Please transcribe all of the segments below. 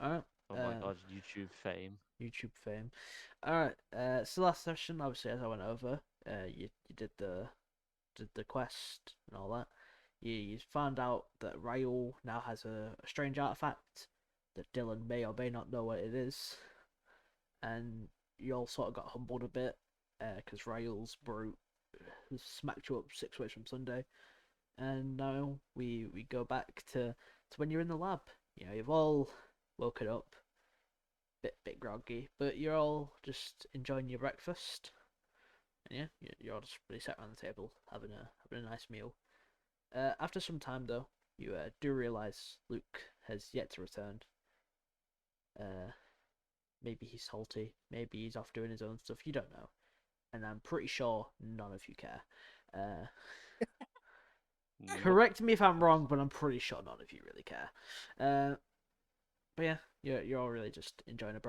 Alright. Oh my god, YouTube fame. YouTube fame. Alright. So last session, obviously, as I went over, you did the quest and all that. You found out that Raul now has a strange artifact that Dylan may or may not know what it is, and you all sort of got humbled a bit because Raul's brute smacked you up 6 ways from Sunday, and now we go back to when you're in the lab. You know, you've all woken up, bit groggy, but you're all just enjoying your breakfast. And yeah, you're all just really sat around the table having a nice meal. After some time, though, you do realize Luke has yet to return. Uh, Maybe he's salty, maybe he's off doing his own stuff. You don't know, and I'm pretty sure none of you care. Uh, Nope. Correct me if I'm wrong, but I'm pretty sure none of you really care. But yeah, you're all really just enjoying a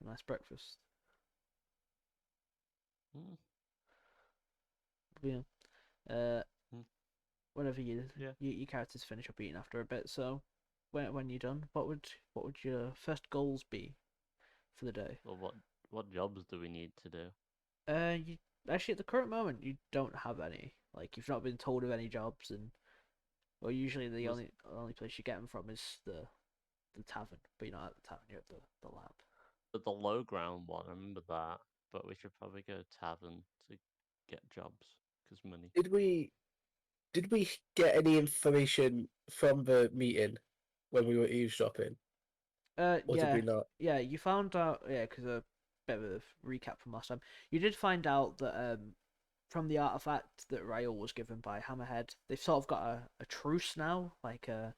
nice breakfast. Mm, But yeah, uh, mm, whenever yeah. your characters finish up eating after a bit, so when you're done, what would your first goals be for the day? Well, what jobs do we need to do? You actually at the current moment you don't have any. Like you've not been told of any jobs, and well, usually the Was only place you get them from is the tavern. But you're not at the tavern; you're at the lab. the low ground one? I remember that, but we should probably go tavern to get jobs because money. Did we did we get any information from the meeting when we were eavesdropping, or did Yeah, we not? yeah. You found out, yeah, because a bit of a recap from last time. You did find out that from the artifact that Rael was given by Hammerhead, they've sort of got a truce now, like an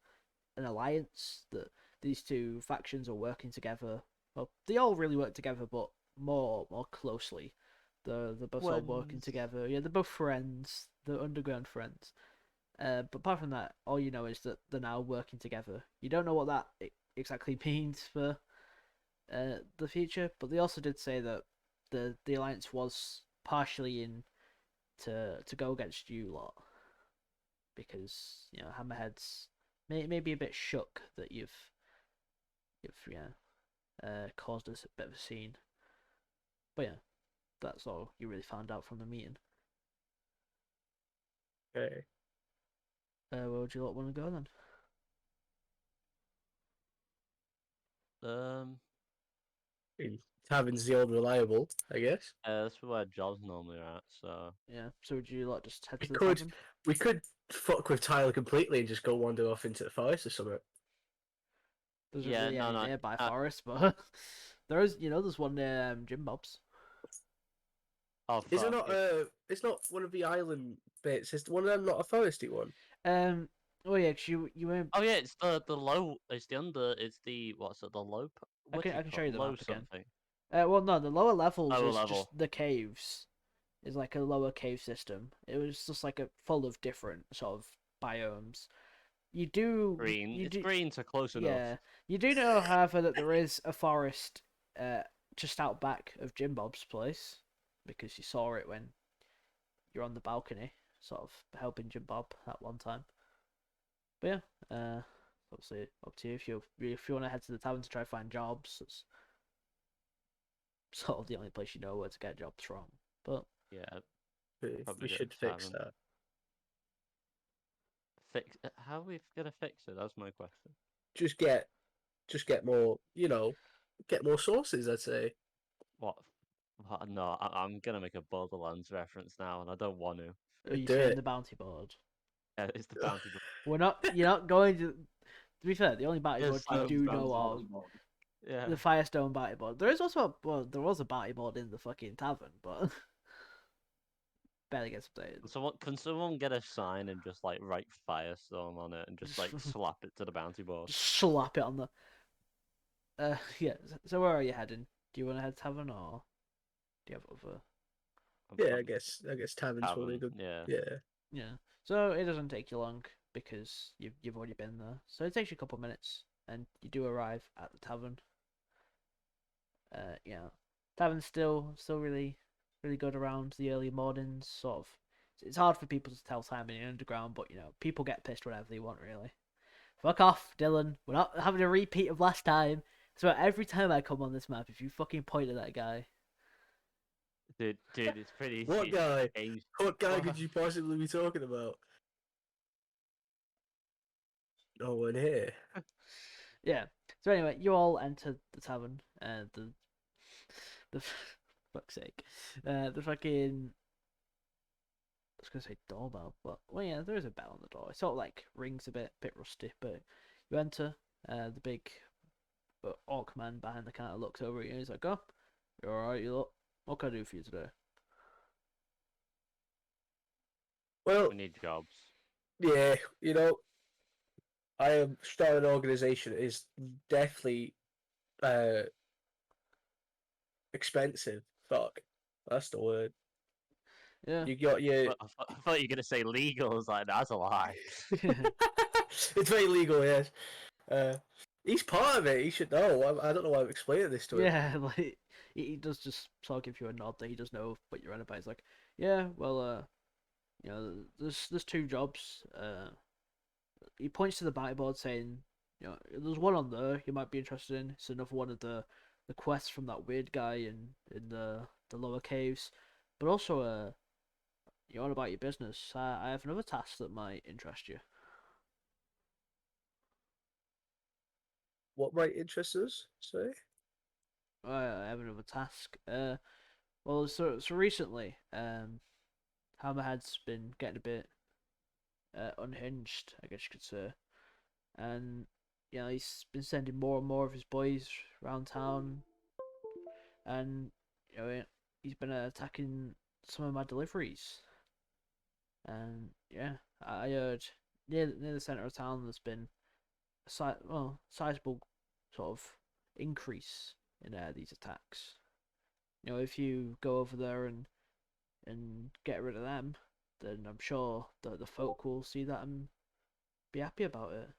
alliance that these two factions are working together. Well, they all really work together, but more closely. They're both sort of working When's together. Yeah, they're both friends. They're underground friends. But apart from that, all you know is that they're now working together. You don't know what that exactly means for the future, but they also did say that the alliance was partially in to go against you lot because you know Hammerhead's maybe a bit shook that you've caused us a bit of a scene. But yeah, that's all you really found out from the meeting. Okay. Where would you lot want to go then? um? Tavern's the old reliable, I guess. That's where jobs normally are at. So Yeah, so would you lot just head We to the could tavern? we could fuck with Tyler completely and just go wander off into the forest or something. There isn't yeah, really no, any no. nearby forest, but there is, there's one near Jim Bob's. Oh Is it fuck not it. it's not one of the island bits, is one of them not a foresty one? Um, oh yeah, 'cause you went. Oh yeah, it's the low. It's the under. It's the what's it? The low. What do I you can show call you it? the Low map again. something. Well, no, the lower levels Lower is just level. the caves. Is like a lower cave system. It was just like a full of different sort of biomes. Green. You It's do, green, so close enough. yeah. You do know, however, that there is a forest, just out back of Jim Bob's place, because you saw it when you're on the balcony, sort of helping Jim Bob that one time. But yeah, obviously up to you if you want to head to the tavern to try to find jobs. It's sort of the only place you know where to get jobs from. But Yeah, We probably go should to fix tavern. that. Fix. How are we gonna fix it? That's my question. Just get just get more, get more sources, I'd say. What? What? No, I'm gonna make a Borderlands reference now, and I don't want to. are you Do saying it. the bounty board? It's the bounty. We're not. You're not going to. To be fair, the only bounty board It's you so do know bounty. of, Yeah. the Firestone bounty board. There is also there was a bounty board in the fucking tavern, but barely gets updated. Can someone get a sign and just like write Firestone on it and just like Just, slap it to the bounty board? just slap it on the. Yeah. So where are you heading? Do you want to head tavern or do you have other? I'm Yeah, probably I guess Tavern's probably tavern. good. Yeah. Yeah. Yeah. So it doesn't take you long because you've already been there. So it takes you a couple of minutes, and you do arrive at the tavern. Yeah, tavern's still really good around the early mornings. Sort of, it's hard for people to tell time in the underground, but people get pissed whenever they want. Really, fuck off, Dylan. We're not having a repeat of last time. So every time I come on this map, if you fucking point at that guy, Dude, it's pretty easy. What guy? Change. What guy could you possibly be talking about? No one here. yeah. So anyway, you all enter the tavern. The fuck's sake, the fucking. I was gonna say doorbell, but well, yeah, there is a bell on the door. It sort of like rings a bit rusty, but you enter. The big orc man behind the counter looks over at you. And he's like, "Oh, you all right? You look. What can I do for you today?" Well, We need jobs. yeah, I am starting an organization is definitely uh expensive. Fuck, that's the word. Yeah. You got your. I thought you were gonna say legal. I was like, that's a lie. It's very legal, yes. He's part of it. He should know. I don't know why I'm explaining this to him. Yeah, like he does just sort of give you a nod that he does know what you're on about. He's like, yeah, well, there's two jobs. He points to the bounty board saying, there's one on there you might be interested in. It's another one of the quests from that weird guy in the lower caves, but also you're on about your business. I have another task that might interest you. What might interest us? Sorry. I have another task. Well, so recently, Hammerhead's been getting a bit unhinged, I guess you could say, and he's been sending more and more of his boys around town, and he's been attacking some of my deliveries, and yeah, I heard near the center of town there's been a sizable sort of increase in these attacks. If you go over there and get rid of them, then I'm sure that the folk will see that and be happy about it.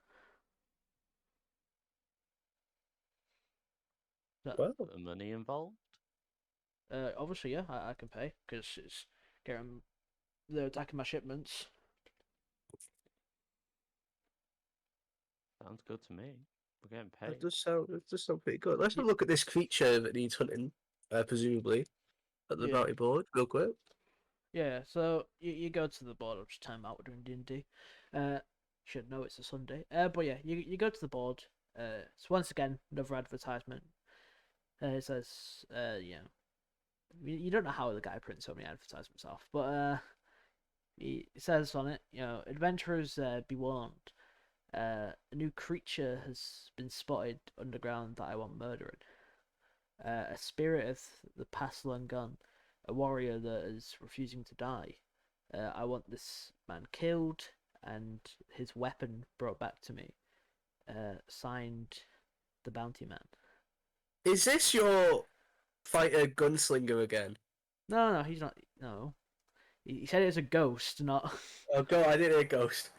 That, Well, The money involved. obviously, yeah, I can pay because it's getting they're attacking my shipments. Sounds good to me. We're getting paid. that does sound pretty good. Let's have a look at this creature that needs hunting, presumably, at the Yeah, bounty board, real quick. yeah. So you go to the board. I'm just time out. We're doing D&D. Should know it's a Sunday. But yeah, you go to the board. So once again, another advertisement. It says, you don't know how the guy prints so many advertisements off, but it says on it, adventurers, be warned. A new creature has been spotted underground that I want murdering. A spirit of the past long gone, a warrior that is refusing to die. I want this man killed and his weapon brought back to me. Signed, the Bounty Man. Is this your fighter gunslinger again? No, he's not. No, he said it was a ghost, not. Oh god, I didn't hear ghost.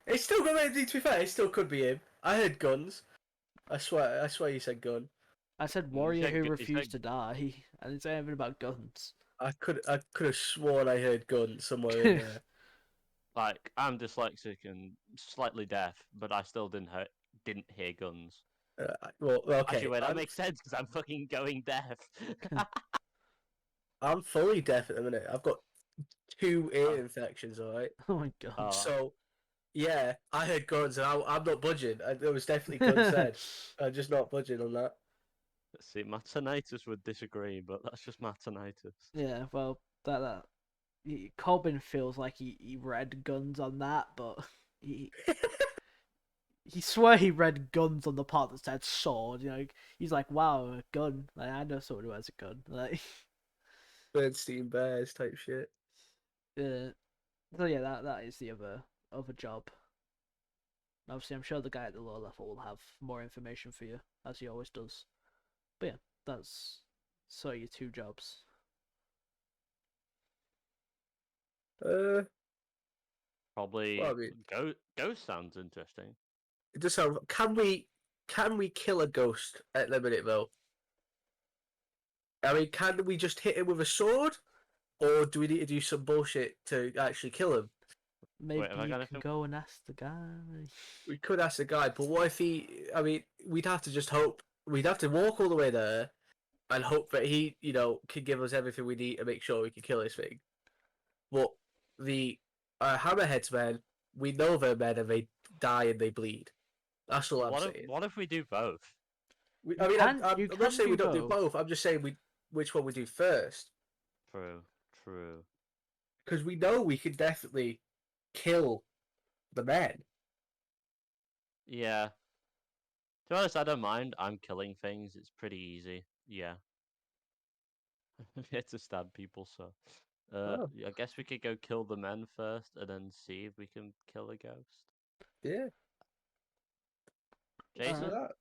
It's still got to be fair. It still could be him. I heard guns. I swear you said gun. I said He warrior said who he refused said to die. I didn't say anything about guns. I could have sworn I heard gun somewhere in there. like I'm dyslexic and slightly deaf, but I still didn't hear guns. Well, okay. Actually, wait, that makes sense because I'm fucking going deaf. I'm fully deaf at the minute. I've got 2 ear infections. All right. Oh my god. Oh. So, yeah, I heard guns, and I'm not budging. There was definitely guns said. I'm just not budging on that. See, my tinnitus would disagree, but that's just my tinnitus. Yeah, well, that Corbin feels like he read guns on that, but he he swear he read guns on the part that said sword. He's like, wow, a gun. Like, I know someone who has a gun. Like, Bernstein Bears type shit. so yeah, that is the other job. Obviously, I'm sure the guy at the lower level will have more information for you, as he always does. But yeah, that's your 2 jobs. Probably Well, I mean, ghost sounds interesting. it does sound. Can we kill a ghost at the minute though? I mean, can we just hit him with a sword, or do we need to do some bullshit to actually kill him? Maybe have I you got can anything? go and ask the guy. We could ask the guy, but what if he? I mean, we'd have to just hope we'd have to walk all the way there and hope that he, can give us everything we need to make sure we can kill this thing. But the hammerheads men, we know they're men and they die and they bleed. That's all I'm saying. What if we do both? I mean, You I'm not can saying we do don't do both. both. I'm just saying which one we do first. True. Because we know we can definitely kill the men. Yeah. To be honest, I don't mind. I'm killing things. It's pretty easy. Yeah. I'm here to stab people, so. Oh, I guess we could go kill the men first, and then see if we can kill a ghost. yeah. Let's do Jason? that.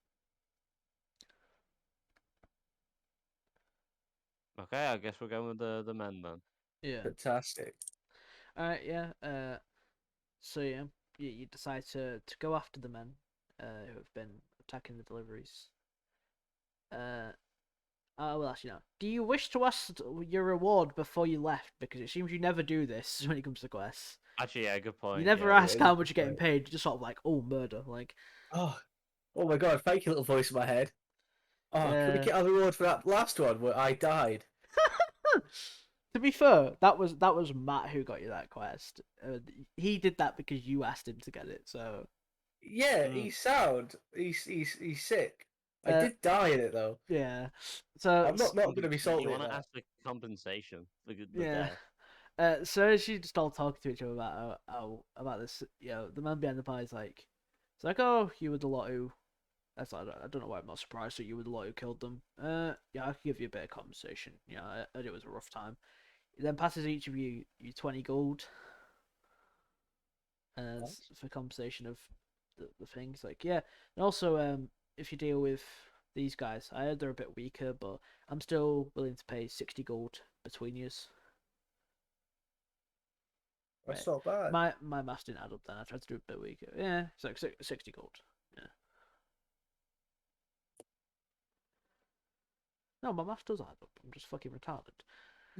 Okay, I guess we're going with the men then. Yeah. Fantastic. Yeah. So yeah, you decide to go after the men who have been attacking the deliveries. Well, actually, no. Do you wish to ask your reward before you left? Because it seems you never do this when it comes to quests. Actually, yeah, good point. You never Yeah, ask yeah, how much you're getting right. paid. You just sort of like, oh, murder. Like, Oh, oh my God! Thank you, little voice in my head. Oh, can we uh, get a reward for that last one where I died? to be fair, that was Matt who got you that quest. He did that because you asked him to get it. So, Yeah, Mm. he's sound. He's sick. I uh, did die in it though. yeah. So I'm not going to be Do salty you at want to that. ask the compensation for the yeah. death? So she just all talking to each other about about this. The man behind the bar is like, it's like, oh, you were the lot who. That's I don't know why I'm not surprised that you were the lot who killed them. Yeah, I can give you a bit of compensation. It was a rough time. He then passes each of you 20 gold as for compensation of the things. Like, yeah, and also if you deal with these guys, I heard they're a bit weaker, but I'm still willing to pay 60 gold between yous. That's Right. not bad. My maths didn't add up then. I tried to do a bit weaker. Yeah, it's like 60 gold. Yeah. No, my math does add up. I'm just fucking retarded.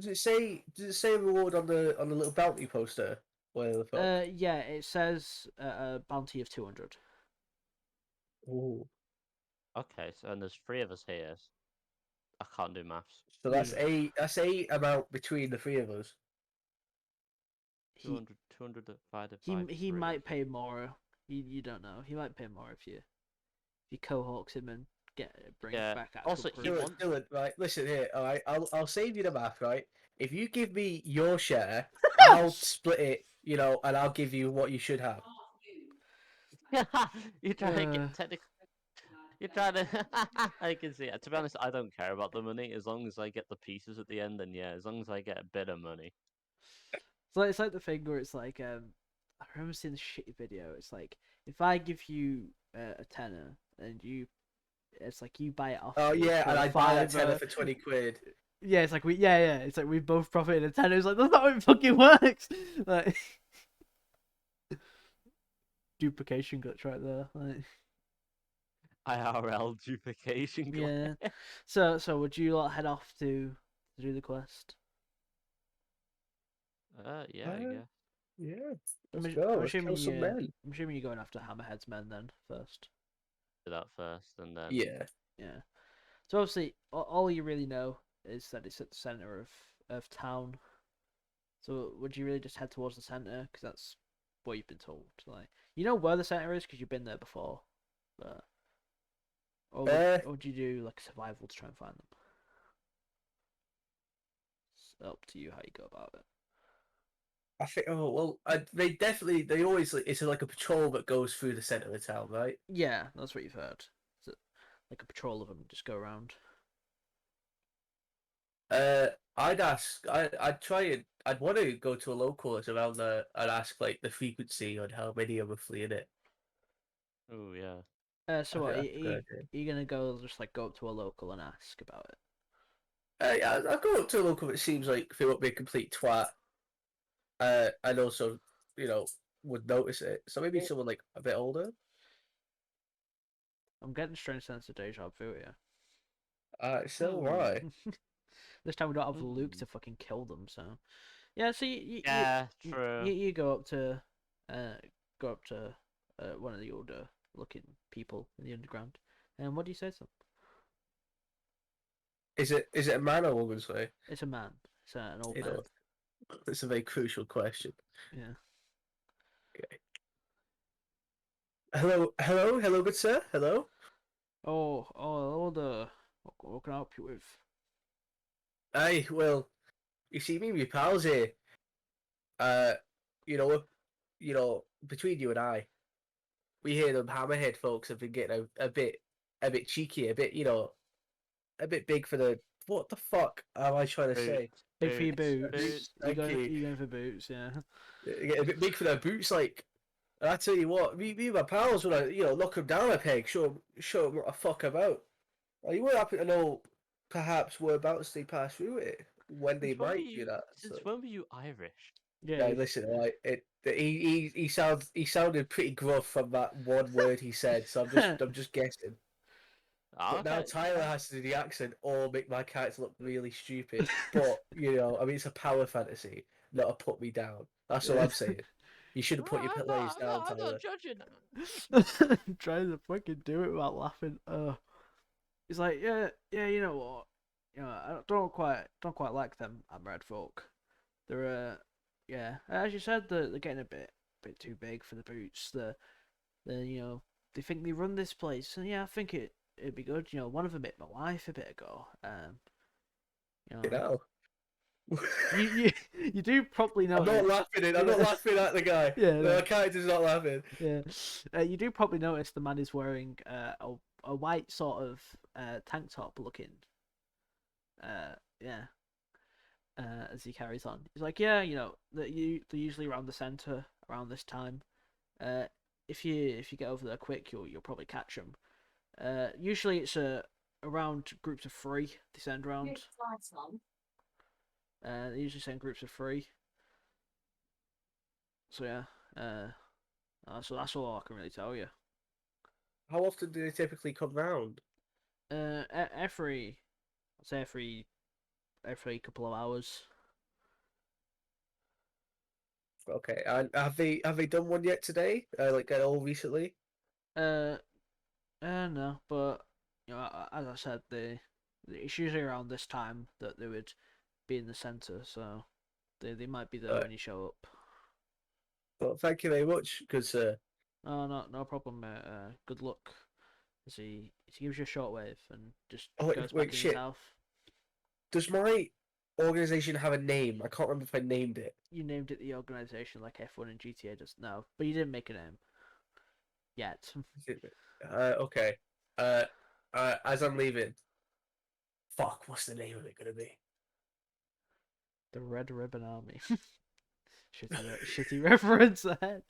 Does it say reward on the little bounty poster? Where the fuck? Yeah, it says a bounty of 200. Ooh. Okay, so and there's three of us here. I can't do maths. So Yeah. that's a amount between the three of us. 200, 200 divided He by he 3. might pay more. You don't know. He might pay more if you cohorts him and bring Yeah. back actual Also, he proof. wants. Dylan, right? Listen here. All right, I'll save you the math, right? If you give me your share, I'll split it. And I'll give you what you should have. You're trying to Uh, get technically. You're trying to. I can see it. To be honest, I don't care about the money as long as I get the pieces at the end. And yeah, as long as I get a bit of money. so it's like the thing where it's like I remember seeing this shitty video. It's like if I give you a tenner and it's like you buy it off Oh me yeah, for and a I'd buy that tenner fiver. for 20 quid. Yeah, it's like it's like we both profited a tenner. It's like that's not how it fucking works. Like duplication glitch right there. Like, IRL duplication. yeah. So would you like head off to do the quest? Yeah, I guess. Yeah, I'm, let's I'm go. Let's kill assuming some you. men. I'm assuming you're going after Hammerhead's men then first. Do that first, and then. Yeah. Yeah. So obviously, all you really know is that it's at the center of town. So would you really just head towards the center? Because that's what you've been told. Like you know where the center is because you've been there before, but or would you do like survival to try and find them? It's up to you how you go about it. I think. Oh well, they always it's like a patrol that goes through the center of town, right? Yeah, that's what you've heard. So, like a patrol of them just go around. I'd ask. I'd try and I'd want to go to a local that's around there and ask like the frequency on how many are roughly in it. Oh yeah. So I what? think Are that's a good you, idea. are you gonna go just like go up to a local and ask about it? Yeah, I'd go up to a local that seems like they won't be a complete twat. And also, you know, would notice it. So maybe someone like a bit older. I'm getting strange sense of deja vu here. So Hmm. why? This time we don't have Luke Hmm. to fucking kill them. So yeah. So Yeah, true. you uh go up to one of the older looking people in the underground. And what do you say to them? Is it a man or woman? Sorry, It's a man. It's an old you man. know, it's a very crucial question. Yeah. Okay. Hello, good sir. Hello. Hello there. What can I help you with? Aye, well, you see, me and my pals here. Uh, you know, between you and I, we hear them hammerhead folks have been getting a bit cheeky, a bit, a bit big for the. What the fuck am I trying to say? Boots, Big for your boots, boots. boots. You Thank going? you. You going for boots? Yeah. Get a bit big for their boots, like. And I tell you what, me and my pals when I, knock them down a peg, show them what the fuck about. Well, you would happen to know, perhaps whereabouts they pass through it when they might do that. So, Since when were you Irish? Yeah. yeah, listen, like he sounded pretty gruff from that one word he said. So I'm just guessing. Ah, But now okay. Tyler has to do the accent or make my character look really stupid. But I mean, it's a power fantasy, not a put me down. That's all Yeah. I'm saying. You should have put your I'm players not. I'm down, not. I'm Tyler. not judging. Trying to fucking do it without laughing. He's like, yeah. You know what? I don't quite like them red folk. They're yeah. As you said, they're getting a bit too big for the boots. They think they run this place, and yeah, I think it'd be good. One of them hit my wife a bit ago. You You know, know. you you do probably I'm not notice. laughing. I'm not Yeah, laughing at the guy. yeah, no, The character's not laughing. yeah. You do probably notice the man is wearing a white sort of tank top looking. Yeah. As he carries on, he's like, yeah, they're usually around the center around this time. Uh, if you get over there quick, you'll probably catch them. Usually it's around groups of three. They send around. They usually send groups of three. So yeah. So that's all I can really tell you. How often do they typically come round? Every I'd say every couple of hours. Okay, and have they done one yet today? Like at all recently? Uh, no, but as I said, it's usually around this time that they would be in the center, so they might be there Uh, when you show up. well, thank you very much, because Oh, no problem, mate. Good luck. As he gives you a shortwave and just oh goes wait, back in his shit. house. Does my organization have a name? I can't remember if I named it. You named it the organization like F1 and GTA does. No, but you didn't make a name yet. Okay. Uh, as I'm leaving, fuck, what's the name of it gonna be? The Red Ribbon Army. Shitty reference ahead.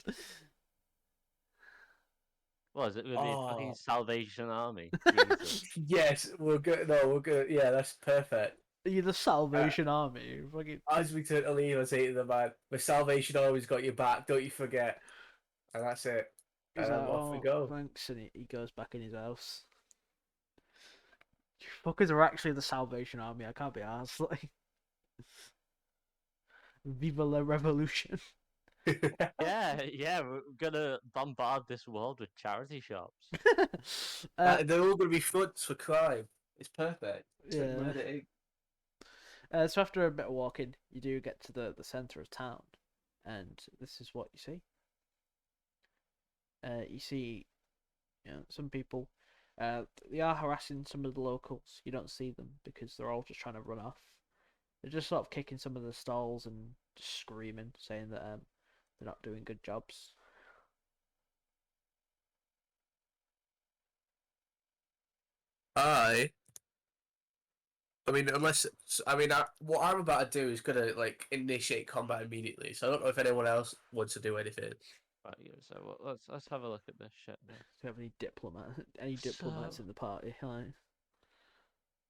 What is it going to be? A fucking Oh, Salvation Army? Jesus. yes, we're good. No, we're good. Yeah, that's perfect. You're the Uh, Salvation Army. Fucking. as we turn to leave, I say to the man, "The Salvation always got your back. Don't you forget." And that's it. He's like, Off we oh, go. thanks, and he goes back in his house. You fuckers are actually the Salvation Army. I can't be arsed. Like, Viva la Revolution. Yeah, we're gonna bombard this world with charity shops. They're all going to be fronts for crime. It's perfect. It's like Yeah. Murder Inc. So after a bit of walking, you do get to the center of town, and this is what you see. You see, some people. They are harassing some of the locals. You don't see them because they're all just trying to run off. They're just sort of kicking some of the stalls and just screaming, saying that they're not doing good jobs. I. I mean, what I'm about to do is gonna like initiate combat immediately. So I don't know if anyone else wants to do anything. Right, yeah, so let's have a look at this shit then. Do you have any diplomats So in the party? Like,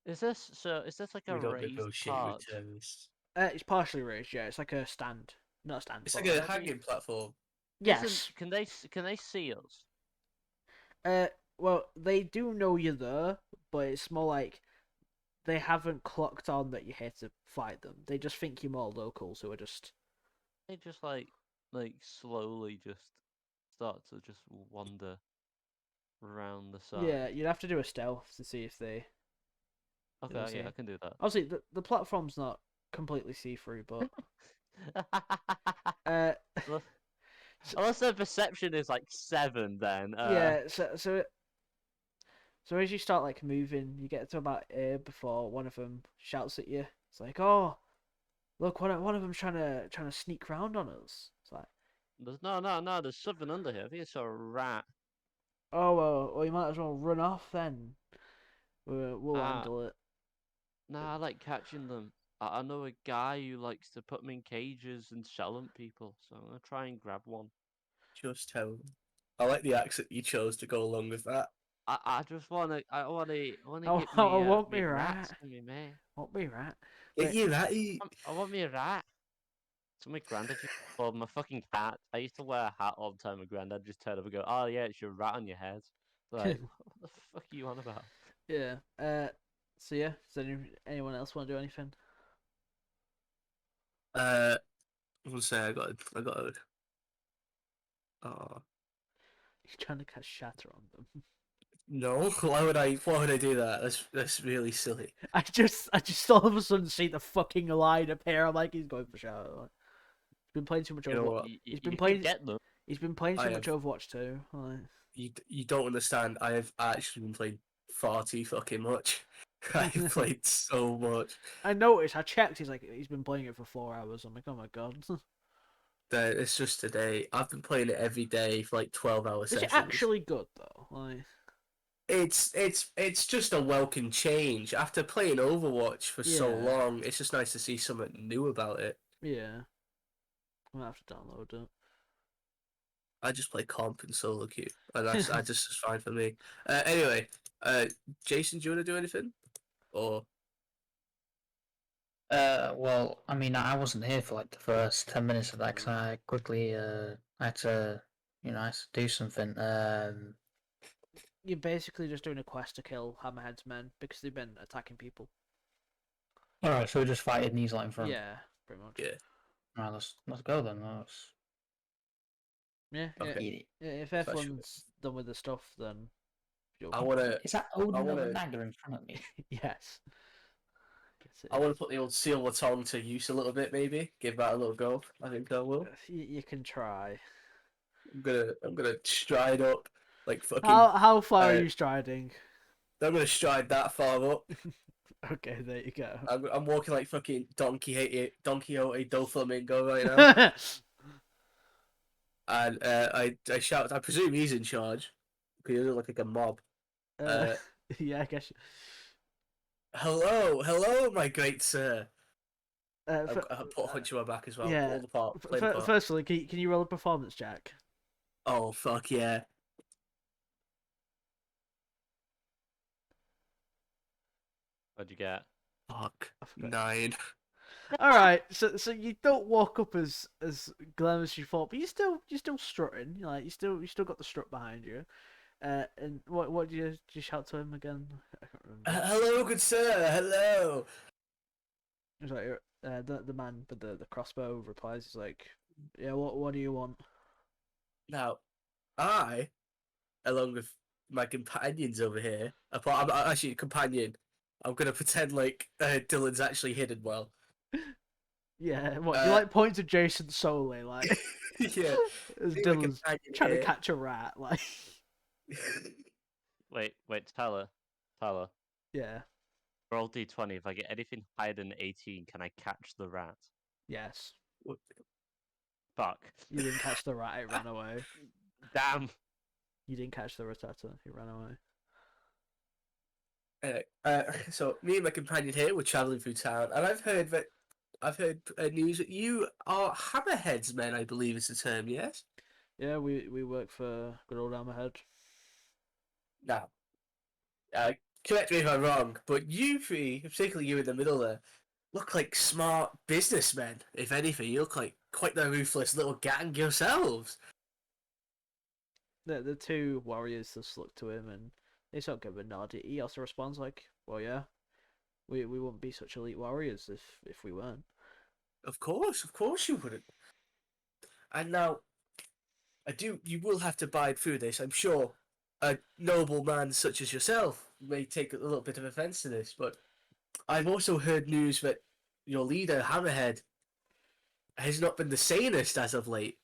is this like a We don't raised negotiate with part? terrorists. it's partially raised, yeah. It's like a stand, not a stand, It's but like a like hanging platform. yes. Can they see us? Uh, well, they do know you're there, but it's more like they haven't clocked on that you're here to fight them. They just think you're more locals who are just. They just like slowly just start to just wander around the Yeah, side. you'd have to do a stealth to see if they. Okay, yeah, I can do that. Obviously, the platform's not completely see-through, but uh, Unless unless the perception is like 7, then yeah. So as you start like moving, you get to about here before one of them shouts at you. It's like, "Oh, look, one of them's trying to sneak round on us." It's like, there's no, there's something under here. I think it's a rat. "Oh well, you might as well run off then. We'll Ah, handle it." nah, I like catching them. I know a guy who likes to put them in cages and sell them to people, so I'm gonna try and grab one. Just tell them. I like the accent you chose to go along with that. I just wanna Oh, get I won't me be right. rats for me mate. Won't be right. Get But you that. I want me a rat. So my granddad just called my fucking hat. I used to wear a hat all the time. My granddad just turned up and go, "Oh yeah, it's your rat on your head." Like, what the fuck are you on about? yeah. So yeah. Does anyone else want to do anything? I want to say I got a. Oh He's trying to cast shatter on them. no! Why would I? Why would I do that? That's really silly. I just all of a sudden see the fucking line appear. I'm like, he's going for shatter. Like, he's been playing too much You know Overwatch. what? You can get them. He's been playing I too much have. Overwatch too. Like, You don't understand. I have actually been playing far too fucking much. I've played so much. I noticed. I checked. He's been playing it for 4 hours. I'm like, oh my god. That it's just today. I've been playing it every day for like 12-hour Is it sessions. actually good though? Like, It's just a welcome change. After playing Overwatch for so yeah, long, it's just nice to see something new about it. yeah. I'm gonna have to download I just play comp and solo queue, and that's it. just is fine for me. Anyway, Jason, do you want to do anything? Or Well, I mean, I wasn't here for like the first 10 minutes of that because I quickly, I had to, I had to do something. You're basically just doing a quest to kill Hammerhead's men because they've been attacking people. All right, so we're just fighting these like in front. Yeah, pretty much. yeah, All right, let's go then. Let's Yeah, okay. eat it. If That's everyone's done with the stuff, then I wanna, Is that Odin I or wanna, Naga in front of me? yes. Guess I wanna put the old silver tongue to use a little bit, maybe give that a little go. I think I will. You can try. I'm gonna stride up like fucking. How far are Uh, you striding? I'm gonna stride that far up. Okay, there you go. I'm walking like fucking Don Quixote Doflamingo right now, and I shout. I presume he's in charge because he looks like a mob. uh, yeah, I guess. Hello, my great sir. Uh, I put a hunch on my back as well. yeah. All the part, play the part. Firstly, can you roll a performance check? Oh fuck yeah! What'd you get? Fuck I forgot. 9. All right, so you don't walk up as glamorous as you thought, but you're still strutting. You like you still got the strut behind you. And what did you shout to him again? I can't remember. Hello, good sir. Hello. It was like the man with the crossbow replies. He's like, yeah, what do you want? Now, I, along with my companions over here, I'm actually a companion. I'm gonna pretend like Dylan's actually hidden well. Yeah, what do you like? Point to Jason solely, like Yeah, as being my Dylan's companion trying to here. catch a rat, like Wait, Tyler. yeah, Roll D20. If I get anything higher than 18, can I catch the rat? yes. Fuck. You didn't catch the rat; it ran away. Damn. You didn't catch the ratata; it ran away. So me and my companion here were traveling through town, and I've heard news that you are hammerheads men. I believe is the term. Yes. Yeah, we work for good old Hammerhead. Now, correct me if I'm wrong, but you three, particularly you in the middle there, look like smart businessmen. If anything, you look like quite the ruthless little gang yourselves. The two warriors just look to him and they sort of give a nod. He also responds like, "Well, yeah, we wouldn't be such elite warriors if we weren't." Of course you wouldn't. And now, you will have to bide through this. I'm sure a noble man such as yourself may take a little bit of offence to this, but I've also heard news that your leader, Hammerhead, has not been the sanest as of late.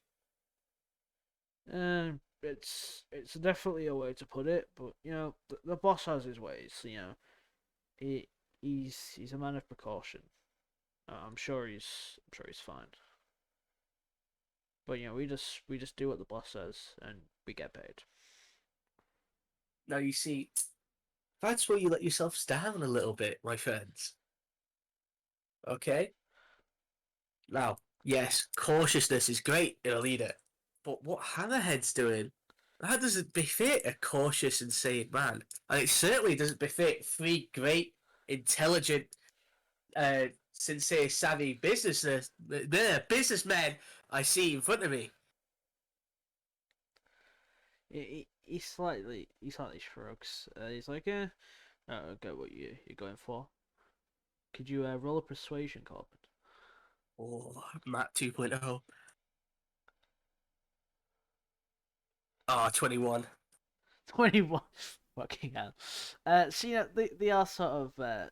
It's definitely a way to put it, but you know the boss has his ways. You know, he he's a man of precaution. I'm sure he's fine. But you know, we just do what the boss says, and we get paid. Now you see, that's where you let yourselves down a little bit, my friends. Okay? Now, yes, cautiousness is great in a leader, but what Hammerhead's doing, that doesn't befit a cautious and sane man. And it certainly doesn't befit three great, intelligent, sincere, savvy businessmen I see in front of me. He slightly shrugs. He's like, I get what you're going for. Could you roll a persuasion, Corbin? Oh, Matt 2.0. Ah, 21. 21. Fucking hell. So, you know, they are sort of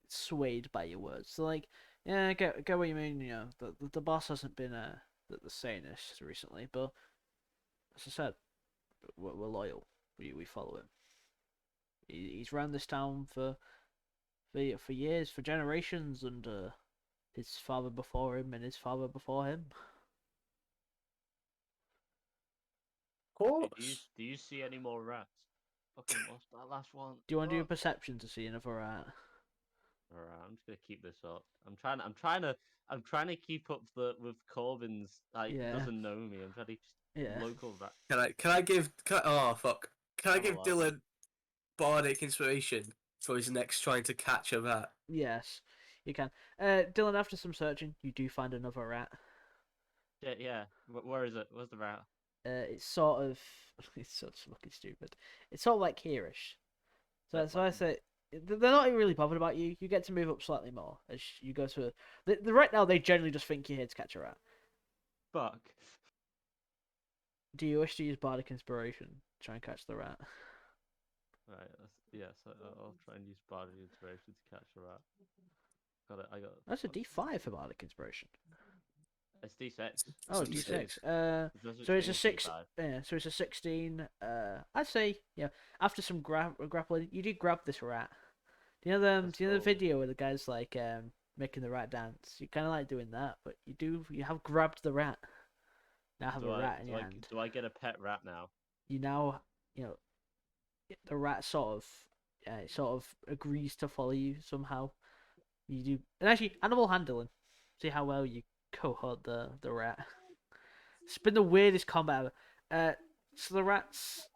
swayed by your words. So, like, yeah, I get what you mean. You know, the boss hasn't been the sanest recently, but as I said, we're loyal. We follow him. He's ran this town for years, for generations, and his father before him and his father before him. Of course. Do you see any more rats? Fucking lost that last one. Do you want to do a Fuck. perception to see another rat? Alright, I'm just gonna keep this up. I'm trying to keep up with Corbin's like Yeah. doesn't know me. I'm trying to just Yeah. local rat. Oh, fuck. Can I I'm give allowed. Dylan bardic inspiration for his next trying to catch a rat? Yes, you can. Dylan, after some searching, you do find another rat. Yeah. Where is it? Where's the rat? It's sort of, it's such fucking stupid. It's sort of like hereish. So Like, that's why I say they're not really bothered about you. You get to move up slightly more as you go to. Right now, they generally just think you're here to catch a rat. fuck. Do you wish to use bardic inspiration to try and catch the rat? Right. Yes. I'll try and use bardic inspiration to catch a rat. Got it. I got it. That's a D5 for bardic inspiration. It's D6. Oh, It's D6. There's no such So it's thing a as 6. D5. Yeah, so it's a 16. I'd say, yeah. After some grappling, you do grab this rat. Do you know them? Let's Do you know the go. video where the guy's like making the rat dance? You kind of like doing that, but you have grabbed the rat. Now have a rat in your hand. Do I get a pet rat now? You now, you know, the rat sort of agrees to follow you somehow. You do, and actually animal handling. See how well you cohort the rat. It's been the weirdest combat ever. So the rat's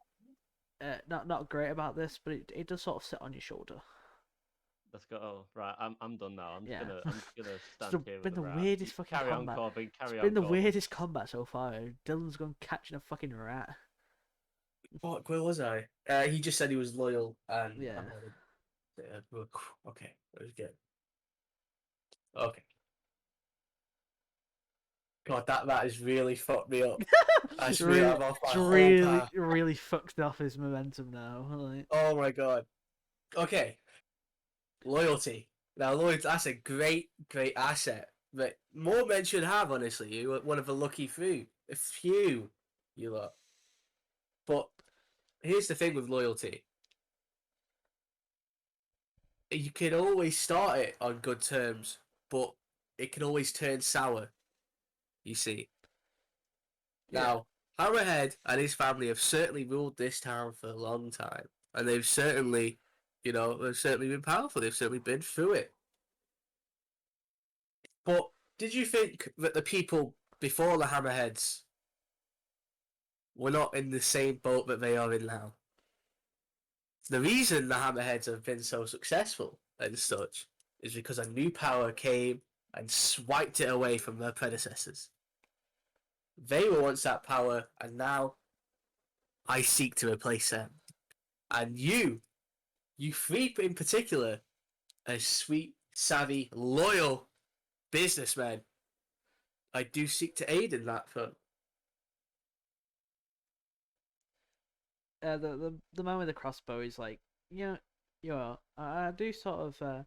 not great about this, but it does sort of sit on your shoulder. Let's go. Oh, right. I'm done now. Yeah. I'm just gonna It's stand here been with the the rat. weirdest fucking Carry on, combat. Corbin. It's Carry been on, the Corbin. weirdest combat so far. Dylan's gone catching a fucking rat. Fuck, where was I? He just said he was loyal and Yeah. okay, that was good. Okay. God, that has really fucked me up. That's really, I'm off my it's whole really, path. really fucked off his momentum now. Like, Oh my god. Okay. Loyalty. Now, loyalty, that's a great, great asset that more men should have, honestly. You were one of the lucky few. A few, you lot. But here's the thing with loyalty. You can always start it on good terms, but it can always turn sour, you see. yeah, Now, Hammerhead and his family have certainly ruled this town for a long time. And they've certainly, they've certainly been powerful. They've certainly been through it. But did you think that the people before the Hammerheads were not in the same boat that they are in now? The reason the Hammerheads have been so successful and such is because a new power came and swiped it away from their predecessors. They were once that power, and now I seek to replace them. And you three in particular, as sweet, savvy, loyal businessmen, I do seek to aid in that front. the man with the crossbow is like, yeah, I do sort of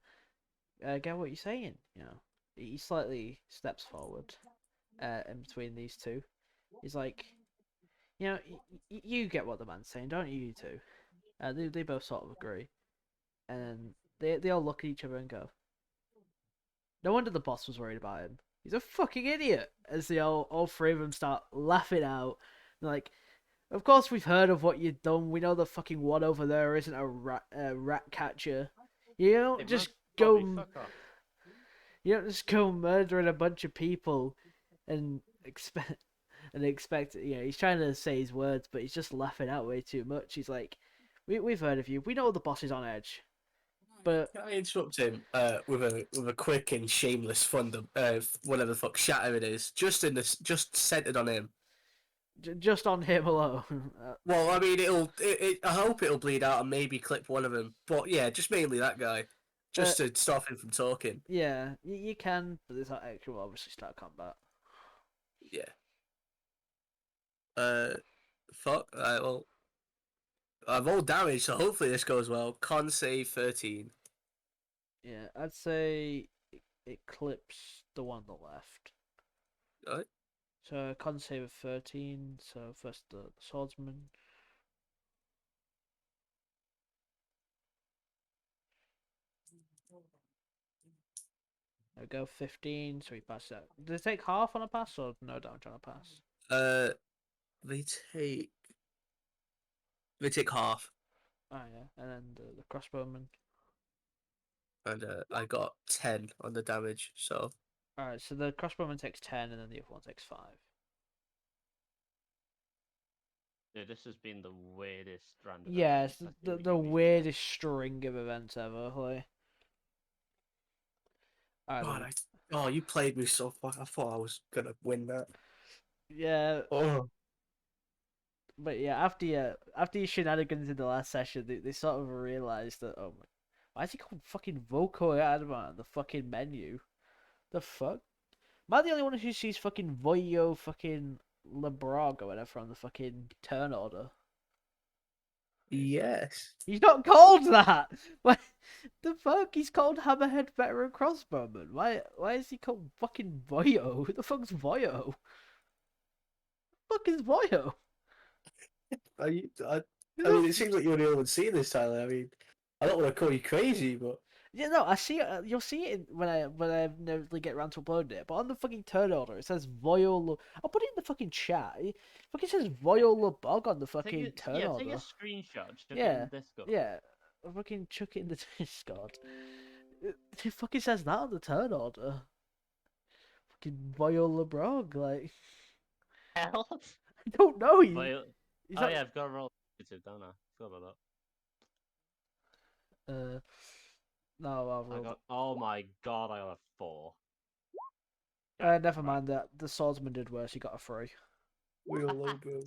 get what you're saying. You know, he slightly steps forward, in between these two. He's like, you know, you get what the man's saying, don't you? You two. They both sort of agree, and they all look at each other and go, "No wonder the boss was worried about him. He's a fucking idiot." As they all three of them start laughing out, they're like, "Of course we've heard of what you've done. We know the fucking one over there isn't a rat catcher. You don't Hey, just Bobby, go fuck off. you don't just go murdering a bunch of people and expect he's trying to say his words, but he's just laughing out way too much. He's like, we've heard of you. We know the boss is on edge, but Can I interrupt him with a quick and shameless fun whatever the fuck shatter it is, just centered on him. just on him alone." Well, I mean, I hope it'll bleed out and maybe clip one of them. But yeah, just mainly that guy, just to stop him from talking. Yeah, you can, but this action will obviously start combat. Yeah. Fuck. Well, I've all damage, so hopefully this goes well. Con save 13. Yeah, I'd say it clips the one on the left. Right. So con save of 13. So first the swordsman. There we go, 15. So he passes out. Does it take half on a pass or no damage on a pass? They take half, Oh yeah, and then the crossbowman. and I got 10 on the damage. So Alright, so the crossbowman takes 10 and then the other one takes 5. Yeah, this has been the weirdest random. Yeah, event it's I the think the we've been weirdest string of events ever. Like, alright God, then. you played me so far. I thought I was gonna win that. Yeah, Oh, but yeah, after your shenanigans in the last session, they sort of realized that, oh my, why is he called fucking Voco Adamant on the fucking menu? The fuck? Am I the only one who sees fucking Voyo fucking Lebrog or whatever on the fucking turn order? yes. He's not called that. Why the fuck? He's called Hammerhead Veteran Crossbowman. Why is he called fucking Voyo? Who the fuck's Voyo? Fuck is Voyo? I mean, Who it seems like you're the only one seeing this, Tyler. I mean, I don't want to call you crazy, but Yeah, no, I see it. You'll see it when I inevitably get around to uploading it. But on the fucking turn order, it says Voyo. I'll put it in the fucking chat. It fucking says Voyo Lebog on the fucking turn take a order. screenshot, chuck it Yeah, in Discord. yeah. I fucking chuck it in the Discord. It fucking says that on the turn order. Fucking Voyo Lebrog, like Hell. I don't know. He's Oh not. yeah, I've got to roll initiative, don't I? Forgot about Uh, no, I'll that. I roll. got. Oh my god, I got a 4. Never mind that. The swordsman did worse. He got a 3. we're low, bro.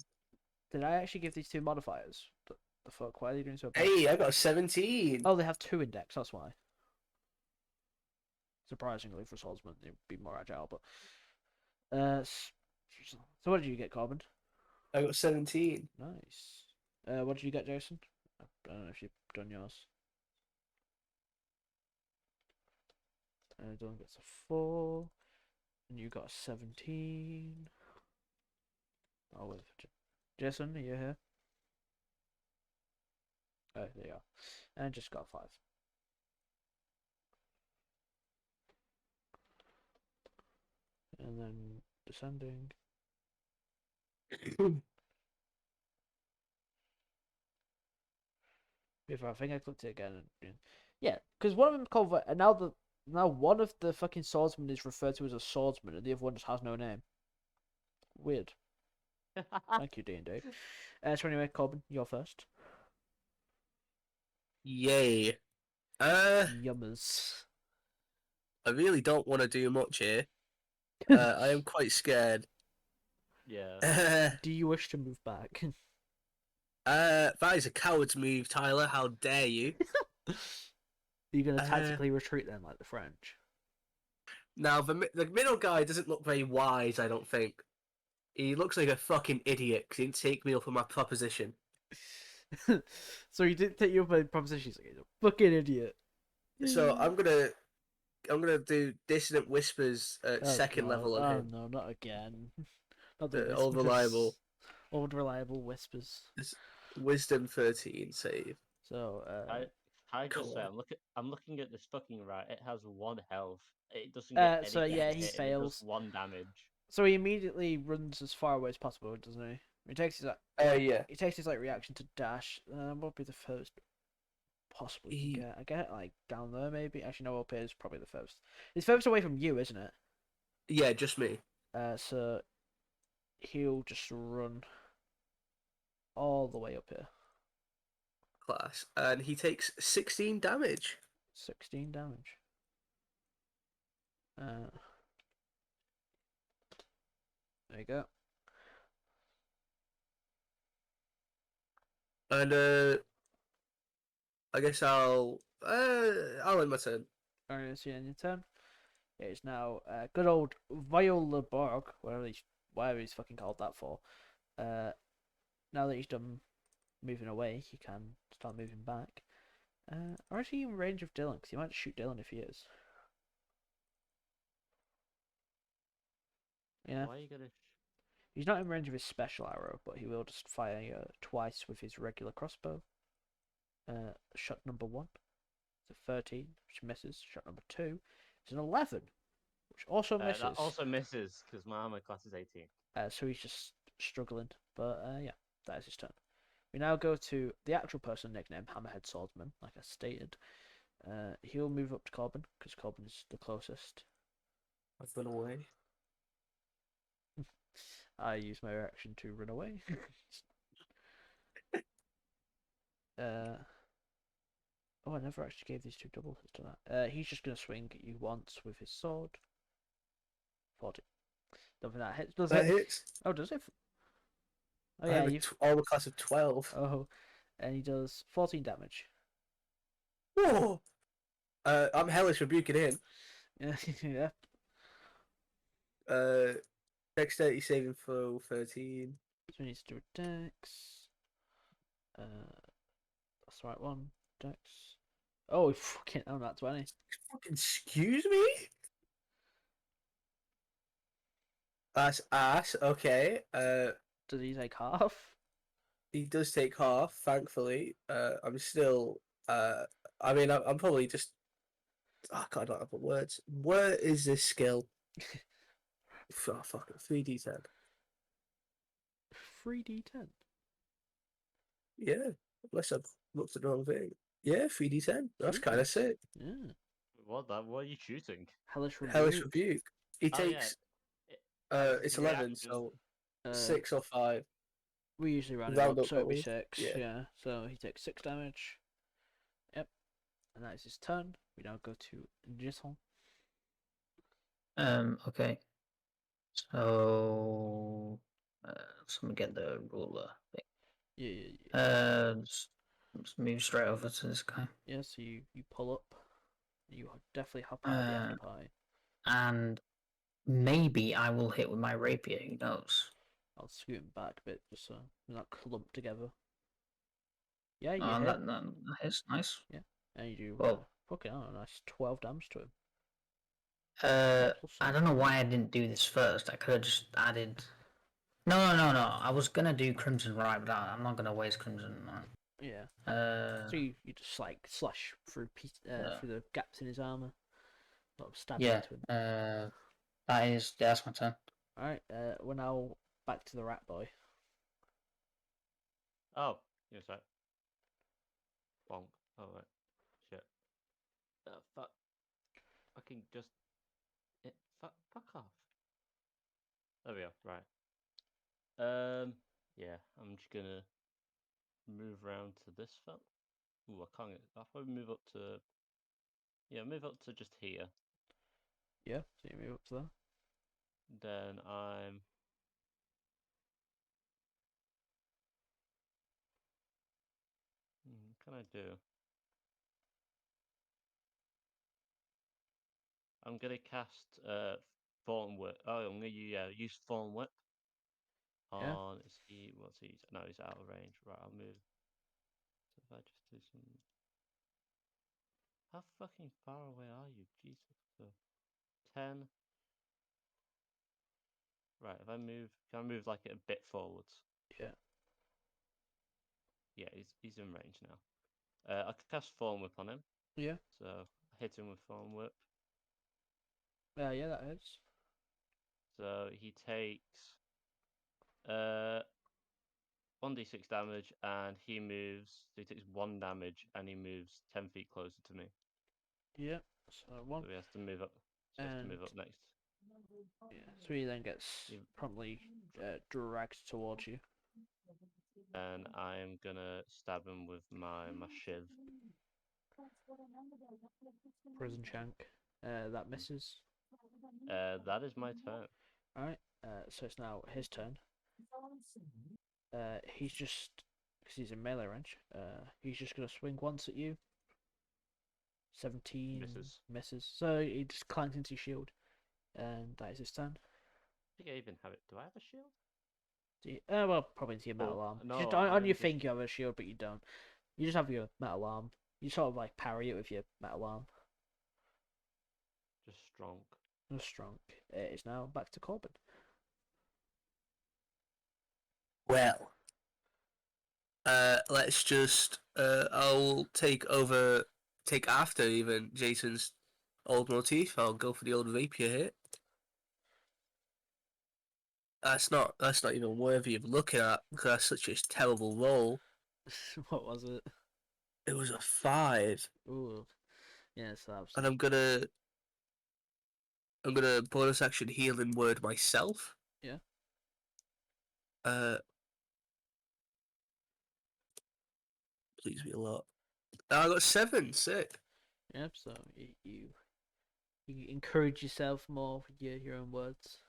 Did I actually give these two modifiers? The fuck? Why are they doing so bad? Hey, I got a 17. Oh, they have 2 index. That's why. Surprisingly for swordsman, they'd be more agile. But so what did you get, Corbin? I got 17. Nice. What did you get, Jason? I don't know if you've done yours. Dylan gets a 4, and you got a 17. Oh, wait. Jason, are you here? Oh, there you are. And just got a 5. And then descending. If I think I clicked it again. Yeah, because one of them called, and now one of the fucking swordsmen is referred to as a swordsman, and the other one just has no name. Weird. Thank you, D&D. So anyway, Corbin, you're first. Yay. Yummers. I really don't want to do much here. I am quite scared. Yeah. Do you wish to move back? That is a coward's move, Tyler. How dare you? You're gonna tactically retreat then, like the French. Now, the middle guy doesn't look very wise, I don't think. He looks like a fucking idiot because he didn't take me up on my proposition. So he didn't take you up on proposition. He's like, he's a fucking idiot. So I'm gonna I'm gonna do dissonant whispers at second level on Oh him. no, not again. Not the Old whispers. reliable. Old reliable whispers. It's Wisdom 13 save. So I just say Cool. I'm looking at this fucking rat. It has 1 health. It doesn't get any so yeah, he hit, and it does fails. 1 damage. So he immediately runs as far away as possible, doesn't he? He takes his Yeah. he takes his like reaction to dash. What would be the first possible you can get? I get it like down there maybe. Actually, no, up here is probably the first. It's furthest away from you, isn't it? Yeah, just me. So he'll just run all the way up here. Class. And he takes 16 damage. 16 damage. There you go. And I guess I'll end my turn. Alright, see you in your turn. It is now good old Viola Borg, whatever he's fucking called that for. Now that he's done moving away, he can start moving back. Or is he in range of Dylan? Because he might shoot Dylan if he is. Yeah. Why are you gonna? He's not in range of his special arrow, but he will just fire twice with his regular crossbow. Shot number 1. It's a 13, which misses. Shot number 2 is an 11, which also misses. That also misses because my armor class is 18. So he's just struggling. But yeah, that is his turn. We now go to the actual person nicknamed Hammerhead Swordsman, like I stated. He'll move up to Corbin, because Corbin is the closest. I've run away. I use my reaction to run away. Oh, I never actually gave these two double hits to that. He's just going to swing at you once with his sword. 40. Don't think that hits, does That it? hits. Oh, does it? Oh, I yeah, have you've... armor class of 12. Oh, and he does 14 damage. Whoa! I'm hellish rebuking him. Yeah. Dexterity saving throw 13. So he needs to do a dex. That's the right one. Dex. Oh, fucking hell, that's 20. Fucking excuse me? That's ass. Okay. Does he take half? He does take half, thankfully. I'm still. I mean, I'm probably just. Oh, God, I don't have the words. Where is this skill? Oh, fuck it. 3d10. 3d10. Yeah, unless I've looked at the wrong thing. Yeah, 3d10. That's kind of sick. Yeah. What are you shooting? Hellish Rebuke. Hellish rebuke. He Oh, yeah. takes. As It's the 11, reaction- so Uh, 6 or 5. We usually round it Round up, up so it'd be both. 6. Yeah. Yeah. So he takes 6 damage. Yep. And that is his turn. We now go to Jithon. Okay. So, let me get the ruler thing. Yeah. Let's move straight over to this guy. Yeah, so you pull up. You definitely hop out of the octopi. And maybe I will hit with my rapier, who knows? I'll scoot him back a bit just so they're not clumped together. Yeah, you Oh, hit. that hits, nice. Yeah. And you do Well, fucking hell, nice 12 damage to him. I don't know why I didn't do this first. I could have just added. No. I was gonna do Crimson Right, but I'm not gonna waste Crimson Right. Yeah. So you just like slash through through the gaps in his armor, sort of stab into him. That's my turn. All right. We're now back to the rat boy. Oh, yes, right. Bonk. Oh, right. Shit. Fuck. Fucking just. Fuck off. There we go. Right. Yeah, I'm just gonna move around to this fella. Ooh, I can't get. I'll probably move up to. Yeah, move up to just here. Yeah. So you move up to there. Then I'm. What can I do? I'm gonna cast Thorn Whip. Oh, I'm gonna use Thorn Whip. On is he? What's he? No, he's out of range. Right, I'll move. So if I just do some. How fucking far away are you? Jesus. So 10. Right, if I move, can I move like a bit forwards? Yeah. Yeah, he's in range now. I can cast Form Whip on him. Yeah. So I hit him with Form Whip. Yeah, that is. So he takes 1d6 damage, and he moves. So he takes 1 damage, and he moves 10 feet closer to me. Yeah. So one. So he has to move up. So he has to move up next. Yeah. So he then gets You- promptly dragged towards you. And I'm gonna stab him with my shiv. Prison shank. That misses. That is my turn. Alright. So it's now his turn. He's just because he's in melee range. He's just gonna swing once at you. 17 Misses. So he just clanks into your shield, and that is his turn. I think I even have it. Do I have a shield? Well, probably into your metal Well, arm. no, Just on I'm you just- think you have a shield, but you don't. You just have your metal arm. You sort of like parry it with your metal arm. Just strong. Just strong. It's now back to Corbin. Well, let's just. I'll take after even Jason's old motif. I'll go for the old rapier hit. That's not even worthy of looking at because that's such a terrible roll. What was it? It was a 5, Ooh. Yeah, so that was. and I'm gonna bonus action healing word myself. Yeah. Please be a lot. I got 7, sick. Yep, so you encourage yourself more with your own words.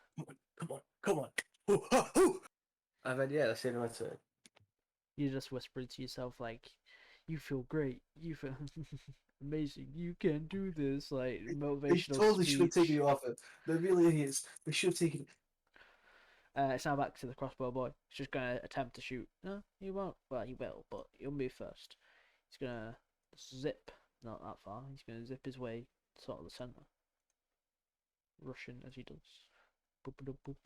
Come on. Ooh, ah, ooh. And then yeah, that's the end of my turn. You just whisper to yourself like, "You feel great. You feel amazing. You can do this." Like motivational speech. you off it. They're really idiots. They should have taken. It's now back to the crossbow boy. He's just gonna attempt to shoot. No, he won't. Well, he will, but he'll move first. He's gonna zip, not that far. He's gonna zip his way sort of the center, rushing as he does. Boop, boop, boop.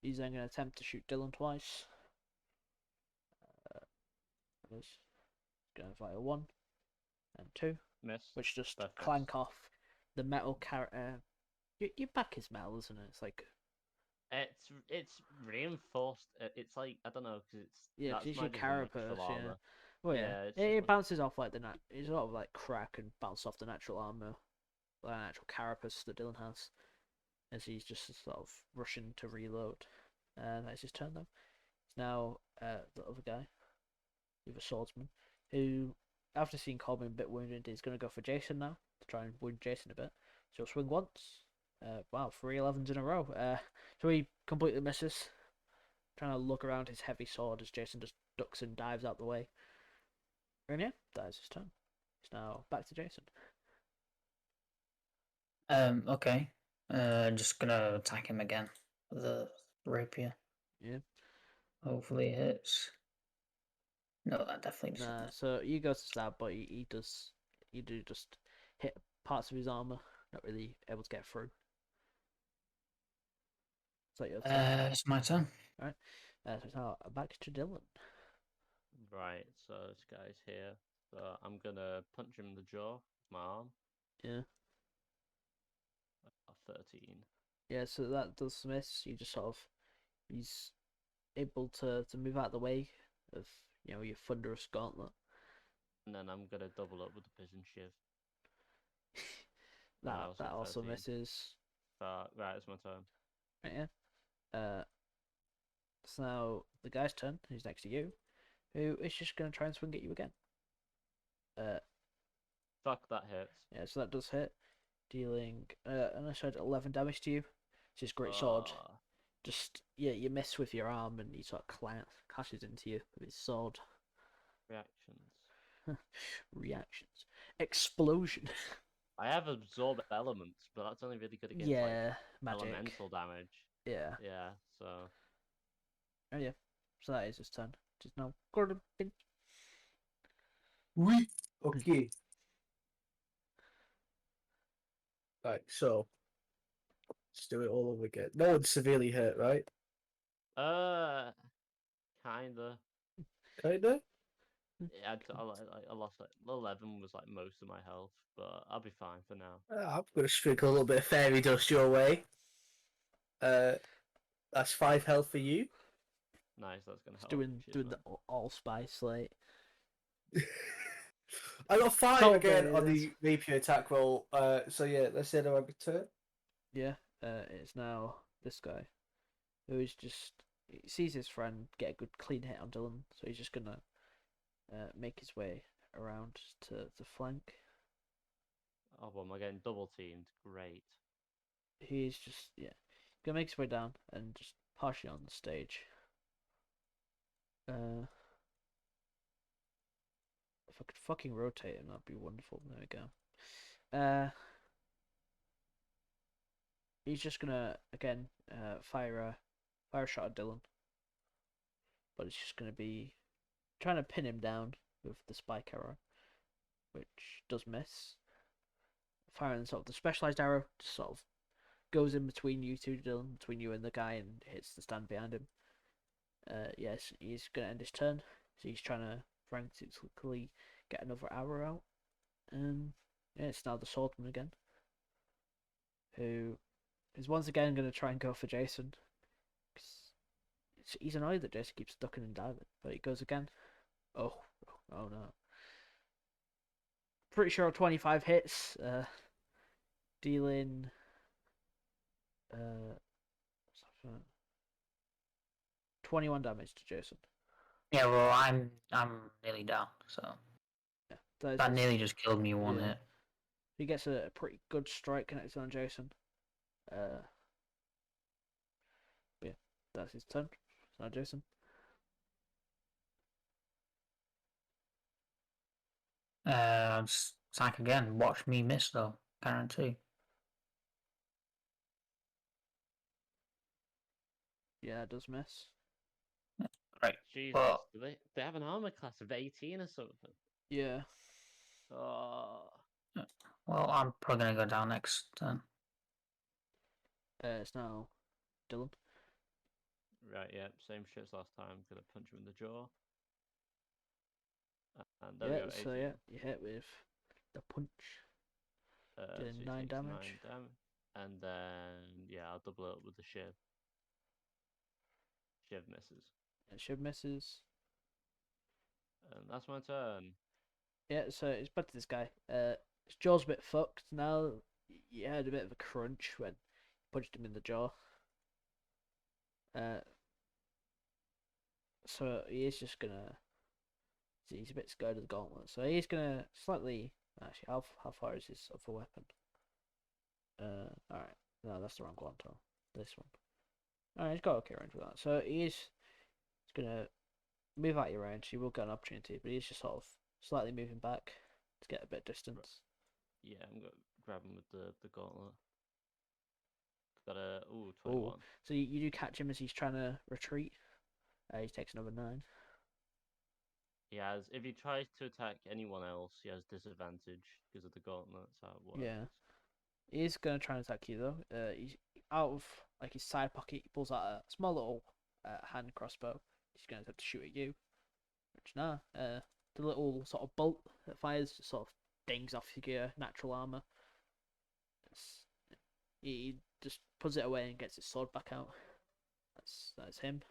He's then gonna attempt to shoot Dylan twice. He's gonna fire 1 and 2, Miss. which just Both clank miss. off the metal your back is metal, isn't it? It's like It's reinforced. It's like I don't know because yeah, that's it's my your just carapace. natural Yeah. armor. Well, Yeah, it's it, just it like- bounces off like it sort of like crack and bounce off the natural armor, like an actual carapace that Dylan has, as he's just sort of rushing to reload. That's his turn though. It's now the other guy, the other swordsman, who after seeing Corbin a bit wounded is going to go for Jason now to try and wound Jason a bit. So he'll swing once. Wow, 3 11s in a row. So he completely misses. Trying to look around his heavy sword as Jason just ducks and dives out the way. And yeah, that is his turn. It's now back to Jason. Okay. Just gonna attack him again with the rapier. Yeah. Hopefully it hits. No, that definitely doesn't. Nah, so you go to stab, but he does. You do just hit parts of his armor, not really able to get through. Is that your turn? It's my turn. Right. So it's now back to Dylan. Right. So this guy's here. So I'm gonna punch him in the jaw with my arm. Yeah. 13. Yeah, so that does miss. You just sort of he's able to move out of the way of your thunderous gauntlet. And then I'm gonna double up with the pigeon shiv. That also 13. misses. Right, it's my turn. Right, yeah. So now the guy's turn. Who's next to you? Who is just gonna try and swing at you again. Fuck, that hits. Yeah, so that does hit, dealing and I said 11 damage to you. It's his great sword. Just you miss with your arm, and he sort of clashes into you with his sword. Reactions. Reactions. Explosion. I have absorb elements, but that's only really good against Yeah, like magic. elemental damage. Yeah. Yeah, so Oh yeah. So that is his turn. Just now Gordon. Oui. Okay. Right, so let's do it all over again. No one's severely hurt, right? Kinda. Kinda. Yeah, I lost like 11 was like most of my health, but I'll be fine for now. I'm gonna sprinkle a little bit of fairy dust your way. Uh, that's 5 health for you. Nice, that's gonna It's help. Cheers, doing man. the allspice slate. I got 5 Total again on barriers. the rapier attack roll. So yeah, let's say the turn. Yeah. It's now this guy who's just he sees his friend get a good clean hit on Dylan, so he's just gonna make his way around to the flank. Oh, well, am I getting double teamed? Great. He's just gonna make his way down and just partially on the stage. If I could fucking rotate him, that'd be wonderful. There we go. He's just gonna again fire a shot at Dylan, but it's just gonna be trying to pin him down with the spike arrow, which does miss. Firing sort of the specialized arrow, just sort of goes in between you two, Dylan, between you and the guy, and hits the stand behind him. Yes, he's gonna end his turn, so he's trying to frantically get another arrow out. Yeah, it's now the swordman again, who is once again going to try and go for Jason. He's annoyed that Jason keeps ducking and diving, but he goes again. Oh no. Pretty sure 25 hits, dealing 21 damage to Jason. Yeah, well, I'm nearly down, so Yeah, that is that his, nearly just killed me one yeah. hit. He gets a pretty good strike connected on Jason. Yeah, that's his turn. It's now Jason. Attack again. Watch me miss though, guarantee. Yeah, it does miss. Right. Jesus, Well, do they have an armor class of 18 or something? Yeah. Oh, well, I'm probably gonna go down next turn. It's now Dylan. right, yeah, same shit as last time. Gonna punch him in the jaw. And there Yeah, we go, so 18. yeah, you hit with the punch. So Doing he 9 takes damage. 9 damage. And then, yeah, I'll double it up with the shiv. Shiv misses. It should misses. And that's my turn. Yeah, so it's back to this guy. His jaw's a bit fucked now. You heard a bit of a crunch when you punched him in the jaw. So he is just gonna. He's a bit scared of the gauntlet, so he's gonna slightly. Actually, how far is his other weapon? All right. No, that's the wrong one. This one. All right, he's got okay range with that. So he's gonna move out your range. He will get an opportunity, but he's just sort of slightly moving back to get a bit of distance. Yeah, I'm gonna grab him with the gauntlet. Got a 21. Ooh. So you do catch him as he's trying to retreat. He takes another 9. He has, if he tries to attack anyone else, he has disadvantage because of the gauntlet. That's how it works. Yeah. He's gonna try and attack you though. He's out of like his side pocket. He pulls out a small little hand crossbow. He's gonna have to shoot at you. Which the little sort of bolt that fires just sort of dings off your natural armor. He just puts it away and gets his sword back out. That's him.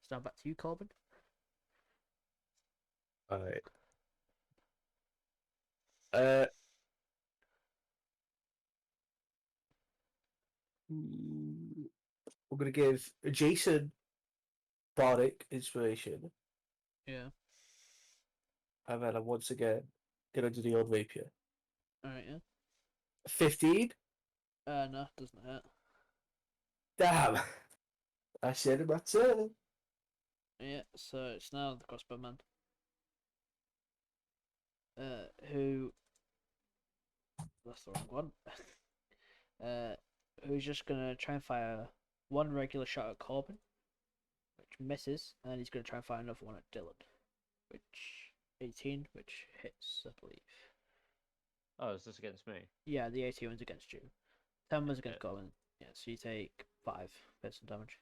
It's now back to you, Corbin. Alright. We're gonna give Jason Bardic inspiration, Yeah. and then I'm once again gonna do the old rapier. Alright, yeah. 15. No, doesn't hurt. Damn. I said it, that's it. Yeah, so it's now the crossbowman. Who that's the wrong one. Who's just gonna try and fire one regular shot at Corbin, which misses, and then he's gonna try and fire another one at Dylan, which 18, which hits, I believe. Oh, is this against me? Yeah, the 18 one's against you. 10 was against Yeah. Corbin. Yeah, so you take 5 piercing damage.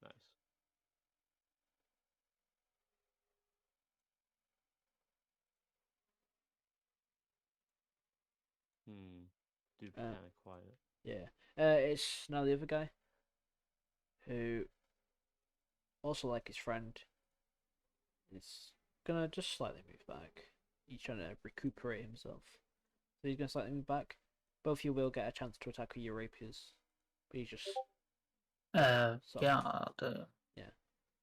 Nice. Do be Uh, kind of quiet. Yeah. It's now the other guy who, also like his friend, is gonna just slightly move back. He's trying to recuperate himself. So he's gonna slightly move back. Both of you will get a chance to attack with your rapiers. But he's just sort Yeah, of, I'll do. yeah.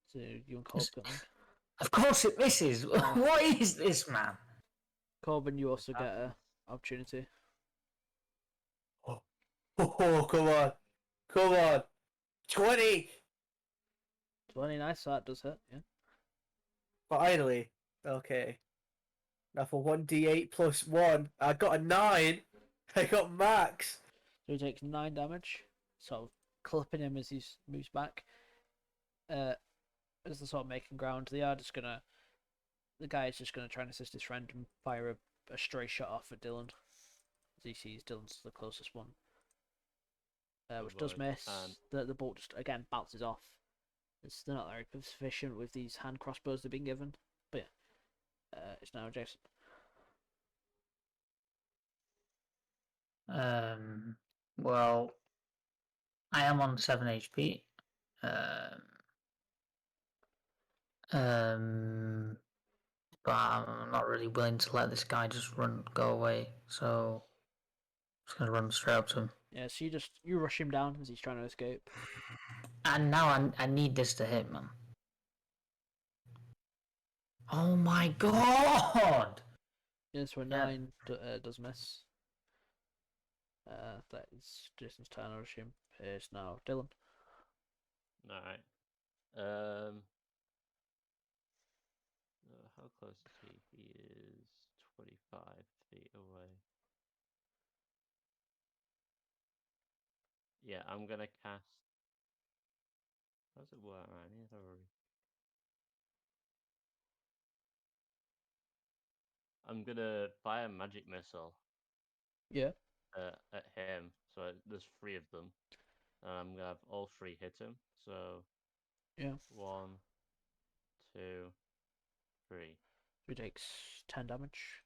So you and It's- Corbin. Of course it misses. What is this, man? Corbin, you also get a Happens. opportunity. Oh, come on. Come on. 20! 20, nice, so that does hit, yeah. Finally. Okay. Now for 1d8 plus 1, I got a 9. I got max. So he takes 9 damage, sort of clipping him as he moves back. As they're sort of making ground, they are just gonna. The guy is just gonna try and assist his friend and fire a stray shot off at Dylan. As he sees Dylan's the closest one. Which does boy. miss. And The bolt just again bounces off. They're not very proficient with these hand crossbows they've been given. But yeah, it's now Jason. Well, I am on 7 HP. Um, but I'm not really willing to let this guy just go away. So I'm just gonna run straight up to him. Yeah, so you rush him down as he's trying to escape. And now I need this to hit, man. Oh my god! Yeah, so a Yeah. 9 does miss. That is Jason's turn, I assume. It's now Dylan. alright. How close is he? He is 25 feet away. Yeah, I'm gonna cast. How does it work? Right, I need to hurry. I'm gonna fire a magic missile Yeah. at him. So there's 3 of them. I'm gonna have all 3 hit him. So Yeah. 1, 2, 3. So he takes 10 damage.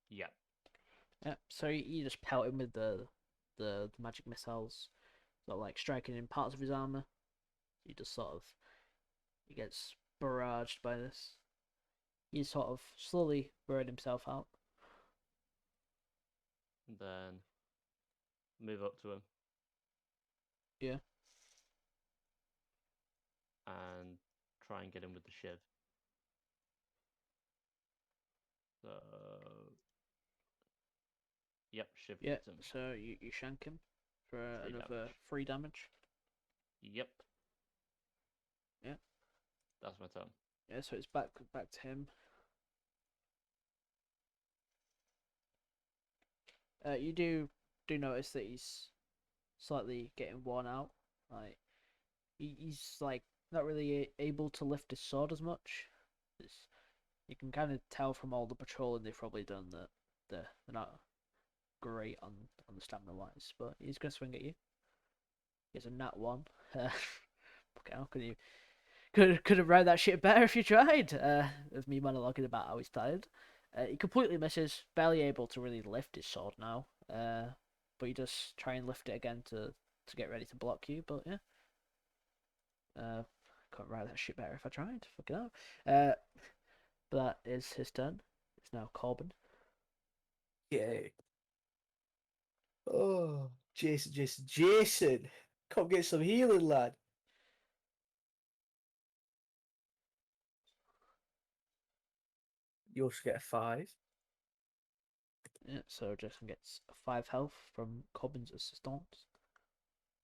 Yeah. Yeah, so you just pelt him with the magic missiles, sort of like striking in parts of his armor. He just sort of he gets barraged by this. He's sort of slowly burning himself out. And then move up to him. Yeah. And try and get him with the shiv. So yep, shiv Yeah. hits him. So you shank him for 3 another damage. 3 damage. Yep. Yeah. That's my turn. Yeah. So it's back to him. You do notice that he's slightly getting worn out. Like he's like not really able to lift his sword as much. You can kind of tell from all the patrolling they've probably done that they're not great on the stamina wise. But he's gonna swing at you. He has a nat 1. Okay, how could you could have read that shit better if you tried. Of me monologuing about how he's tired. He completely misses, barely able to really lift his sword now. But he does try and lift it again to get ready to block you. But yeah, couldn't write that shit better if I tried. Fucking hell. But that is his turn. It's now Corbin. Yay. Oh, Jason. Come get some healing, lad. You also get a 5. Yeah, so Jason gets 5 health from Corbin's assistance.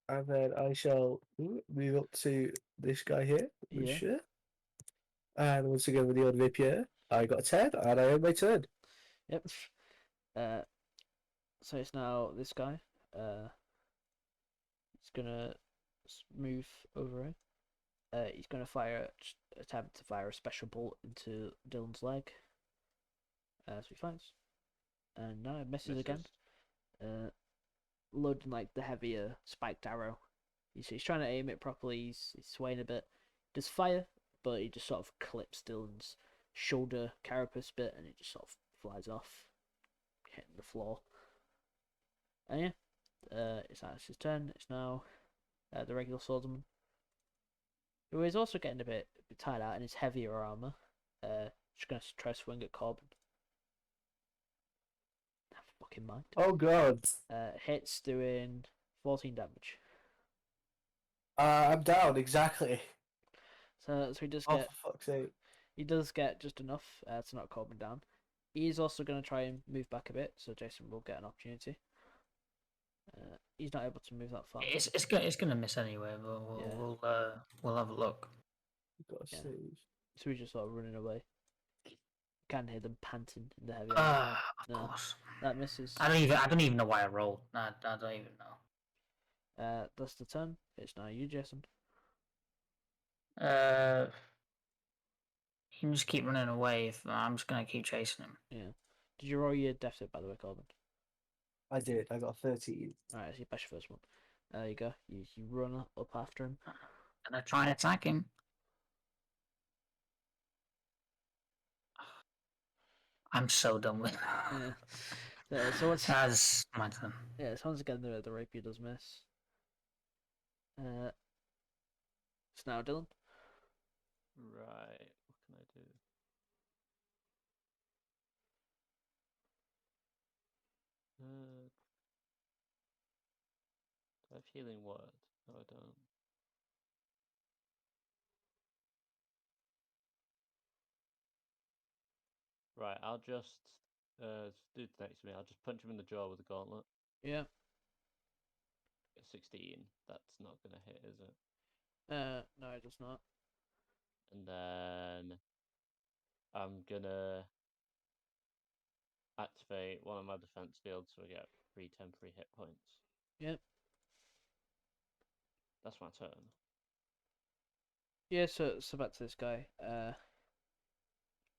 And then I shall move up to this guy here. Yeah. Sure. And once again with the old rapier, I got a 10 and I own my turn. Yep. So it's now this guy. He's gonna move over here. He's gonna attempt to fire a special bolt into Dylan's leg. So he fires, and no, it misses again. Misses. Loading like the heavier spiked arrow. He's trying to aim it properly. He's swaying a bit. Does fire, but he just sort of clips Dylan's shoulder carapace bit, and it just sort of flies off, hitting the floor. And yeah, it's Alex's turn. It's now the regular swordsman, who is also getting a bit tired out in his heavier armor. Just gonna try to swing at Corbin. Have a fucking mind. Oh god. Hits doing 14 damage. I'm down exactly. So he does Oh, get for fuck's sake. just enough to knock Corbin down. He's also going to try and move back a bit, so Jason will get an opportunity. He's not able to move that far. It's gonna miss anyway. But Yeah. we'll have a look. You've got to Yeah. save. So he's just sort of running away. You can hear them panting in the heavy armor. Ah, of No. course. That misses. I don't even know why I rolled. I don't even know. That's the turn. It's now you, Jason. You can just keep running away. If I'm just gonna keep chasing him. Yeah. Did you roll your death save, by the way, Corbin? I did. I got a 13. Alright, so you pass your first one. There you go. You run up after him. And I try and attack him. I'm so done with. Yeah. So what's That's my turn. yeah? So once again, the rapier does miss. It's now Dylan. Right. What can I do? Do I have healing word? No, I don't. Right, I'll just do next to me. I'll just punch him in the jaw with a gauntlet. Yeah. 16. That's not gonna hit, is it? No, it does not. And then I'm gonna activate one of my defense fields so I get 3 temporary hit points. Yep. That's my turn. Yeah. So back to this guy.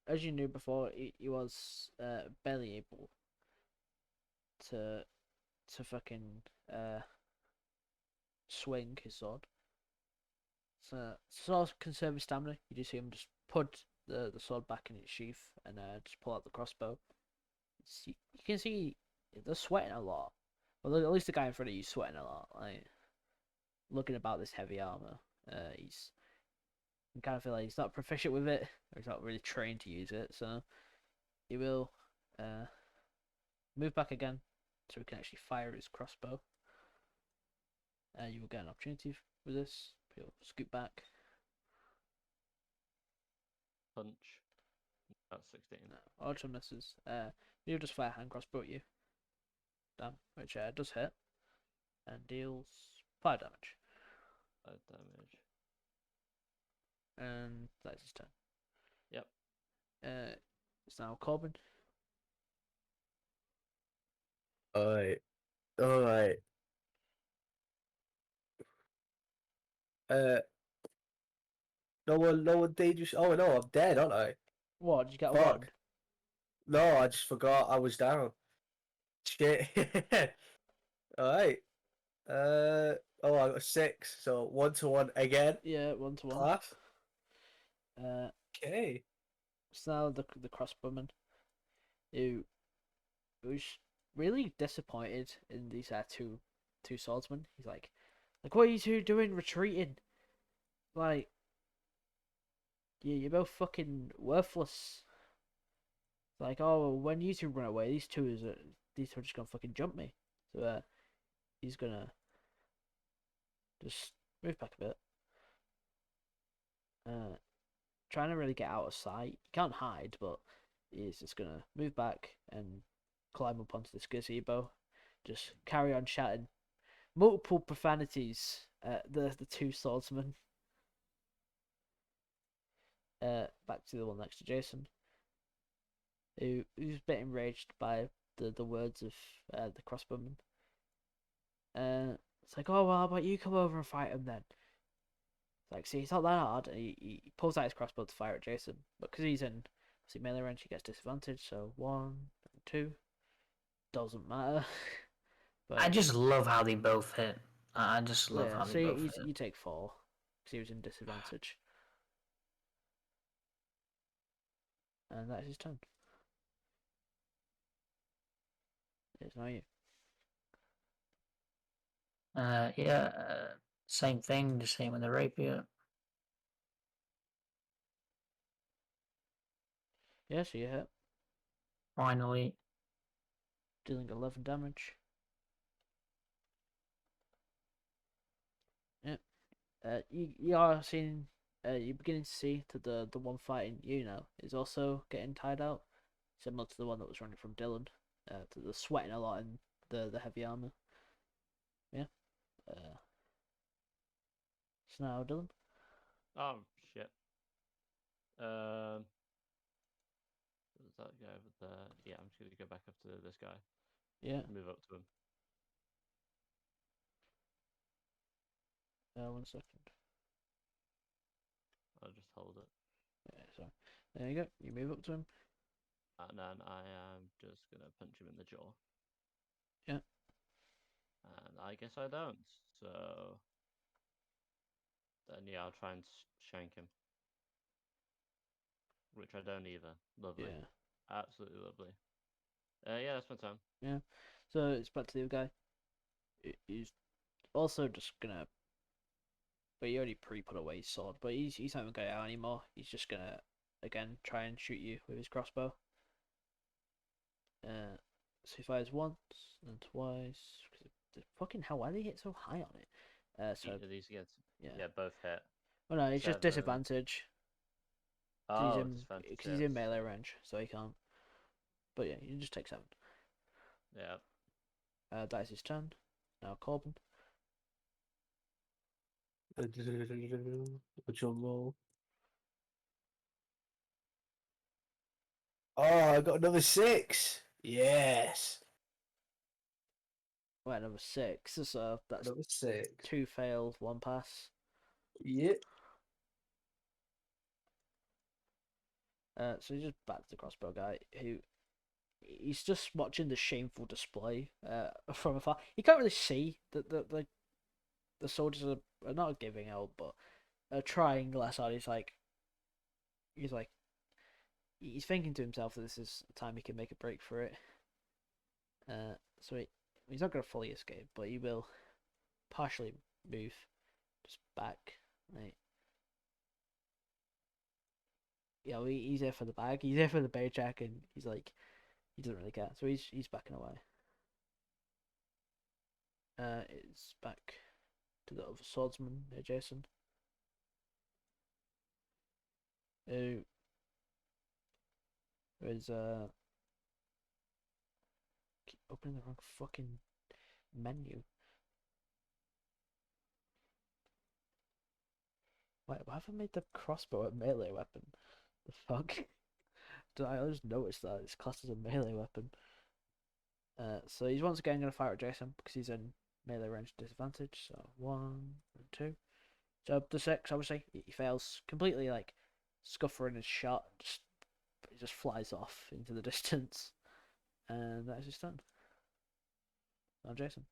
As you knew before, he was barely able to fucking swing his sword. So sort of conserve his stamina. You do see him just put the sword back in its sheath and just pull out the crossbow. You can see they're sweating a lot. Well, at least the guy in front of you is sweating a lot. Like looking about this heavy armor, he's you kind of feel like he's not proficient with it, or he's not really trained to use it. So he will move back again, so he can actually fire his crossbow. You will get an opportunity with this. He'll scoot back. Punch. That's 16. No, also misses. He'll just fire hand crossbow at you. Damn, which does hit and deals 5 damage. 5 damage. And that's his turn. Yep. It's now Corbin. Alright. Alright. No one dangerous. Oh no, I'm dead, aren't I? What? Did you get a Fuck. 1? No, I just forgot I was down. Shit. Alright. Oh, I got a 6, so 1-1 again. Yeah, 1-1. Class. Okay. It's now the crossbowman who's really disappointed in these two swordsmen. He's like, what are you two doing retreating? Like, you're both fucking worthless. It's like, oh, when you two run away, these two are just gonna fucking jump me. So he's gonna just move back a bit. Trying to really get out of sight. He can't hide, but he's just gonna move back and climb up onto this gazebo. Just carry on shouting multiple profanities at the two swordsmen. Back to the one next to Jason, who's a bit enraged by the words of the crossbowman. It's like, oh well, how about you come over and fight him then? It's like, see, it's not that hard. And he pulls out his crossbow to fire at Jason, but because he's in See melee range, he gets disadvantage. So 1 and 2 doesn't matter. But I just love how they both hit. I just love yeah, how so they both hit. you take 4 because he was in disadvantage, and that is his turn. It's now you. Yeah, same thing, the same with the rapier. Yeah, so you hit, Finally, dealing 11 damage. Yeah. You are seeing. You're beginning to see that the one fighting you now is also getting tired out, similar to the one that was running from Dylan. They're sweating a lot in the heavy armor. Yeah. So now Dylan. Oh shit. There's that guy over there. Yeah, I'm just gonna go back up to this guy. Yeah. Move up to him. 1 second. I'll just hold it. Yeah. Sorry. There you go. You move up to him. And then I am just gonna punch him in the jaw. Yeah. And I guess I don't. So then yeah, I'll try and shank him. Which I don't either. Lovely. Yeah. Absolutely lovely. Yeah, that's my turn. Yeah. So it's back to the other guy. He's also just gonna. But he already pre-put away his sword. But he's not even going out anymore. He's just gonna again try and shoot you with his crossbow. So he fires once and twice. Fucking hell, why do they hit so high on it? So Each of these gets yeah. both hit. Oh no, it's just 7. disadvantage. Oh, Because he's in melee range, so he can't. But yeah, you just take 7. Yeah. That is his turn. Now Corbin. Which one roll? Oh, I got another 6. Yes. Right, number 6. So that's Another 6. 2 failed, 1 pass. Yep. So he's just back to the crossbow guy who he's just watching the shameful display from afar. He can't really see that the soldiers are not giving out, but are trying less hard. He's like he's thinking to himself that this is a time he can make a break for it. So he's not gonna fully escape, but he will partially move just back. Right. You know, he's there for the bag. He's there for the paycheck, and he's like he doesn't really care. So he's backing away. It's back to the other swordsman, Jason. Who is keep opening the wrong fucking menu. Why have I made the crossbow a melee weapon? The fuck? I just noticed that it's classed as a melee weapon. So he's once again going to fire at Jason because he's in melee range disadvantage. So 1 and 2. So the 6, obviously, he fails completely, like scuffering his shot. He just flies off into the distance, and that is his turn. Now Jason.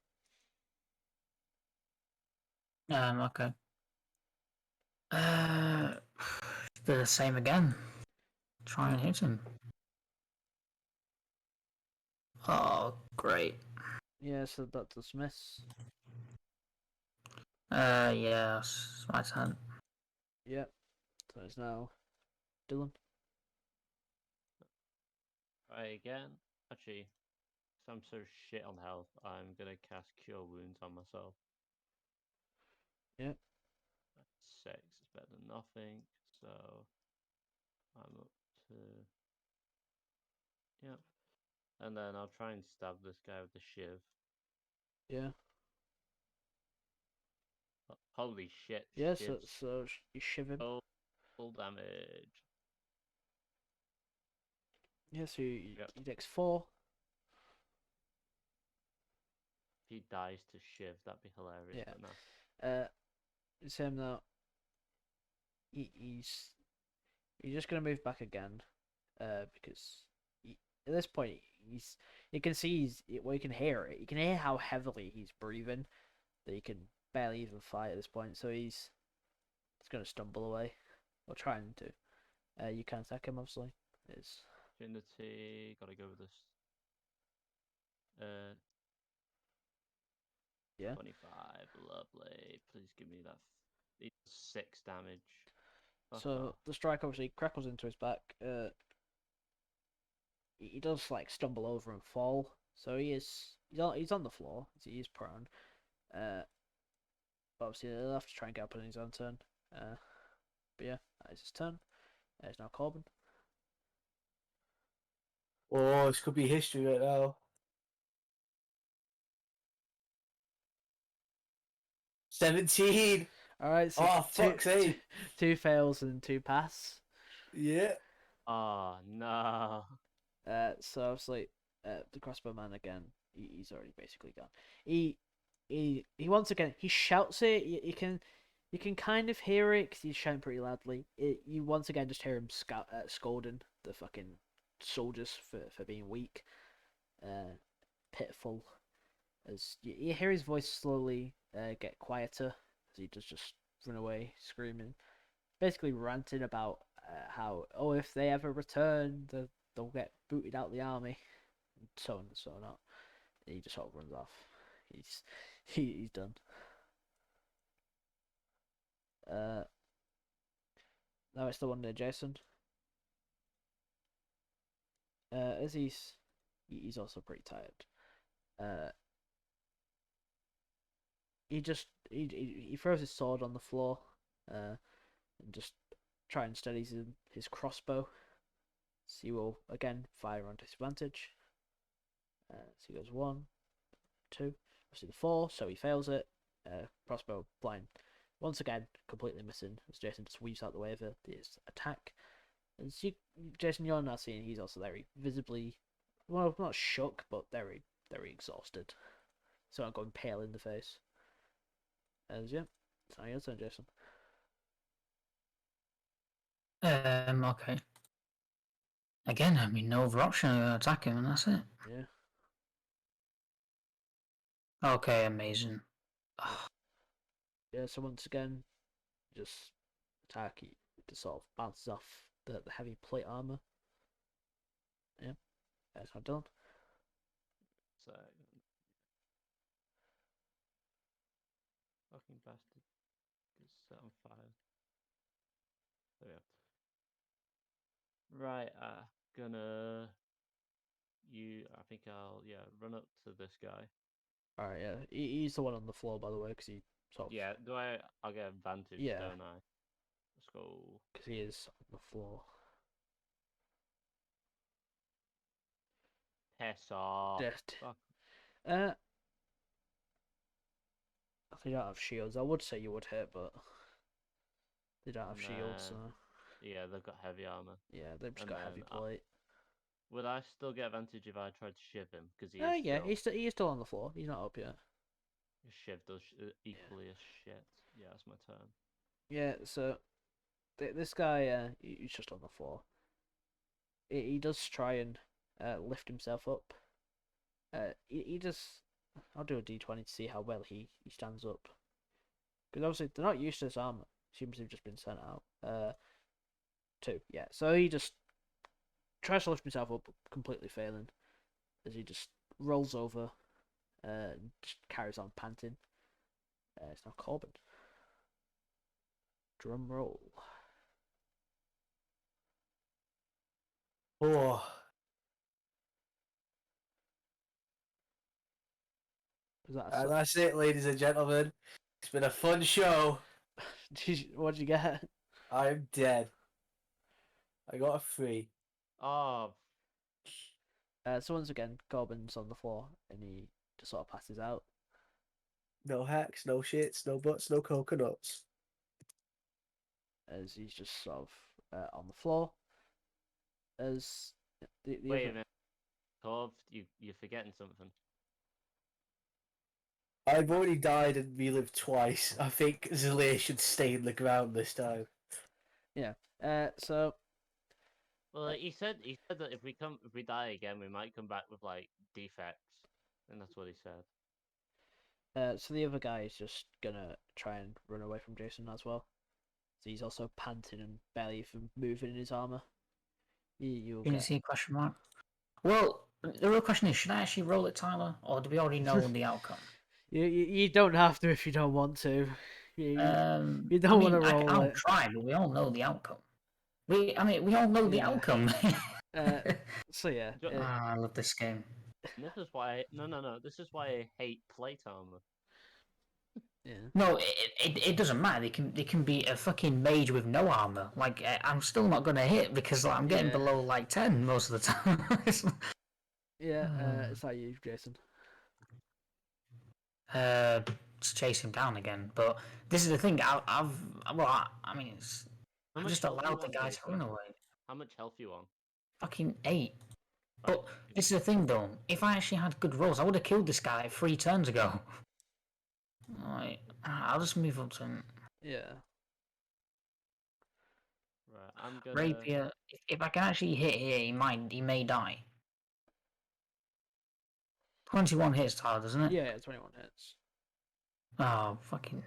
Okay. The same again. Try and hit him. Oh, great. Yeah, so that does miss. Yeah, it's my turn. Yep. So it's now Dylan. Right again. Actually, so I'm so shit on health, I'm gonna cast Cure Wounds on myself. Yep. That's 6 is better than nothing. So I'm up to yep. And then I'll try and stab this guy with the shiv. Yeah. Holy shit! Yeah. Shivs. So you shiv him. Full damage. Yeah. So Yep. he takes 4. If he dies to shiv, that'd be hilarious. Yeah. But no. It's him now. He's just gonna move back again. because at this point you can see well, you can hear it. You can hear how heavily he's breathing. That he can barely even fight at this point. So he's gonna stumble away, or trying to. You can attack him, obviously. It's Trinity, gotta go with this. Uh, yeah. 25, lovely. Please give me that. 6 damage. Fuck So off. the strike obviously crackles into his back. He does like stumble over and fall. So he's on the floor. He is prone. But obviously he'll have to try and get up on his own turn. But yeah, that is his turn. It's now Corbin. Oh, this could be history right now. 17. All right, so Oh, fuck's sake. two fails and 2 pass. Yeah. Oh, no. So obviously, the crossbow man again. He's already basically gone. He once again he shouts it. You can kind of hear it because he's shouting pretty loudly. You once again just hear him scolding the fucking soldiers for being weak, pitiful. As you hear his voice slowly get quieter as he does just run away screaming, basically ranting about how if they ever return they'll get booted out the army, and so on and so on. And he just sort of runs off. He's done. Now it's the one near Jason. As he's also pretty tired. He throws his sword on the floor, and just try and steady his crossbow. So he will again fire on disadvantage. So he goes 1, 2, obviously the 4, so he fails it. Crossbow blind once again, completely missing as Jason just weaves out the way of his attack. As Jason, you're now seeing he's also very visibly, well, not shook, but very, very exhausted. So I'm going pale in the face. As yeah, it's now your turn, Jason. Okay. Again, I mean, no other option. I'm gonna attack him, and that's it. Yeah. Okay, amazing. Yeah. So once again, just attack. He just sort of bounces off the heavy plate armor. Yeah, that's not done. So, fucking bastard. Gets set on fire. There we go. Right, gonna. I think I'll, run up to this guy. All right. Yeah, he's the one on the floor, by the way, because he sort of Yeah, I'll get advantage, Yeah. don't I? Let's go. because he is on the floor. Piss off. Just Fuck. they don't have shields. I would say you would hit, but they don't have shields. So Nah. Yeah, they've got heavy armor. yeah, they've just And got heavy then plate. Would I still get advantage if I tried to shiv him? Because he is Yeah, still... he is still on the floor. He's not up yet. Shiv does equally as shit. Yeah, it's my turn. Yeah. So this guy, he's just on the floor. He does try and lift himself up. He does. I'll do a d20 to see how well he stands up. Because obviously they're not used to this armor. Seems to have just been sent out. 2, yeah. So he just tries to lift himself up, completely failing, as he just rolls over, and just carries on panting. It's now Corbin. Drum roll. Oh, Was that and that's it, ladies and gentlemen. It's been a fun show. What did you get? I'm dead. I got a 3. Oh, So once again, Corbin's on the floor, and he just sort of passes out. No hacks, no shits, no butts, no coconuts. As he's just sort of on the floor. As the wait a other... minute. Corv, you're forgetting something. I've already died and relived twice. I think Zillia should stay in the ground this time. Yeah. So Well, he said that if we die again, we might come back with like defects, and that's what he said. So the other guy is just gonna try and run away from Jason as well. So he's also panting and barely even moving in his armor. You'll Can you get. see a question mark? Well, the real question is, should I actually roll it, Tyler, or do we already know the outcome? You don't have to if you don't want to. You, you I don't want to mean, roll I'll it. try, but we all know the outcome. We all know the Yeah. outcome. So yeah. I love this game. And this is why no. This is why I hate plate armor. Yeah. No, it doesn't matter. They can be a fucking mage with no armor. Like I'm still not gonna hit because like, I'm getting Yeah. below like 10 most of the time. Yeah. It's like you, Jason. To chase him down again. But this is the thing. I mean, How I've much just health you allowed the on, guy to Jason? run away. How much health you on? Fucking 8. Right. But this is the thing, though. If I actually had good rolls, I would have killed this guy 3 turns ago. Right, I'll just move up to him. Yeah. Right, I'm gonna. Rapier. If I can actually hit here, he may die. 21 hits, Tyler, doesn't it? Yeah. 21 hits. Oh, fucking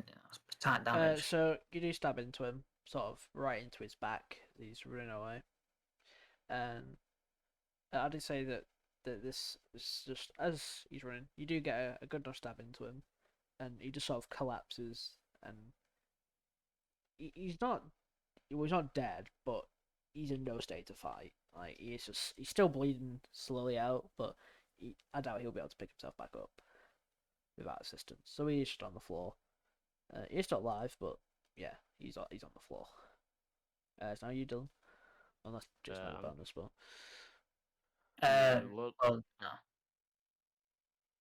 attack damage. So you do stab into him, sort of right into his back. He's running away, and I did say that this is just as he's running, you do get a good enough stab into him, and he just sort of collapses, and he's not dead, but he's in no state to fight. Like he's still bleeding slowly out, but I doubt he'll be able to pick himself back up without assistance. So he's just on the floor. He's still alive, but yeah, he's on the floor. So now you done? Unless just another bonus, but Look. Well, no.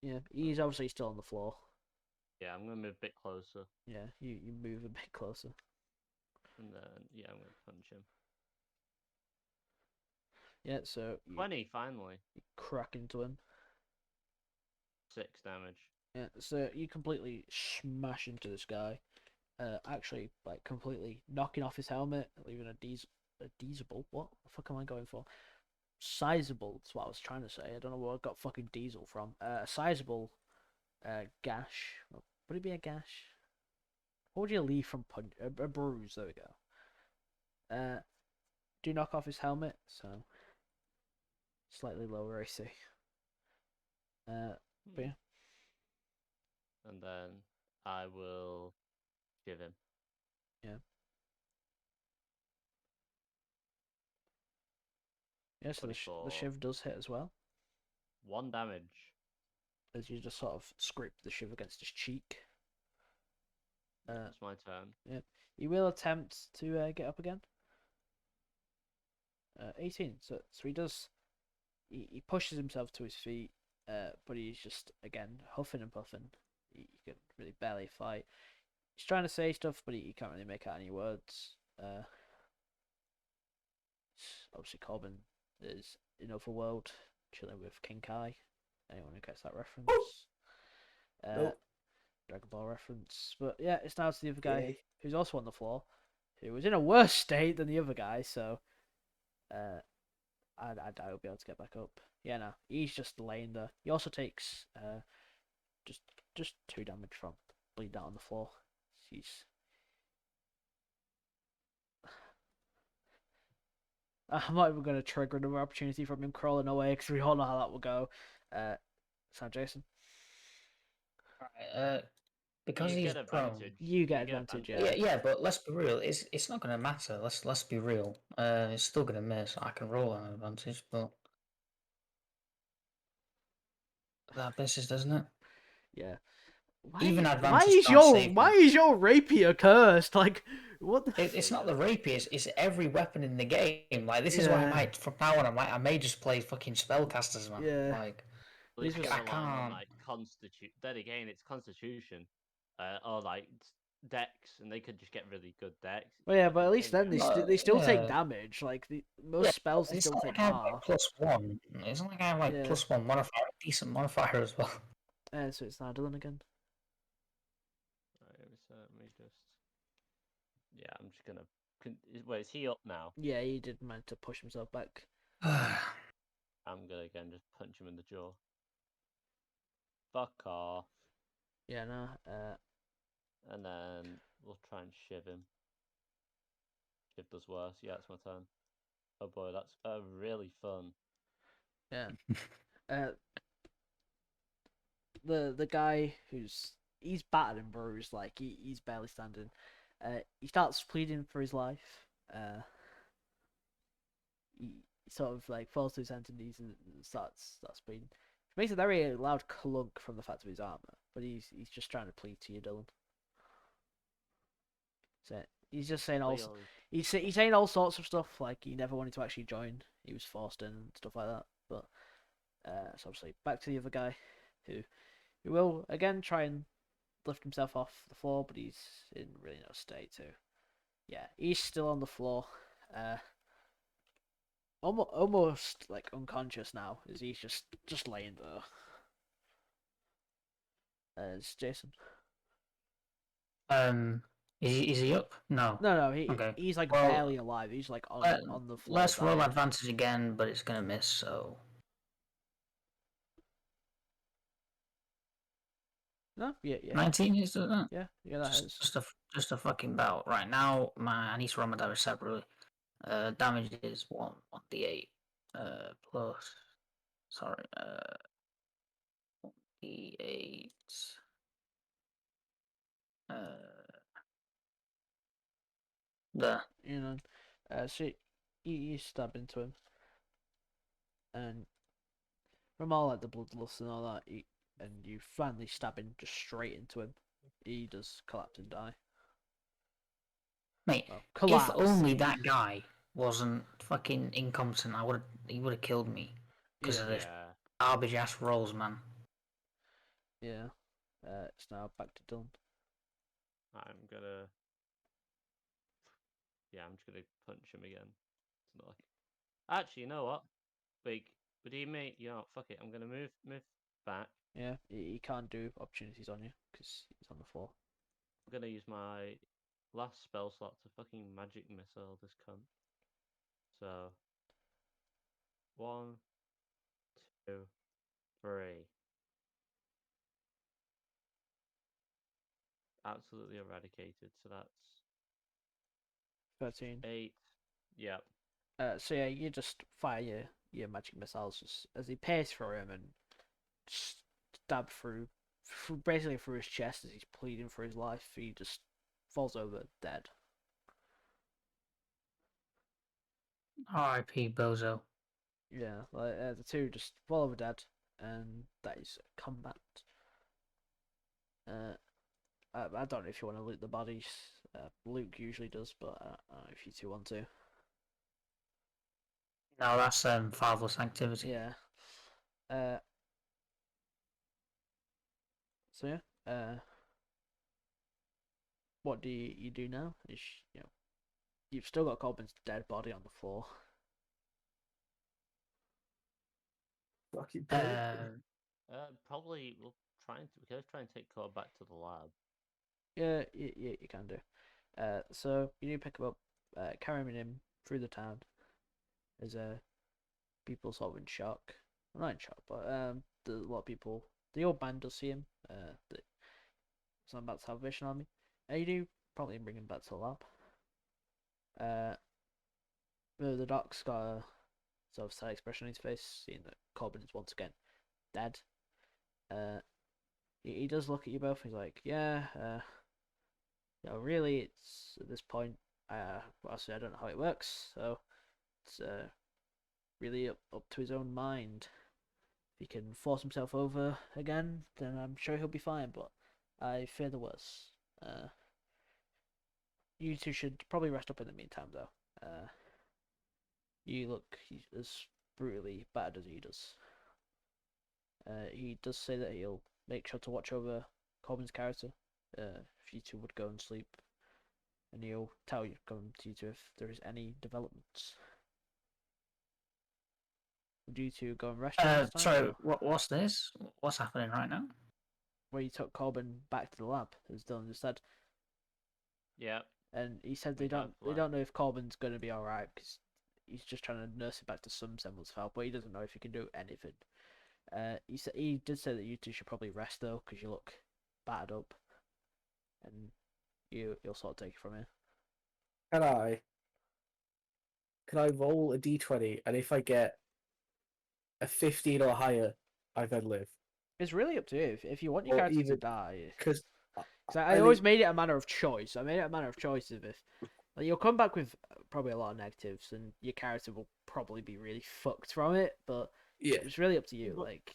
yeah, he's obviously still on the floor. Yeah, I'm gonna move a bit closer, Yeah, you move a bit closer. and then yeah, I'm gonna punch him. Yeah, so you 20 finally. crack into him. 6 damage. Yeah, so you completely smash into this guy. Actually, like completely knocking off his helmet, leaving a diesel. What the fuck am I going for? Sizable. That's what I was trying to say. I don't know where I got fucking diesel from. A sizable, gash. Would it be a gash? What would you leave from punch? A bruise. There we go. Do knock off his helmet, so slightly lower AC. But yeah. And then I will give him. Yeah. Yeah, so the 24. shiv does hit as well, 1 damage. as you just sort of scrape the shiv against his cheek. It's my turn. Yeah, he will attempt to get up again. 18. So he does. He pushes himself to his feet, but he's just again huffing and puffing. He can really barely fight. He's trying to say stuff, but he can't really make out any words. Obviously, Corbin is in Overworld, chilling with King Kai. Anyone who gets that reference? Nope. Dragon Ball reference. But yeah, it's now to the other guy Yay. who's also on the floor, who was in a worse state than the other guy. So, I doubt he'll be able to get back up. Yeah, no, he's just laying there. He also takes just 2 damage from bleed out on the floor. He's I'm not even going to trigger another opportunity from him crawling away because we all know how that will go. So Jason, Alright, because You he's get prone. advantage. you get advantage. Yeah, but let's be real. It's not gonna matter. Let's be real. It's still gonna miss. I can roll an advantage, but that misses, doesn't it? Yeah. Even advantage can't save why him. is your rapier cursed? Like what? It's not the rapier. It's every weapon in the game. Like this is why I Yeah. might from now on I may just play fucking spellcasters, man. Yeah. Like Well, it's These just was- I relying on can't. like constitute. Then again, it's constitution, or like decks, and they could just get really good decks. Well, yeah, but at least then they still take Yeah. damage. Like most spells, they It's still not take like I have like half. +1. It's not like I have like Yeah. +1 modifier, decent modifier as well. So it's now Dylan again. Right, let me just. Yeah, I'm just gonna Wait, is he up now? Yeah, he did manage to push himself back. I'm gonna again just punch him in the jaw. Fuck off. Yeah, no. And then we'll try and shiv him. Shiv does worse. Yeah, it's my turn. Oh boy, that's really fun. Yeah. The guy he's battered and bruised, like he's barely standing. He starts pleading for his life. He sort of like falls to his hands and knees and starts bleeding. Which makes a very loud clunk from the fact of his armor, but he's just trying to plead to you, Dylan. So he's just saying all Clearly. he's saying all sorts of stuff, like he never wanted to actually join, he was forced in and stuff like that. But so obviously back to the other guy, who will again try and lift himself off the floor, but he's in really no state to. Yeah, he's still on the floor, almost like unconscious now, as he's just laying there. It's Jason. Is he up? No. No, Okay. he's like Well, barely alive. He's like on the floor. Let's roll dying. advantage again, but it's gonna miss. So No, yeah, 19 is that? yeah, that is. Just a fucking bout. Right now, I need to roll my damage separately. Damage is one d8. Plus, sorry, 1d8. There. You know, so you stab into him, and from all like the bloodlust and all that, and you finally stab him just straight into him. He does collapse and die. Mate, Well, if collapse. only that guy wasn't fucking incompetent, he would have killed me because of this Yeah. garbage ass rolls, man. Yeah. It's now back to Dylan. I'm gonna. Yeah, I'm just gonna punch him again. It's not like. Actually, you know what? Big. But he may. You know, fuck it. I'm gonna move back. Yeah, he can't do opportunities on you because he's on the floor. I'm gonna use my last spell slot to fucking magic missile this cunt. So 1, 2, 3. Absolutely eradicated. So that's 13. 8. Yep. So yeah, you just fire your magic missiles just as they pierce through him and stab through basically through his chest as he's pleading for his life. He just falls over dead. R.I.P. Bozo. Yeah, like the two just fall over dead, and that is combat. I don't know if you want to loot the bodies. Luke usually does, but I don't know if you two want to. No, that's fatherless activity. Yeah. So yeah. What do you do now? Is you've still got Corbin's dead body on the floor. Fucking Probably we'll we can try and take Core back to the lab. Yeah, you can do. So you need to pick him up, carrying him through the town. There's people sort of in shock. Well, not in shock, but there's a lot of people. The old man does see him. Something about the Salvation Army. You do probably bring him back to the lab. The doc's got a sort of sad expression on his face, seeing that Corbin is once again dead. He does look at you both. He's like, yeah, really, it's at this point. Obviously, I don't know how it works, so it's really up to his own mind. If he can force himself over again, then I'm sure he'll be fine. But I fear the worst. You two should probably rest up in the meantime, though. You look as brutally battered as he does. He does say that he'll make sure to watch over Corbin's character if you two would go and sleep, and he'll tell you, come to you two if there is any developments. Would you two go and rest during this time? Sorry, Or what's this? What's happening right now? where you took Corbin back to the lab, as Dylan just said. Yeah. and he said We they have don't know if Corbin's gonna be all right because he's just trying to nurse it back to some semblance of health, but he doesn't know if he can do anything. He did say that you two should probably rest though because you look battered up, and you'll sort of take it from here. Can I? Can I roll a d20, and if I get a 15 or higher, I then live, It's really up to you. If you want your or character to even die, because because I I always think made it a matter of choice. I made it a matter of choice of if like, you'll come back with probably a lot of negatives, and your character will probably be really fucked from it. But yeah, it's really up to you. But- Like,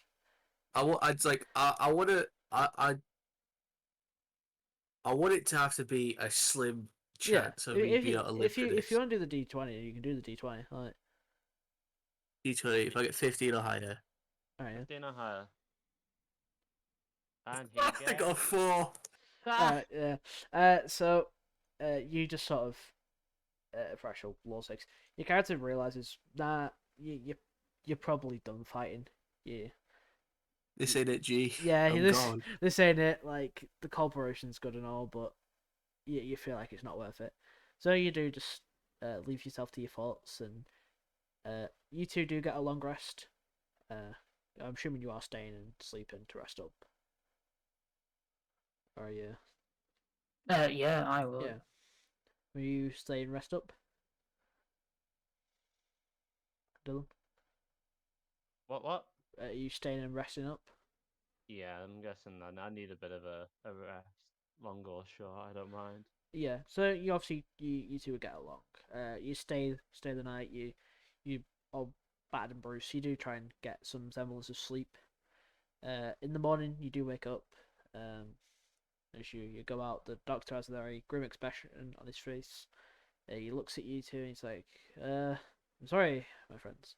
I want. I'd like. I want to. I want it to have to be a slim yeah, chance of me being able to live through if you this. want to do the D20, you can do the D20. Like, D20. If I get 15 or higher, alright, yeah. 15 or higher. And he I got a gets 4. Alright, yeah. So, you just sort of, threshold law 6. Your character realizes that you're probably done fighting. Yeah. This ain't it, G. Yeah, I'm this gone. this ain't it. Like the corporation's good and all, but you feel like it's not worth it. So you do just leave yourself to your thoughts, and you two do get a long rest. I'm assuming you are staying and sleeping to rest up. Or yeah, Yeah, I will. yeah. Will you stay and rest up, Dylan? what? Are you staying and resting up? Yeah, I'm guessing I need a bit of a rest. Long or short, I don't mind. Yeah. So you obviously you two would get along. You stay the night. You all battered and bruised. You do try and get some semblance of sleep. In the morning, you do wake up. As you go out, the doctor has a very grim expression on his face. He looks at you two and he's like, I'm sorry, my friends.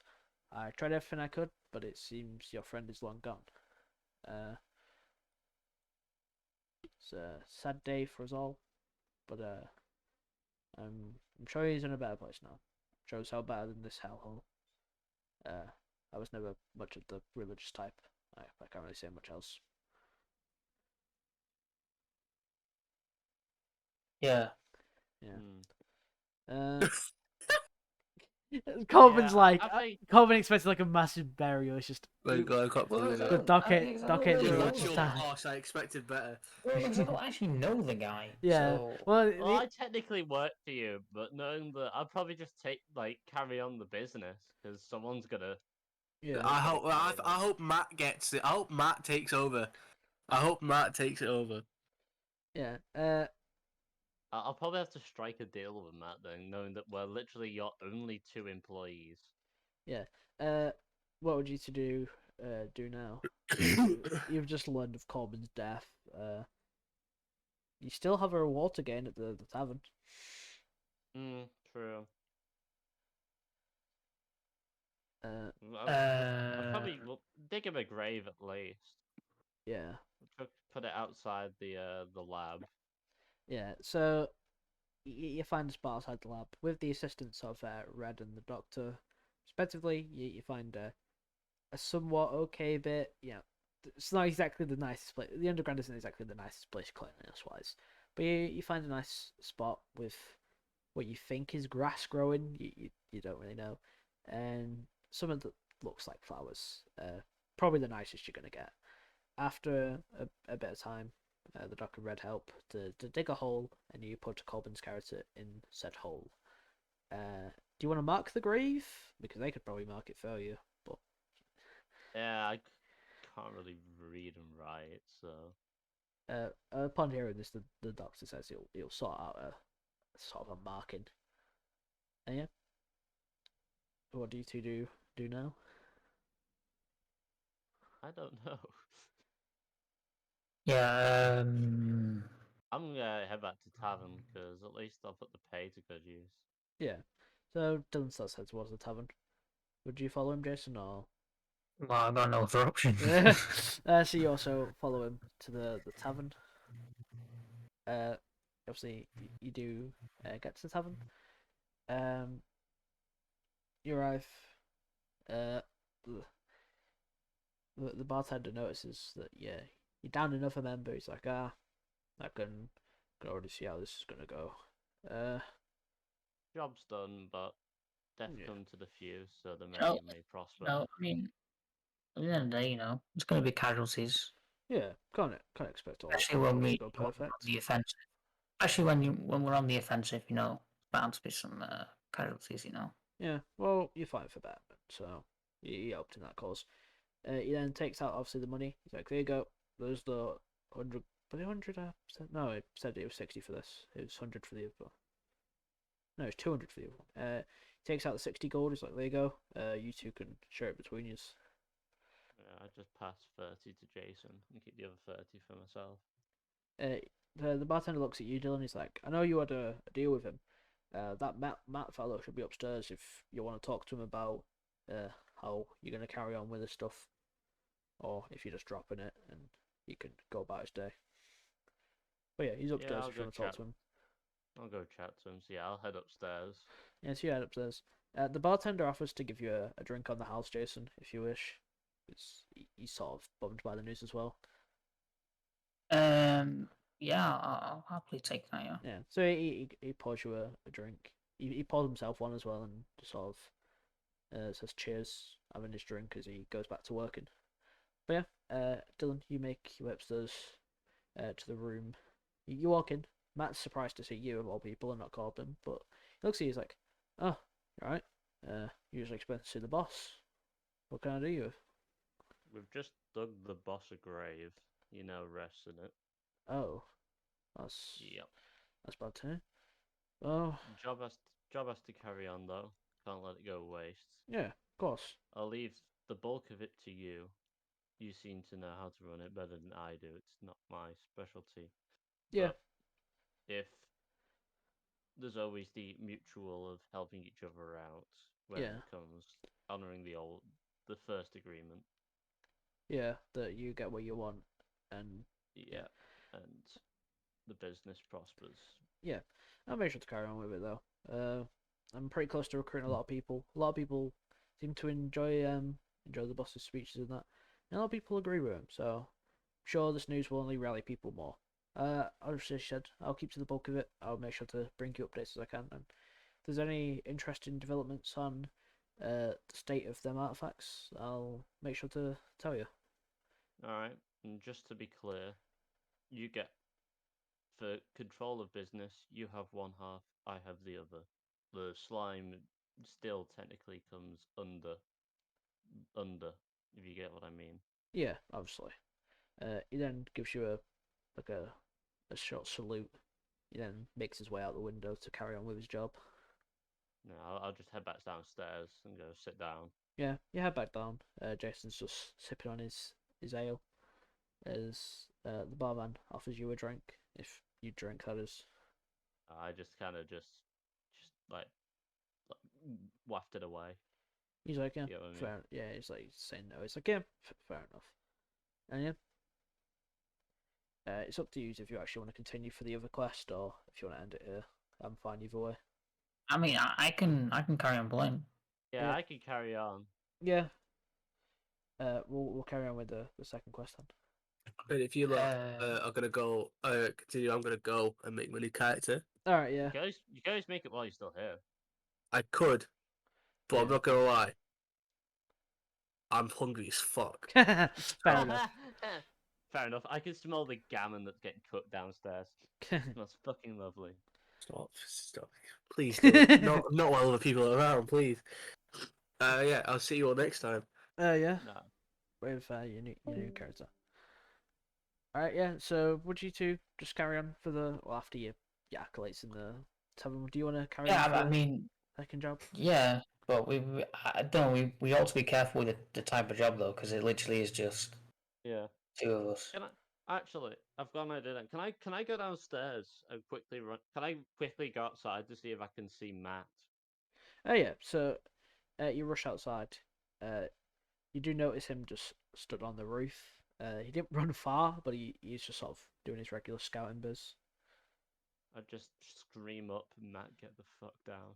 I tried everything I could, but it seems your friend is long gone. It's a sad day for us all, but I'm sure he's in a better place now. Shows how better than this hellhole. I was never much of the religious type. I can't really say much else. Yeah. Yeah. Corbin's Yeah, like I think Corbin expects like a massive burial. It's just My God, I can't believe the it. doc ain't I doc don't ain't really doing know much this the Your time. guy. boss, I expected better. Well, because I don't actually know the guy. Yeah. So Well, well, I technically work for you, but knowing that I'll probably just carry on the business because someone's gonna yeah, I gonna hope. carry I on. hope Matt gets it. I hope Matt takes over. I hope Matt takes it over. yeah. I'll probably have to strike a deal with Matt then, knowing that we're literally your only two employees. Yeah. What would you to do now? You've just learned of Corbin's death. You still have a reward to gain at the tavern. True. Uh, I'll probably dig him a grave at least. yeah, Put it outside the lab. yeah. So you find a spot outside the lab with the assistance of Red and the Doctor, respectively. You find a somewhat okay bit. Yeah, it's not exactly the nicest place. The underground isn't exactly the nicest place cleanliness wise, but you find a nice spot with what you think is grass growing. You don't really know, and some of it looks like flowers. Probably the nicest you're gonna get. After a bit of time, the Doc and Red help to dig a hole, and you put Colbin's character in said hole. Do you want to mark the grave? Because they could probably mark it for you. But Yeah, I can't really read and write, so upon hearing this, the doctor says he'll sort out a sort of a marking. And yeah, what do you two do now? I don't know. yeah. I'm gonna head back to tavern because at least I'll put the pay to good use. Yeah. So Dylan starts head towards the tavern. Would you follow him, Jason, or? Well, I got no other option. So you also follow him to the tavern. Obviously you do get to the tavern. You arrive. Uh, the bartender notices that you're down another member. He's like, I can already see how this is gonna go. Job's done, but death Yeah. come to the few, so the You know, many may prosper. I mean, at the end of the day, it's going to be casualties, Yeah, can't expect all especially when to go we're on perfect. the offensive. Especially when we're on the offensive, bound to be some casualties. Yeah, well, you're fighting for Batman, so you helped in that cause. He then takes out obviously the money. He's like, "There you go. There's the 100." But the 100, no, it said it was 60 for this. It was 100 for the other. No, it's 200 for the other one. He takes out the 60 gold. He's like, "There you go. You two can share it between you." Yeah, I just pass 30 to Jason and keep the other 30 for myself. The bartender looks at you, Dylan. He's like, "I know you had a deal with him. That Matt fellow should be upstairs if you want to talk to him about how you're gonna carry on with this stuff, or if you're just dropping it and he can go about his day." But yeah, he's Yeah, upstairs I'll if you go want to talk chat. to him. I'll go chat to him. So yeah, I'll head upstairs. Yeah, so you head upstairs. The bartender offers to give you a drink on the house, Jason, if you wish. He's sort of bummed by the news as well. Yeah, I'll happily take that. Yeah. Yeah, so he pours you a drink. He pours himself one as well and just sort of says cheers, having his drink as he goes back to working. But yeah, Dylan, you make your way upstairs to the room. You walk in. Matt's surprised to see you of all people and not Corbin, but he looks at you. He's like, "Oh, you alright? Usually expect to see the boss. What can I do you?" We've just dug the boss a grave. Rests in it. Oh, that's Yep. that's bad too. Oh, Job has job has to carry on though. Can't let it go waste. yeah, of course. I'll leave the bulk of it to you. You seem to know how to run it better than I do. It's not my specialty. Yeah, But if there's always the mutual of helping each other out when yeah, it comes honoring the first agreement. yeah. That you get what you want, and yeah, Yeah, and the business prospers. yeah. I'll make sure to carry on with it though. I'm pretty close to recruiting a lot of people. A lot of people seem to enjoy the boss's speeches and that, and a lot of people agree with him. So I'm sure this news will only rally people more. As I said, I'll keep to the bulk of it. I'll make sure to bring you updates as I can. And if there's any interesting developments on the state of them artifacts, I'll make sure to tell you. Alright, and just to be clear, you get for control of business, you have one half, I have the other. The slime still technically comes under, if you get what I mean. Yeah, obviously. He then gives you like a short salute. He then makes his way out the window to carry on with his job. No, I'll just head back downstairs and go sit down. Yeah, you head back down. Jason's just sipping on his ale as the barman offers you a drink, if you drink, that is. I just kind of just like wafted away. He's like, "Yeah, You get what I mean? fair." Yeah, he's like saying no. He's like, "Yeah, fair enough." And yeah, it's up to you if you actually want to continue for the other quest or if you want to end it here. I'm fine either way. I mean, I can carry on playing. Yeah, Yeah. I can carry on. Yeah. We'll carry on with the second quest then. And if you look, Uh, I'm gonna go. Continue. I'm gonna go and make my new character. All right. Yeah. You guys make it while you're still here. I could, but I'm Yeah. not gonna lie. I'm hungry as fuck. Fair enough. Fair enough. I can smell the gammon that's getting cooked downstairs. Smells fucking lovely. Stop. Please don't. Not while other people are around, please. Yeah, I'll see you all next time. Yeah. No. With your new character. All right. Yeah. So would you two just carry on for after your accolades in the tavern? Do you want to carry yeah, on for I the mean, second job? yeah, but I don't. We ought to be careful with the type of job though, because it literally is just Yeah. two of us. Can I actually? I've got an idea. Then. Can I go downstairs and quickly run? Can I quickly go outside to see if I can see Matt? Oh yeah. So you rush outside. You do notice him just stood on the roof. He didn't run far, but he's just sort of doing his regular scouting biz. I just scream up, Matt, get the fuck down.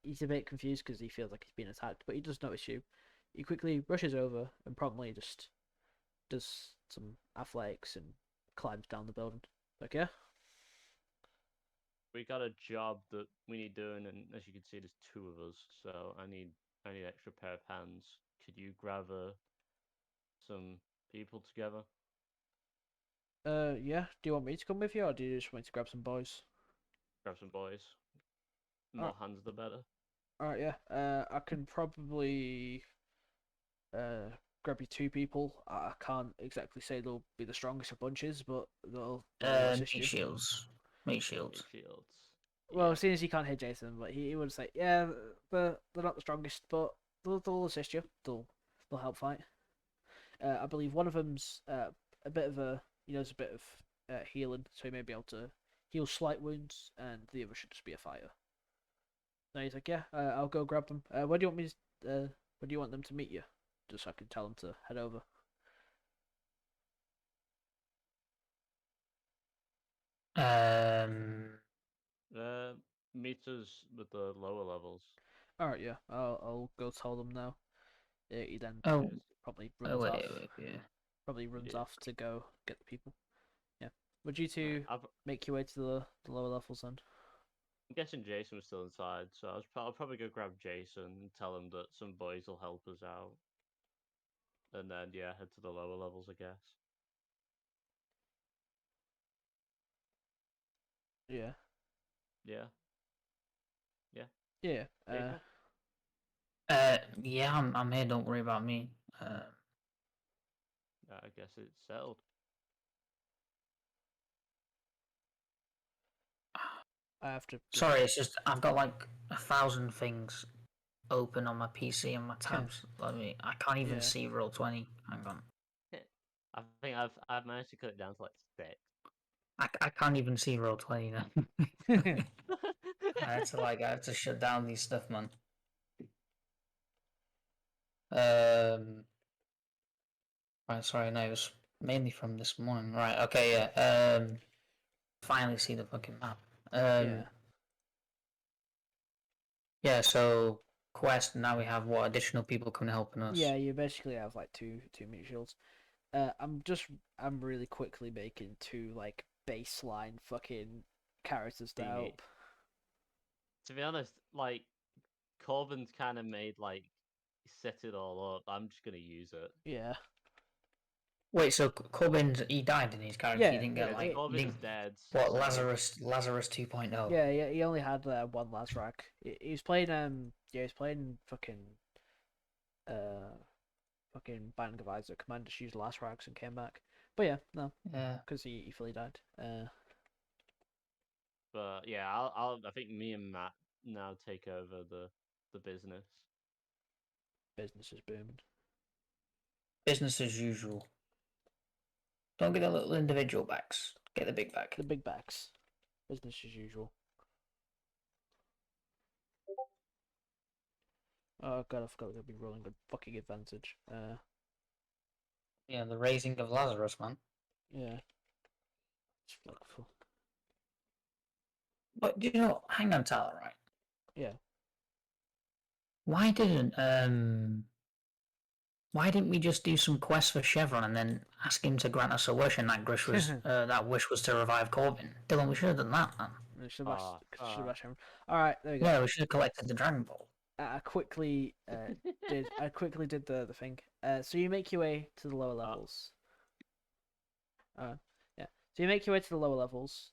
He's a bit confused because he feels like he's being attacked, but he does notice you. He quickly rushes over and promptly just does some athletics and climbs down the building. Like, yeah, we got a job that we need doing, and as you can see, there's 2 of us, so I need an extra pair of hands. Could you gather some people together? Yeah. Do you want me to come with you, or do you just want me to grab some boys? Grab some boys. Alright. More hands, the better. Alright, yeah. I can probably grab you 2 people. I can't exactly say they'll be the strongest of bunches, but they'll assist Meat you. shields. Meat shields. Shields. Well, Yeah. seeing as he can't hit Jason, but he would say, yeah, they're not the strongest, but they'll assist you. They'll help fight. I believe one of them's a bit of a there's a bit of healing, so he may be able to heal slight wounds, and the other should just be a fighter. And he's like, yeah, I'll go grab them. Where do you want me? Where do you want them to meet you? Just so I can tell them to head over. Um, Meet us with the lower levels. All right, yeah, I'll go tell them now. He then oh, Cheers. probably oh runs wait, off. wait, yeah. Probably runs Yeah. off to go get the people. Yeah. Would you Right, two I'm make your way to the lower levels then? guessing Jason was still inside, so I'll probably go grab Jason and tell him that some boys will help us out. And then, yeah, head to the lower levels, I guess. Yeah. Yeah. Yeah. Jacob? Yeah, I'm here. Don't worry about me. I guess it's settled. I have to. Sorry, it's just I've got like 1,000 things open on my PC and my tabs. I can't even Yeah. see Roll20. Hang on. I think I've managed to cut it down to like 6. I can't even see Roll20 now. I have to shut down these stuff, man. Right, sorry, no, it was mainly from this morning. Right, okay, yeah. Finally see the fucking map. Yeah. Yeah, so quest. Now we have what additional people coming helping us. Yeah, you basically have like two meat shields. I'm really quickly making 2 like baseline fucking characters to Teammate. help. To be honest, like, Corbin's kind of made, like, set it all up. I'm just going to use it. Yeah. Wait, so he died in his character. Yeah, He didn't get Yeah, like Corbin's dead. what so- Lazarus 2.0. Yeah, he only had one last rack. He was playing he's playing fucking Binding of Isaac. Commander just used last rags and came back. But yeah, no, Yeah. because he fully died. But yeah, I think me and Matt now take over the business. Business is booming. Business as usual. Don't get the little individual backs. Get the big bag. The big backs. Business as usual. Oh god, I forgot to be rolling a fucking advantage. Yeah, the raising of Lazarus, man. Yeah. It's like full. But you know, hang on, Tyler, right? Yeah. Why didn't we just do some quests for Chevron and then ask him to grant us a wish, and that wish was to revive Corbin? Dylan, we should have done that, man. Should have bashed him. Alright, there we go. Yeah, we should have collected the Dragon Ball. I quickly did the thing. So you make your way to the lower levels. Yeah. So you make your way to the lower levels.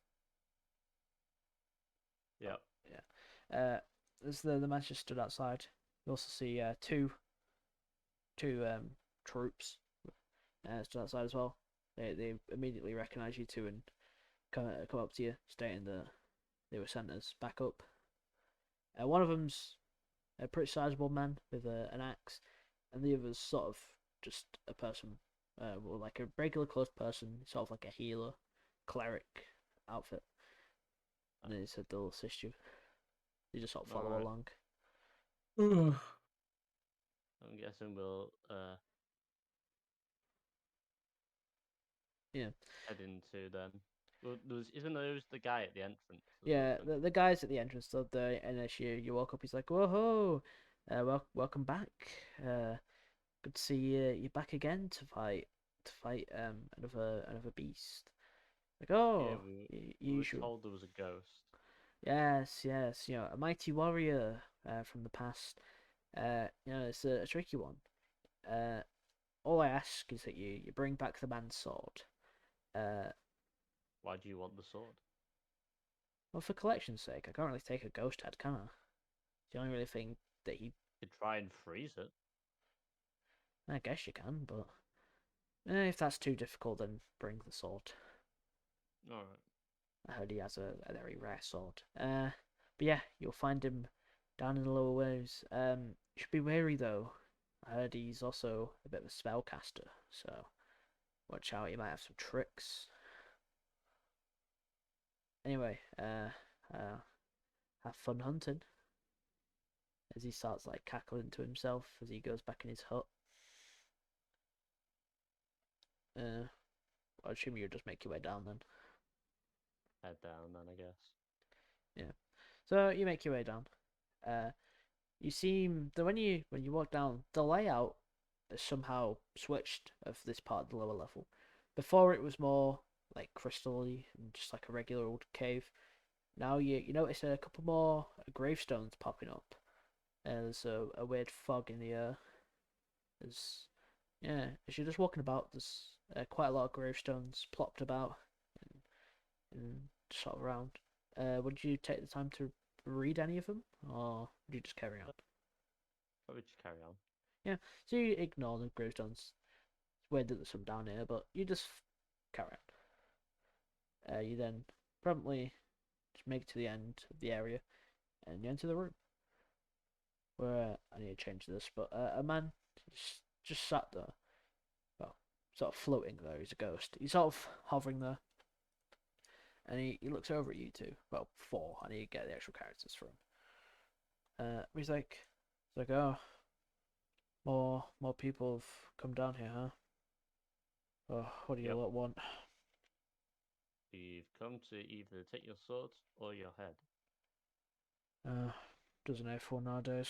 Yep. Yeah. There's the man just stood outside. You also see two troops stood outside as well. They immediately recognise you two and come up to you, stating that they were sent as backup. One of them's a pretty sizable man with an axe, and the other's sort of just a person, well, like a regular close person, sort of like a healer, cleric outfit. And they said they'll assist you. You just sort of follow Alright. along. I'm guessing we'll Yeah. head into then. Well, isn't there the guy at the entrance? Yeah, the guys at the entrance stood there, and as you walk up, he's like, "Whoa, welcome back. Good to see you back again to fight another beast." Like, Yeah, oh, we were usual. told there was a ghost. Yes, yes, a mighty warrior from the past. It's a tricky one. Uh, all I ask is that you bring back the man's sword. Uh, Why do you want the sword? well, for collection's sake, I can't really take a ghost head, can I? It's the only really thing that he. You could try and freeze it. I guess you can, but if that's too difficult, then bring the sword. Alright. I heard he has a very rare sword. But yeah, you'll find him down in the lower waves. You should be wary though. I heard he's also a bit of a spellcaster, so watch out. He might have some tricks. Anyway, have fun hunting. As he starts like cackling to himself as he goes back in his hut. I assume you'll just make your way down then. Head down then, I guess. Yeah. So you make your way down. You seem that when you walk down, the layout has somehow switched of this part of the lower level. Before it was more like crystally and just like a regular old cave. Now you notice a couple more gravestones popping up. There's a weird fog in the air. There's as you're just walking about, there's quite a lot of gravestones plopped about and sort of around. Would you take the time to read any of them, or would you just carry on? Probably just carry on. Yeah, so you ignore the gravestones. It's weird that there's some down here, but you just carry on. You then promptly just make it to the end of the area, and you enter the room. Where I need to change this, but a man just sat there, well, sort of floating there. He's a ghost. He's sort of hovering there, and he looks over at you two. Well, four. I need to get the actual characters for him. He's like, oh, more people have come down here, huh? Oh, what do you Yep. lot want? You've come to either take your sword or your head, Doesn't everyone nowadays?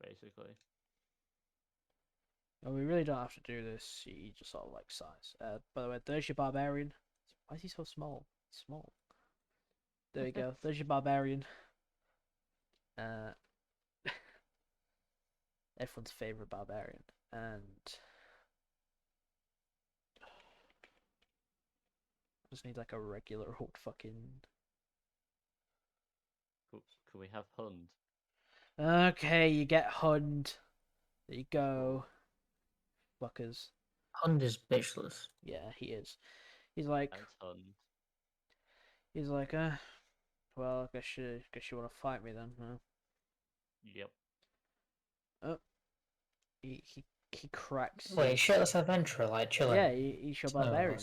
basically. Oh, we really don't have to do this. He just sort of like sighs. By the way, there's your barbarian. Why is he so small? He's small. There you go. There's your barbarian. Uh, everyone's favorite barbarian, and I just need like a regular old fucking. Can we have Hund? Okay, you get Hund. There you go, fuckers. Hund is bitchless. Yeah, he is. He's like, Thanks, Hund. he's like, well, I guess you want to fight me then, huh? Yep. Oh, he cracks. Wait, shitless adventurer, like chilling. Yeah, he's your barbarian.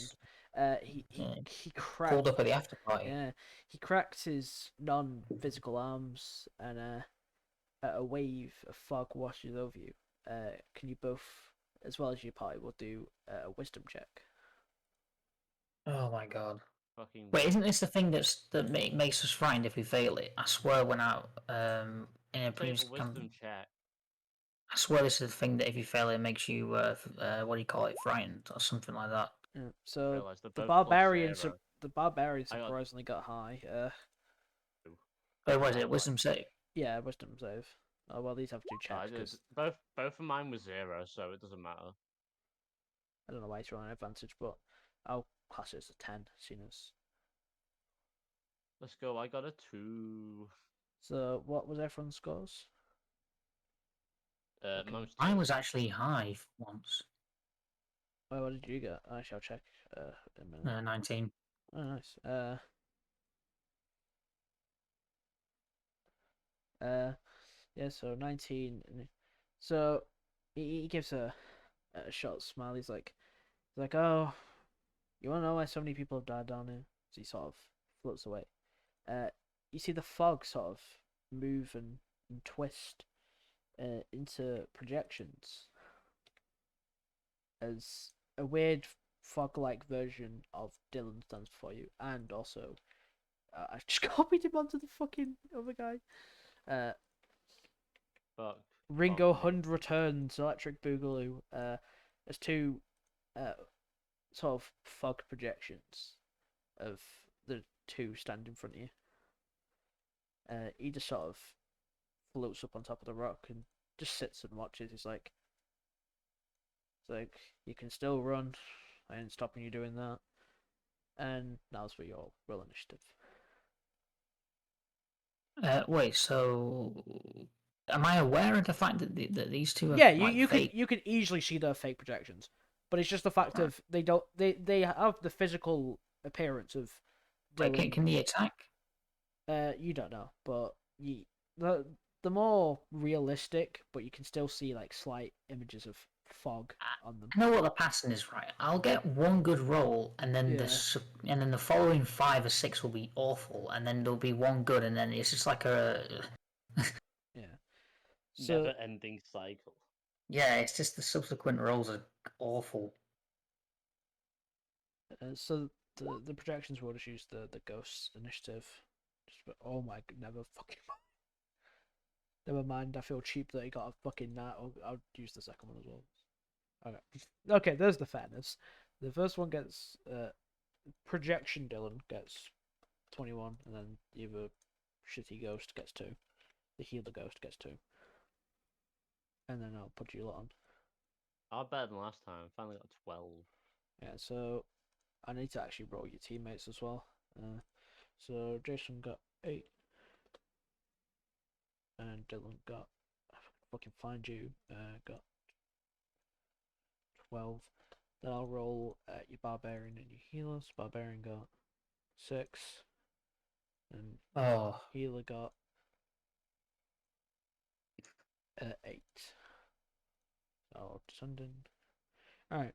He yeah. he Pulled cracked. up at the after party. Yeah, he cracked his non-physical arms, and a wave of fog washes over you. Can you both, as well as your party, will do a wisdom check? Oh my god. Fucking Wait, isn't this the thing makes us frightened if we fail it? I swear when I in a save previous a wisdom check. I swear this is the thing that if you fail it makes you what do you call it, frightened or something like that. Yeah. So Realise they're the both barbarian, plus zero. the barbarian I got surprisingly got high. Wait, what is Oh, it? Wisdom save? Yeah, wisdom save. Oh well, these have to do I checks did. because Both of mine was 0, so it doesn't matter. I don't know why he's running advantage, but I'll class it as a 10, seen as. Let's go. I got a 2. So what was everyone's scores? Okay. Mine was Mine 2. was actually high once. Oh, what did you get? Actually, I'll check. In a minute. 19. Oh, nice. Yeah. So 19. So he gives a short smile. He's like, oh, you wanna know why so many people have died down here? So he sort of floats away. You see the fog sort of move and twist into projections as a weird fog-like version of Dylan stands before you, and also I just copied him onto the fucking other guy. Fuck. Ringo Fuck me. Hund returns, Electric Boogaloo. There's two sort of fog projections of the two stand in front of you. He just sort of floats up on top of the rock and just sits and watches. It's like you can still run. I ain't stopping you doing that. And now's for your roll initiative. Wait, so am I aware of the fact that that these two are Yeah, like you fake? you can easily see their fake projections, but it's just the fact Right. of they have the physical appearance of Wait, Dylan. can they attack? You don't know, but the the more realistic, but you can still see like slight images of fog on them. I know what the pattern is, right? I'll get one good roll, and then Yeah. and then the following 5 or 6 will be awful, and then there'll be one good, and then it's just like a Yeah. So Never-ending cycle. yeah, it's just the subsequent rolls are awful. so the projections will just use the ghost initiative. Oh my, never fucking mind. Never mind. I feel cheap that he got a fucking nat. I'll use the second one as well. Okay. Okay. There's the fairness. The first one gets projection. Dylan gets 21, and then the other shitty ghost gets 2. The healer ghost gets 2, and then I'll put you lot on. I'm better than last time. Finally got 12. Yeah. So I need to actually roll your teammates as well. So Jason got 8, and Dylan got. I fucking find you. Got 12. Then I'll roll your barbarian and your healers. Barbarian got 6, and Oh, healer got 8. So descending. Alright.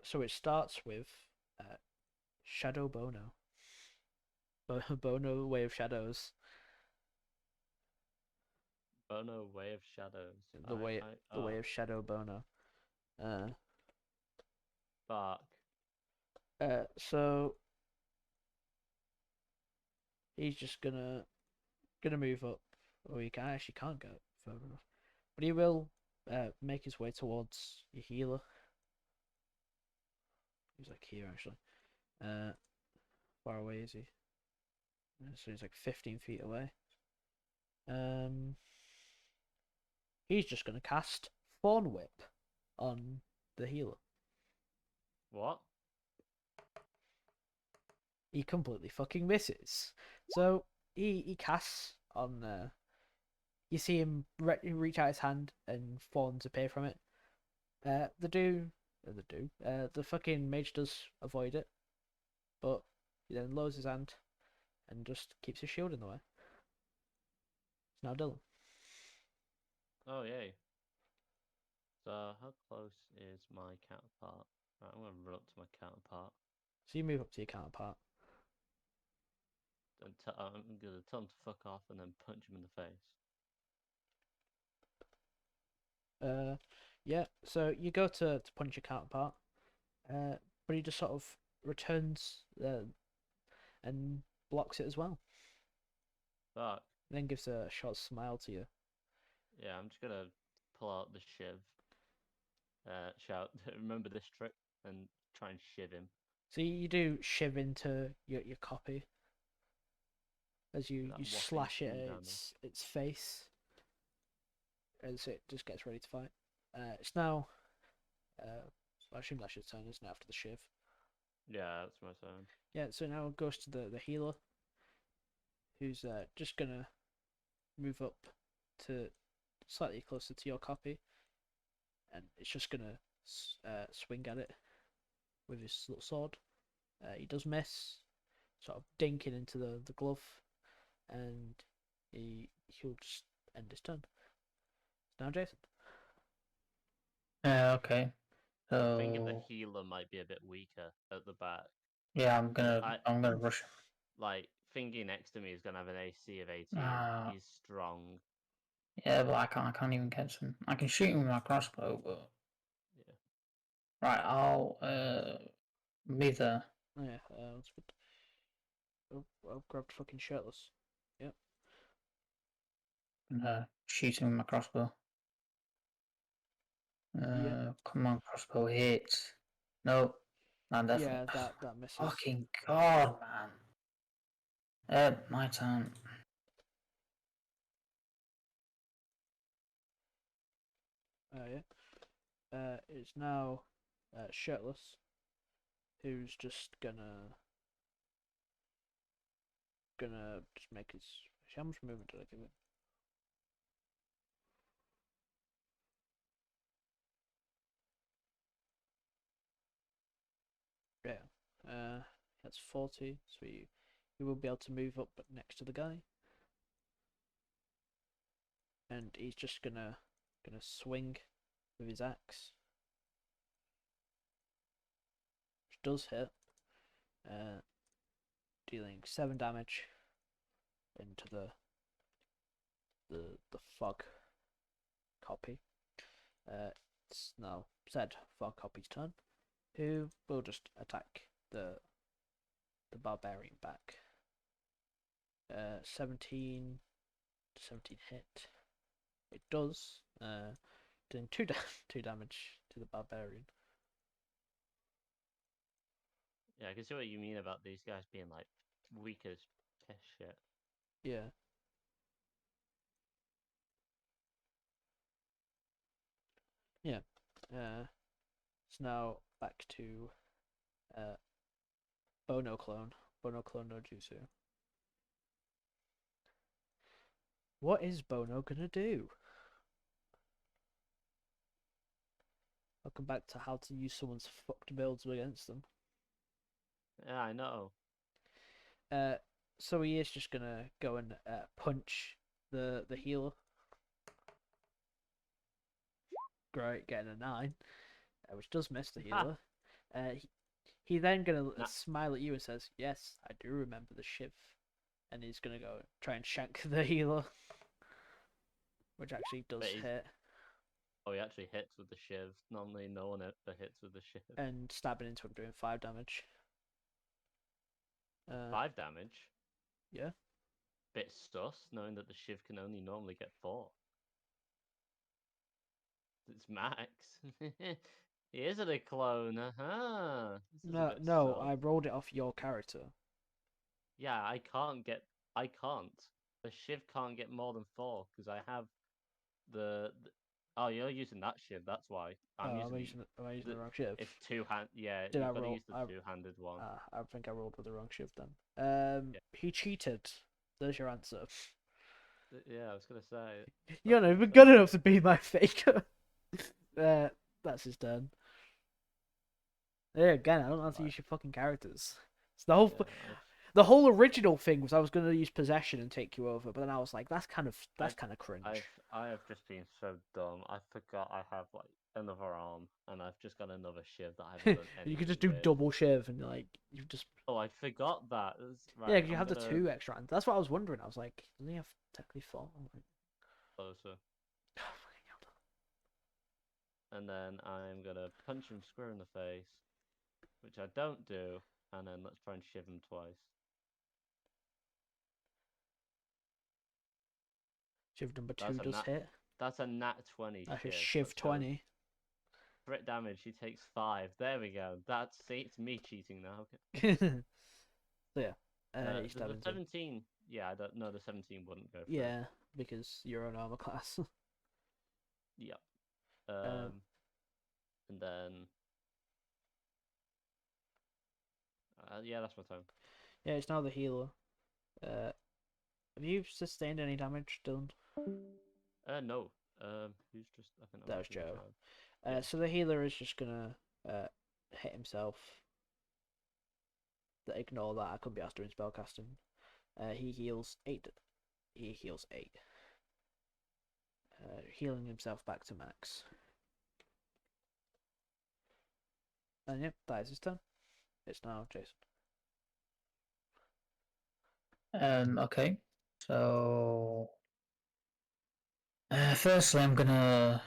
So it starts with Shadow Bono. Bono, Way of Shadows. Bono, Way of Shadows. The way of Shadow Bono. Fuck. So he's just gonna move up. Or he actually can't go further enough. But he will make his way towards your healer. He's like here actually. Far away is he? So he's like 15 feet away. He's just gonna cast Thorn Whip on the healer. What? He completely fucking misses. So he casts on. You see him reach out his hand and thorns appear from it. The fucking mage does avoid it, but he then lowers his hand and just keeps his shield in the way. It's now Dylan. Oh, yay. So, how close is my counterpart? Right, I'm going to run up to my counterpart. So you move up to your counterpart. And I'm going to tell him to fuck off and then punch him in the face. Yeah. So you go to punch your counterpart, but he just sort of returns and blocks it as well. Fuck. Then gives a short smile to you. Yeah, I'm just going to pull out the shiv. Shout, remember this trick? And try and shiv him. So you do shiv into your copy as you That whopping slash it 2 at damage. its face as it just gets ready to fight. It's now. I assume that's your turn, isn't it? After the shiv. Yeah, that's my turn. Yeah. So now it goes to the healer, who's just gonna move up to slightly closer to your copy, and it's just gonna swing at it with his little sword. He does miss, sort of dinking into the glove, and he'll just end his turn. Now Jason. Okay. I'm thinking the So healer might be a bit weaker at the back. yeah, I I'm gonna rush him. like thingy next to me is gonna have an AC of 18. He's strong. Yeah, but I can't even catch him. I can shoot him with my crossbow, but Yeah. right, I'll be there. Oh yeah, that's good. Oh, I've grabbed fucking shirtless. Yep. And shoot him with my crossbow. Yeah. Come on, crossbow hit. No, no, definitely. Yeah, that misses. Fucking god, man. My turn. Yeah. It's now shirtless, who's just gonna just make his. How much movement did I give it? Yeah. That's 40, so you will be able to move up next to the guy, and he's just gonna swing with his axe, which does hit, dealing 7 damage into the fog copy. It's now said fog copy's turn, who will just attack the barbarian back. 17 hit. It does, doing 2 damage to the barbarian. Yeah, I can see what you mean about these guys being like weak as piss shit. Yeah. Yeah. It's now back to Bono Clone no Jutsu. What is Bono gonna do? Welcome back to how to use someone's fucked builds against them. Yeah, I know. So he is just gonna go and punch the healer. Great, getting a 9, which does miss the healer. He then gonna smile at you and says, "Yes, I do remember the shiv," and he's gonna go try and shank the healer, which actually does hit. Oh, he actually hits with the shiv. Normally, no one ever hits with the shiv. And stabbing into him, doing 5 damage. 5 damage? Yeah. Bit sus, knowing that the shiv can only normally get 4. It's max. He isn't a clone, No, I rolled it off your character. Yeah, I can't. The shiv can't get more than 4 because I have the. Oh, you're using that shiv. That's why I'm using the wrong shiv. If two-hand, yeah, Did I you've got to roll? use the two-handed one. I think I rolled with the wrong shiv then. Yeah. He cheated. There's your answer. Yeah, I was gonna say. You're not even good enough to be my faker. That's his turn. Yeah, again, I don't have to use your fucking characters. It's the whole original thing was I was going to use possession and take you over, but then I was like, that's kind of cringe. I have just been so dumb. I forgot I have like another arm, and I've just got another shiv that I haven't done anything You could just do with. double shiv, and like you just. Oh, I forgot that. Right, yeah, because you have the 2 extra hands. That's what I was wondering. I was like, doesn't he have technically 4? Like... closer. And then I'm gonna punch him square in the face, which I don't do, and then let's try and shiv him twice. Shiv number 2 does hit. That's a nat 20. That's a shiv 20. Crit damage. He takes 5. There we go. It's me cheating now. So yeah, the 17. Yeah, I don't know. The 17 wouldn't go. Yeah, because you're an armor class. Yep. And then. Yeah, that's my turn. Yeah, it's now the healer. Have you sustained any damage, Dylan? No. Who's just? I think that was Joe. Yeah. So the healer is just gonna hit himself. Ignore that. I couldn't be asked doing spellcasting. He heals 8. Healing himself back to max. And yep, that is his turn. It's now Jason. Okay. So, firstly, I'm gonna.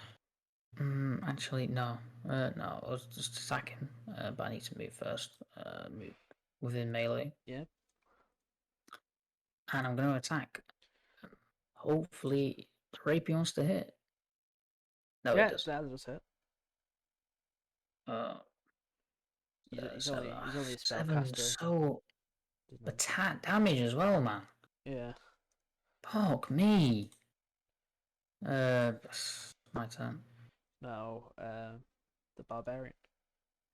Actually, no. No, I was just attacking. But I need to move first. Move within melee. Yeah. And I'm gonna attack. Hopefully, the rapier wants to hit. No, yeah, it does. That does hit. He's only a spellcaster. Doesn't have- Attack damage as well, man. Yeah. Fuck me. My turn. Now, the barbarian,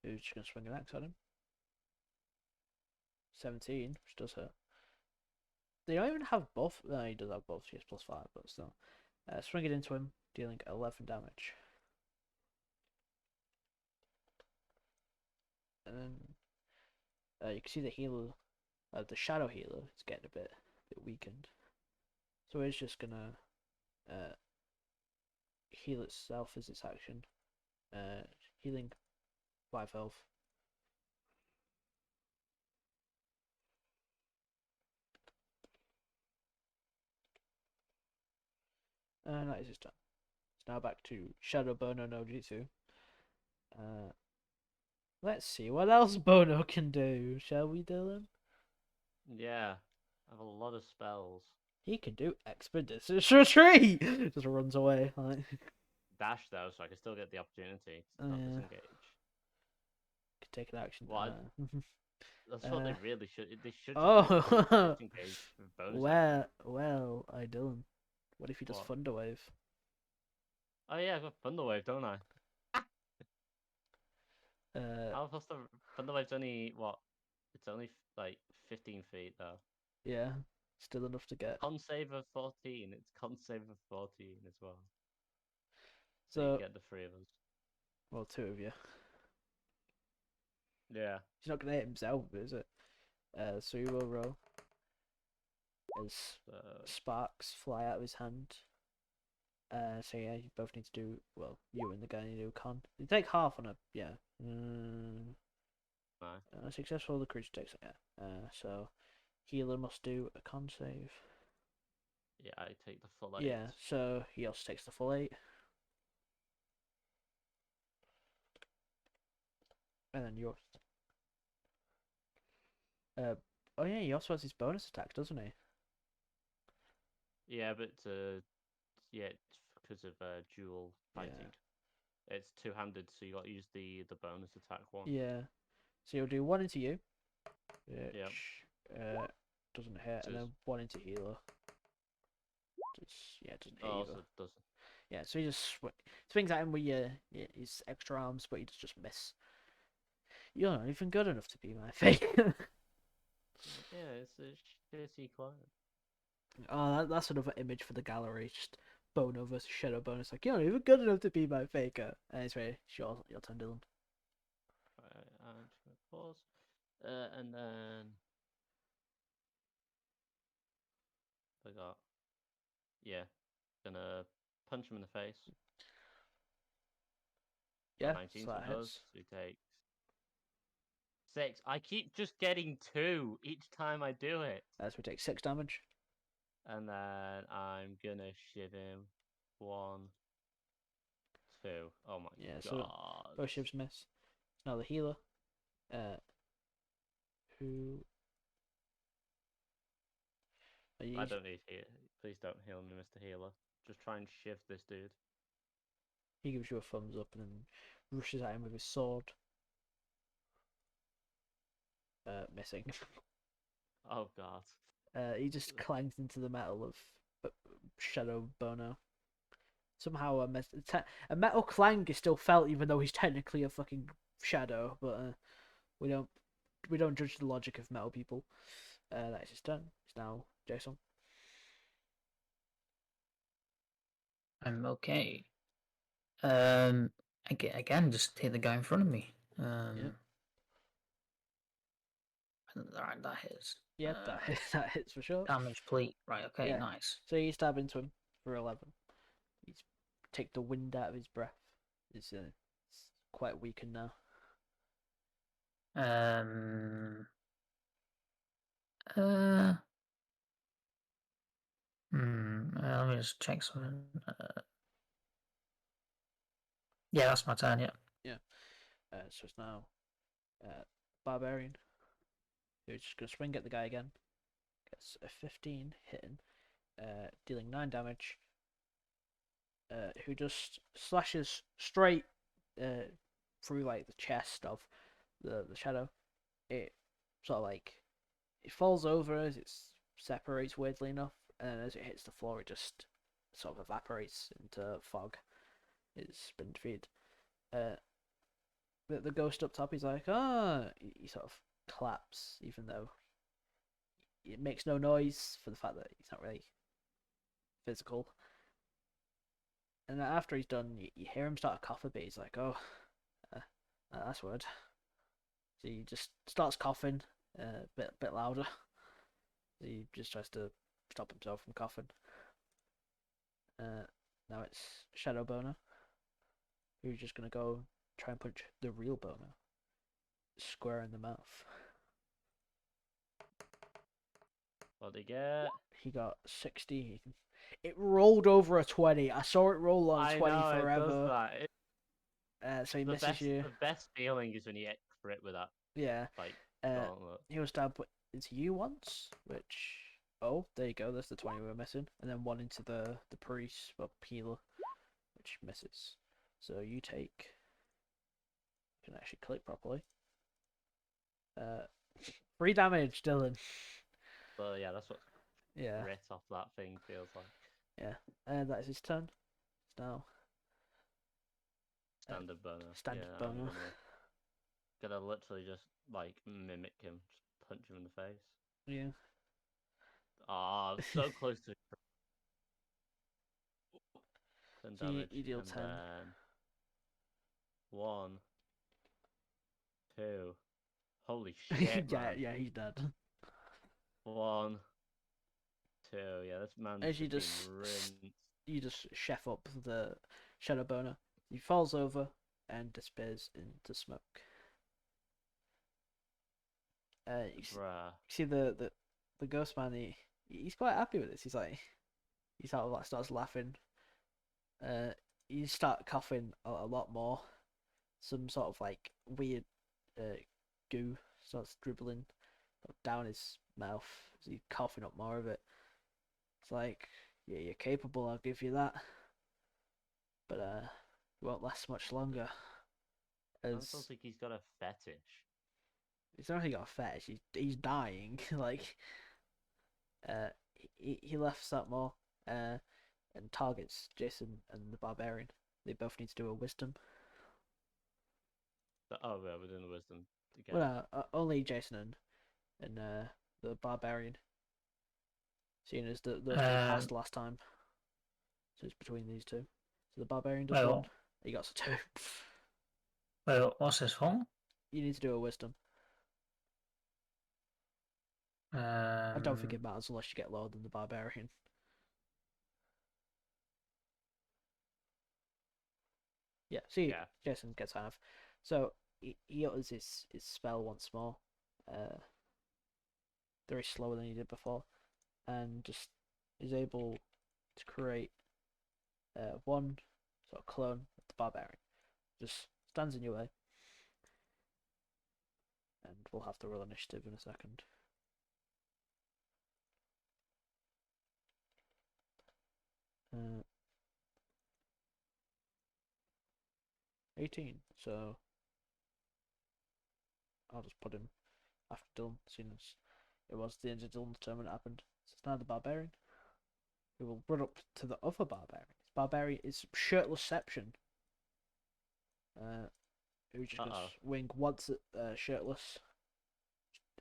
who's just gonna swing an axe at him. 17, which does hurt. They don't even have buff. No, he does have buffs. He has +5, but still. Swing it into him, dealing 11 damage. And then you can see the healer, the shadow healer, is getting a bit weakened. So it's just gonna heal itself as its action. Healing 5 health. And that is its turn. It's now back to Shadow Bono no Jutsu. Let's see what else Bono can do, shall we, Dylan? Yeah, I have a lot of spells. He can do Expeditious Retreat! Just runs away. Like. Dash though, so I can still get the opportunity to Oh, not yeah. disengage. Could take an action. What? That's what they really should. They should just Oh. disengage with bonus well, action. Dylan. What if he does What? Thunder Wave? Oh yeah, I've got Thunderwave, don't I? Uh, How fast the Thunderwave's only what? It's only like 15 feet though. yeah, still enough to get. Con save of 14. It's con save of 14 as well. So you So, get the three of us. well, 2 of you. Yeah. He's not gonna hit himself, is it? So he will roll as So sparks fly out of his hand. So yeah, you both need to do, well, you and the guy need to do a con. You take half on a, yeah. no. Successful, the creature takes it, yeah. So healer must do a con save. Yeah, I take the full 8. Yeah, so he also takes the full 8. And then yours. Oh yeah, he also has his bonus attack, doesn't he? Yeah, but yeah, it's because of dual fighting. It's two-handed, so you got to use the bonus attack one. Yeah. So you'll do 1 into you, which Yep. doesn't hit, and then 1 into healer. Yeah, it doesn't hit Oh, either. also doesn't. Yeah, so he just swings at him with his extra arms, but he does just miss. You're not even good enough to be my fake. Yeah, it's a shitty client. Oh, that's another image for the gallery. Just Bono versus Shadow Bonus. Like, you're not even good enough to be my faker. Anyway, sure, your turn, Dylan. Right, I'm just gonna pause. And then I got, yeah, gonna punch him in the face. Yeah, 19, so so that it does. hits. So he takes 6. I keep just getting 2 each time I do it. So we take 6 damage. And then I'm gonna shiv him 1, 2. Oh my Yeah, so god. both shivs miss. Now the healer. Who? I don't need heal. Please don't heal me, Mr. Healer. Just try and shiv this dude. He gives you a thumbs up and then rushes at him with his sword. Missing. Oh god. He just clangs into the metal of Shadow Bono. Somehow a metal clang is still felt, even though he's technically a fucking shadow. But we don't judge the logic of metal people. That is his turn. It's now Jason. I'm okay. Again, just hit the guy in front of me. Yep. Alright, that hits. Yep, that hits for sure. Damage plate. Right, okay, Yeah. nice. So you stab into him for 11. He's take the wind out of his breath. It's quite weakened now. Let me just check something. Yeah, that's my turn, yeah. Yeah. So it's now Barbarian. Who's just going to swing at the guy again. Gets a 15 hitting, dealing 9 damage. Who just slashes straight through like the chest of the shadow. It sort of like it falls over as it separates weirdly enough, and as it hits the floor, it just sort of evaporates into fog. It's been defeated. But the ghost up top, he's like, ah, he sort of claps, even though it makes no noise for the fact that he's not really physical. And after he's done, you hear him start to cough a bit. He's like, oh, that's weird. So he just starts coughing a bit louder. He just tries to stop himself from coughing. Now it's Shadow Boner, who's just gonna go try and punch the real Boner square in the mouth. What'd he get? He got 60. It rolled over a 20. I saw it roll on I 20 know it does forever. that. So he misses you. The best feeling is when you get crit with that. Yeah. Like, he was stabbed into you once, which there you go. There's the 20 we were missing, and then one into the priest or healer, which misses. So you take. You can actually click properly. 3 damage, Dylan. but yeah, that's what crit off that thing feels like. Yeah, and that is his turn. It's now Standard boner. standard yeah, boner. Gonna literally just like mimic him, just punch him in the face. Yeah. Ah, so close to 10 So damage. you deal and 10. Then 1, 2. Holy shit, man. yeah, he's dead. 1, 2. Yeah, this man's As you been just rinsed. you just chef up the Shadow Boner. He falls over and disappears into smoke. You see the ghost man. He's quite happy with this. He sort of like starts laughing. You start coughing a lot more. Some sort of like weird goo starts dribbling down his mouth as he's coughing up more of it. It's like, yeah, you're capable, I'll give you that. But it won't last much longer. I don't think he's got a fetish. He's not really got a fetish. He's dying. Like, he laughs that more. And targets Jason and the barbarian. They both need to do a wisdom. Oh, yeah, within the wisdom again. Well, only Jason and the barbarian. Seeing as those two passed last time, so it's between these two. So the barbarian does one. He got 2. Well, what's this for? You need to do a wisdom. I don't think it matters unless you get lower than the barbarian. Yeah, see, Jason gets half. So he utters his spell once more. Very slower than he did before, and just is able to create one sort of clone of the barbarian. Just stands in your way. And we'll have to roll initiative in a second. Uh, 18. So I'll just put him after Dylan, seeing as it was the end of Dylan's turn when it happened. So it's now the barbarian, who will run up to the other barbarian. Barbarian is shirtlessception. Who just goes wing once at shirtless.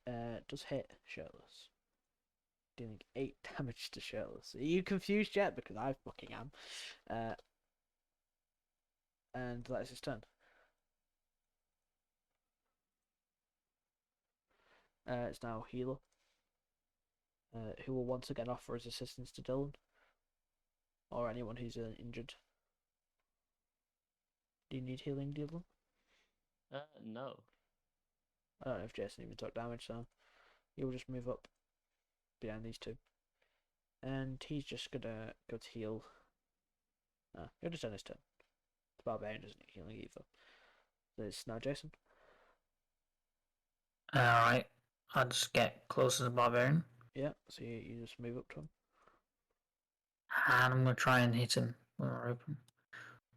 Does hit shirtless, dealing 8 damage to shirtless. Are you confused yet? Because I fucking am. And that is his turn. It's now healer, who will once again offer his assistance to Dylan or anyone who's injured. Do you need healing, Dylan? No. I don't know if Jason even took damage, so he'll just move up behind these two. And he's just gonna go to heal. He'll just end his turn. The barbarian doesn't need healing either. So it's now Jason. Alright, I'll just get close to the barbarian. Yeah, so you just move up to him. And I'm going to try and hit him when we're open.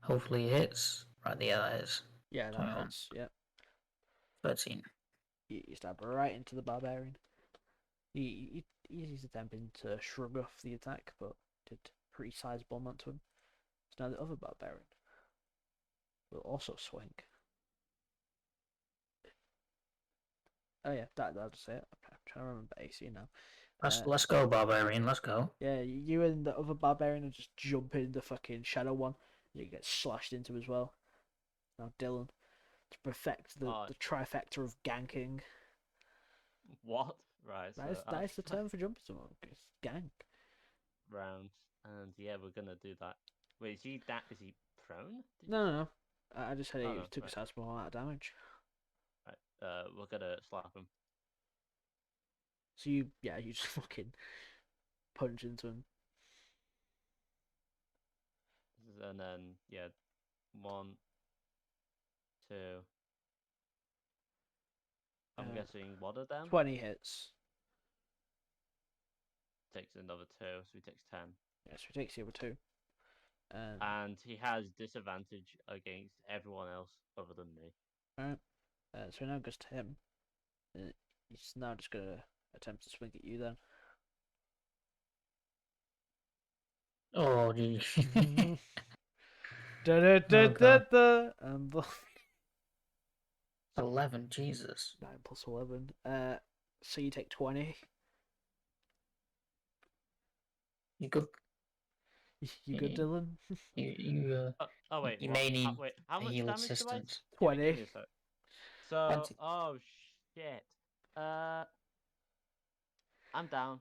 Hopefully he hits. Right, yeah, that is. Yeah, that hits, yeah. 13. You stab right into the barbarian. He's attempting to shrug off the attack, but did pretty sizable amount to him. So now the other barbarian will also swing. Oh yeah, that'll just it. I'm trying to remember AC now. Let's go, barbarian. Let's go. Yeah, you and the other barbarian are just jumping the fucking shadow one. You get slashed into as well. Now Dylan, to perfect the trifecta of ganking. What? Right. That is the term for jumping someone. It's gank. Round, and yeah, we're gonna do that. Wait, is he prone? Did you No, say? no. I just said Oh, he no, took right. a sizable amount of damage. Right. We're gonna slap him. So you just fucking punch into him. And then yeah, 1, 2. I'm guessing one of them 20 hits. takes another 2, so he takes 10. Yes, he takes the other two. And he has disadvantage against everyone else other than me. Alright. So now it goes to him. He's now just gonna attempt to swing at you then. Oh, gee. Da da da da da. 11, Jesus. 9 plus 11. So you take 20. You good? You good, Dylan? Wait, you what? may need Wait, how much heal damage assistance. do I? Yeah, 20. give me a sec. So, 20. oh shit. I'm down.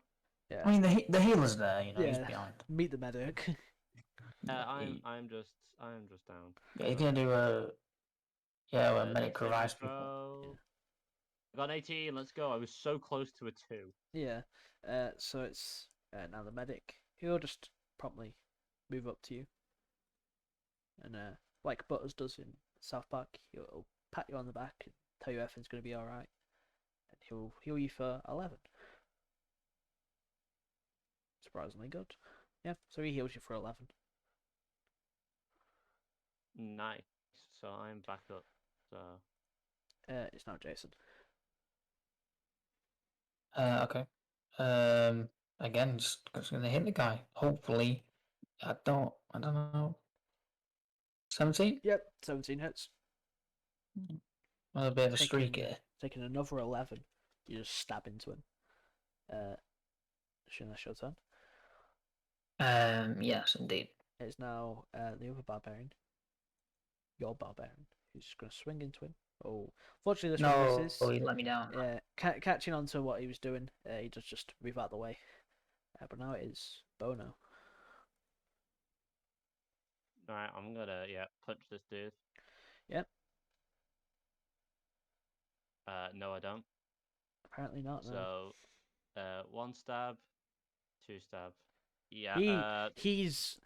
Yeah. I mean, the healer's there, you know, he's Yeah. behind. Meet the medic. I'm just down. Yeah, he's gonna do a medic Saving revives people. throw. I got an 18. Let's go. I was so close to a 2. Yeah. So it's now the medic. He'll just promptly move up to you. And like Butters does in South Park, he'll pat you on the back and tell you everything's gonna be alright. And he'll heal you for 11. Surprisingly good. Yeah, so he heals you for 11. Nice. So I'm back up. So It's now Jason. Okay. Again, just gonna hit the guy. Hopefully, I don't know. 17? Yep, 17 hits. A bit of a streak here. Taking another 11. You just stab into him. Shouldn't that your turn? Yes, indeed. It's now the other barbarian. Your barbarian. Who's just going to swing into him. Oh, fortunately this one misses. Oh, he let me down. Yeah, catching on to what he was doing, he does just move out of the way. But now it is Bono. alright, I'm gonna punch this dude. Yep. No, I don't. Apparently not. No. So, 1 stab, 2 stab. Yeah. He's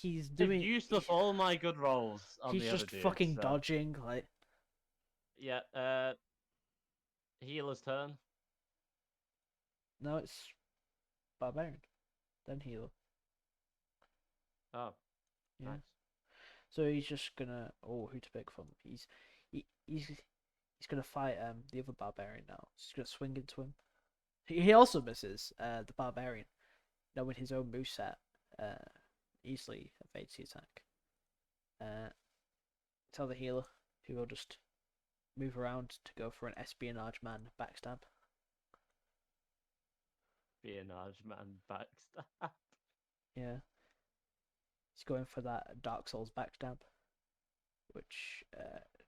I've doing. used up all my good rolls on He's the just other dude, fucking so. dodging like. Yeah. Healer's turn. No, it's barbarian. Then healer. Oh. Yeah. Nice. So he's just gonna. Oh, who to pick from? He's gonna fight the other barbarian now. He's gonna swing into him. He also misses the barbarian. Knowing his own moveset, easily evades the attack. Tell the healer, who will just move around to go for an espionage man backstab. Espionage man backstab. Yeah. He's going for that Dark Souls backstab, which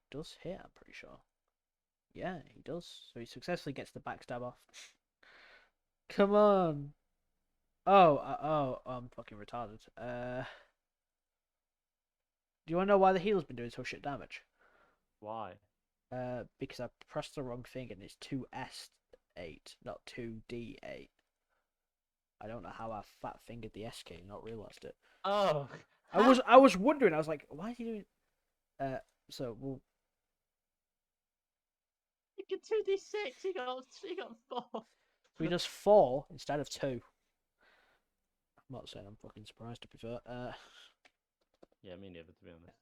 does hit, I'm pretty sure. Yeah, he does. So he successfully gets the backstab off. Come on. Oh, I'm fucking retarded. Do you want to know why the healer's been doing so shit damage? Why? Because I pressed the wrong thing and it's 2S8, not 2D8. I don't know how I fat fingered the S key and not realised it. Oh. I was wondering. I was like, why is he doing? So we'll. You get 2d6. He got 4. So he does 4 instead of 2. I'm not saying I'm fucking surprised to be fair. Yeah, me neither, to be honest.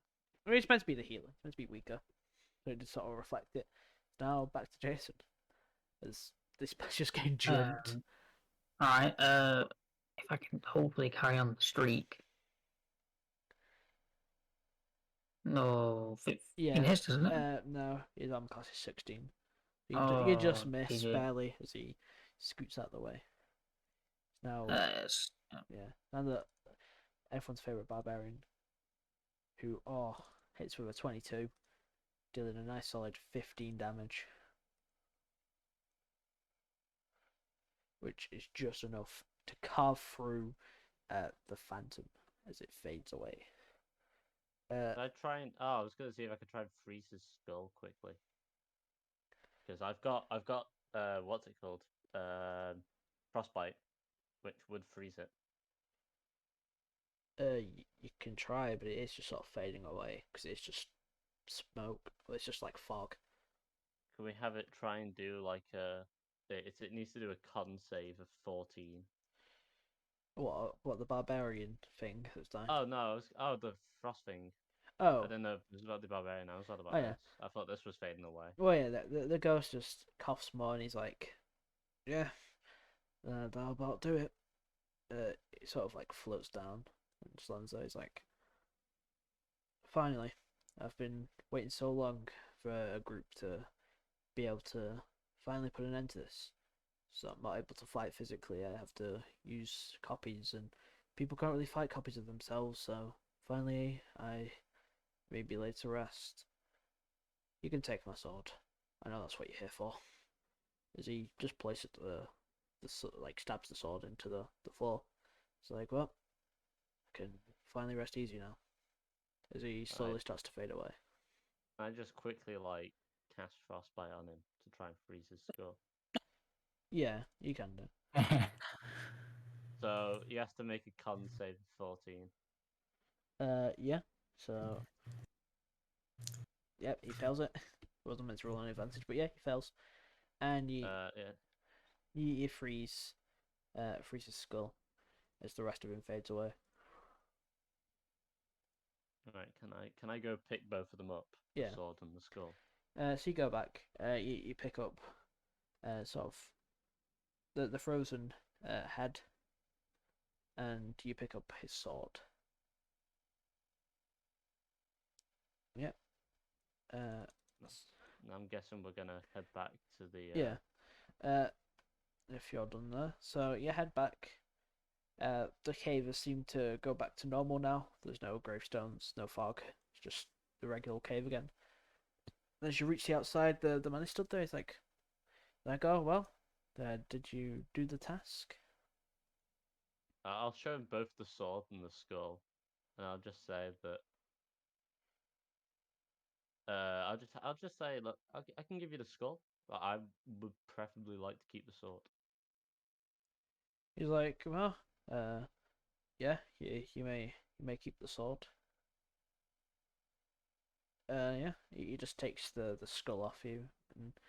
I mean, it's meant to be the healer. It's meant to be weaker, so it did sort of reflect it. Now back to Jason, as this match just getting jumped. All right. If I can hopefully carry on the streak. No, 15 Yeah. hits, doesn't it? No, his armor class is 16. You just Oh, miss GG. barely as he scoots out the way. Now, Yes. yeah, now that everyone's favorite barbarian, who hits with a 22, dealing a nice solid 15 damage, which is just enough to carve through the phantom as it fades away. Can I try and I was gonna see if I could try and freeze his skull quickly. Because I've got what's it called? Frostbite, which would freeze it. You can try, but it is just sort of fading away because it's just smoke. It's just like fog. Can we have it try and do like it needs to do a con save of 14. What the barbarian thing that's dying? Oh no, the frost thing. I Oh, didn't know it was about the barbarian. I was not oh about yeah. this. I thought this was fading away. Well, yeah. The ghost just coughs more, and he's like, "Yeah, that'll about do it." It sort of like floats down and slams there. He's like, "Finally, I've been waiting so long for a group to be able to finally put an end to this. So I'm not able to fight physically. I have to use copies, and people can't really fight copies of themselves. So finally, I may be laid to rest. You can take my sword. I know that's what you're here for." As he just places like stabs the sword into the floor. It's like, well, I can finally rest easy now. As he slowly starts to fade away. I just quickly like cast frostbite on him to try and freeze his skull. Yeah, you can do. So he has to make a con save of 14. Yeah. So, yep, he fails it. Wasn't meant to roll an advantage, but yeah, he fails. And Yeah. you freeze his skull as the rest of him fades away. Right. Can I go pick both of them up? Yeah. The sword and the skull. So you go back. You pick up sort of the frozen head, and you pick up his sword. Yep. I'm guessing we're gonna head back to the. Yeah. If you're done there, so you head back. The cave has seemed to go back to normal now. There's no gravestones, no fog. It's just the regular cave again. As you reach the outside, the man who stood there is like, "There I go. Well, did you do the task?" I'll show him both the sword and the skull, and I'll just say that. I'll just say, look, I can give you the skull, but I would preferably like to keep the sword. He's like, "Well, yeah, you may keep the sword." Yeah, he just takes the skull off you and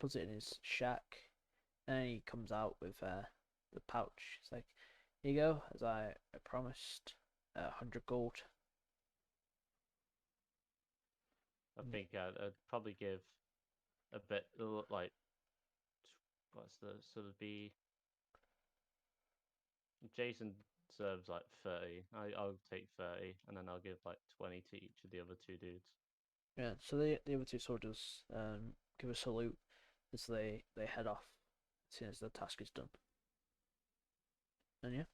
puts it in his shack, and he comes out with the pouch. It's like, "Here you go, as I promised, 100 gold." I think I'd probably give a bit like what's the sort of be. Jason serves like 30. I'll take 30, and then I'll give like 20 to each of the other two dudes. Yeah, so the other two soldiers give a salute as they head off as soon as the task is done. And yeah,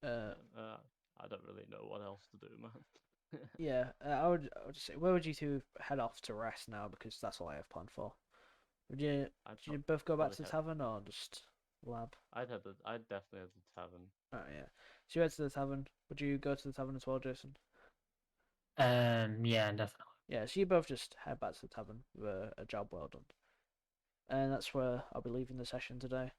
I don't really know what else to do, man. yeah, I would just say, where would you two head off to rest now? Because that's all I have planned for. Would you both go back to the tavern or just lab? I'd definitely have the tavern. Oh yeah, so you head to the tavern. Would you go to the tavern as well, Jason? Yeah, definitely. Yeah, so you both just head back to the tavern with a job well done. And that's where I'll be leaving the session today.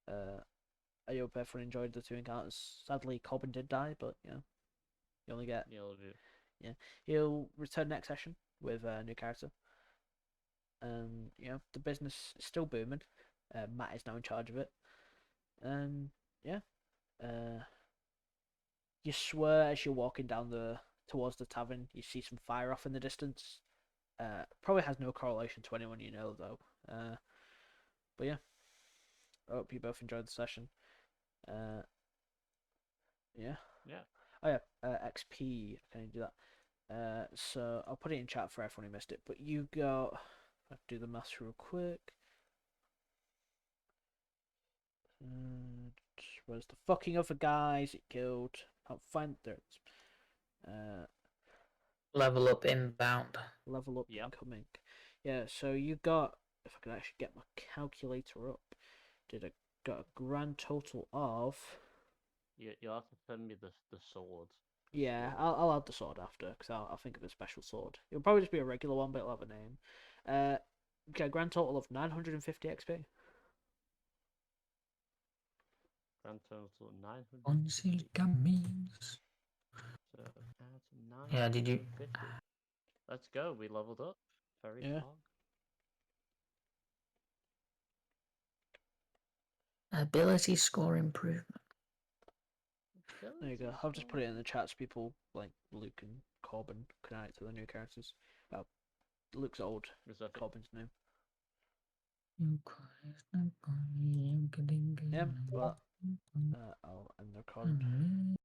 I hope everyone enjoyed the two encounters. Sadly, Corbin did die, but you know, you only get. Yeah, he'll return next session with a new character, and you know the business is still booming. Matt is now in charge of it, and yeah, you swear as you're walking down towards the tavern, you see some fire off in the distance. Probably has no correlation to anyone you know though. But yeah, hope you both enjoyed the session. Yeah. Yeah. Oh yeah, XP. Can you do that? So I'll put it in chat for everyone who missed it. But you got. I'll do the maths real quick. Where's the fucking other guys it killed? I'll find there. Level up inbound. Level up Yep. incoming. Yeah. So you got. If I could actually get my calculator up, got a grand total of. You'll have to send me the sword. Yeah, sword. I'll add the sword after because I'll think of a special sword. It'll probably just be a regular one, but it'll have a name. Okay, grand total of 950 XP. Grand total 900. Concealed means. So add Yeah, did you? 950. Let's go. We leveled up. Very Yeah. far. Ability score improvement. There you go. I'll just put it in the chat so people like Luke and Corbin can add it to the new characters. Well, Luke's old, Corbin's new. Yeah, but I'll end the recording.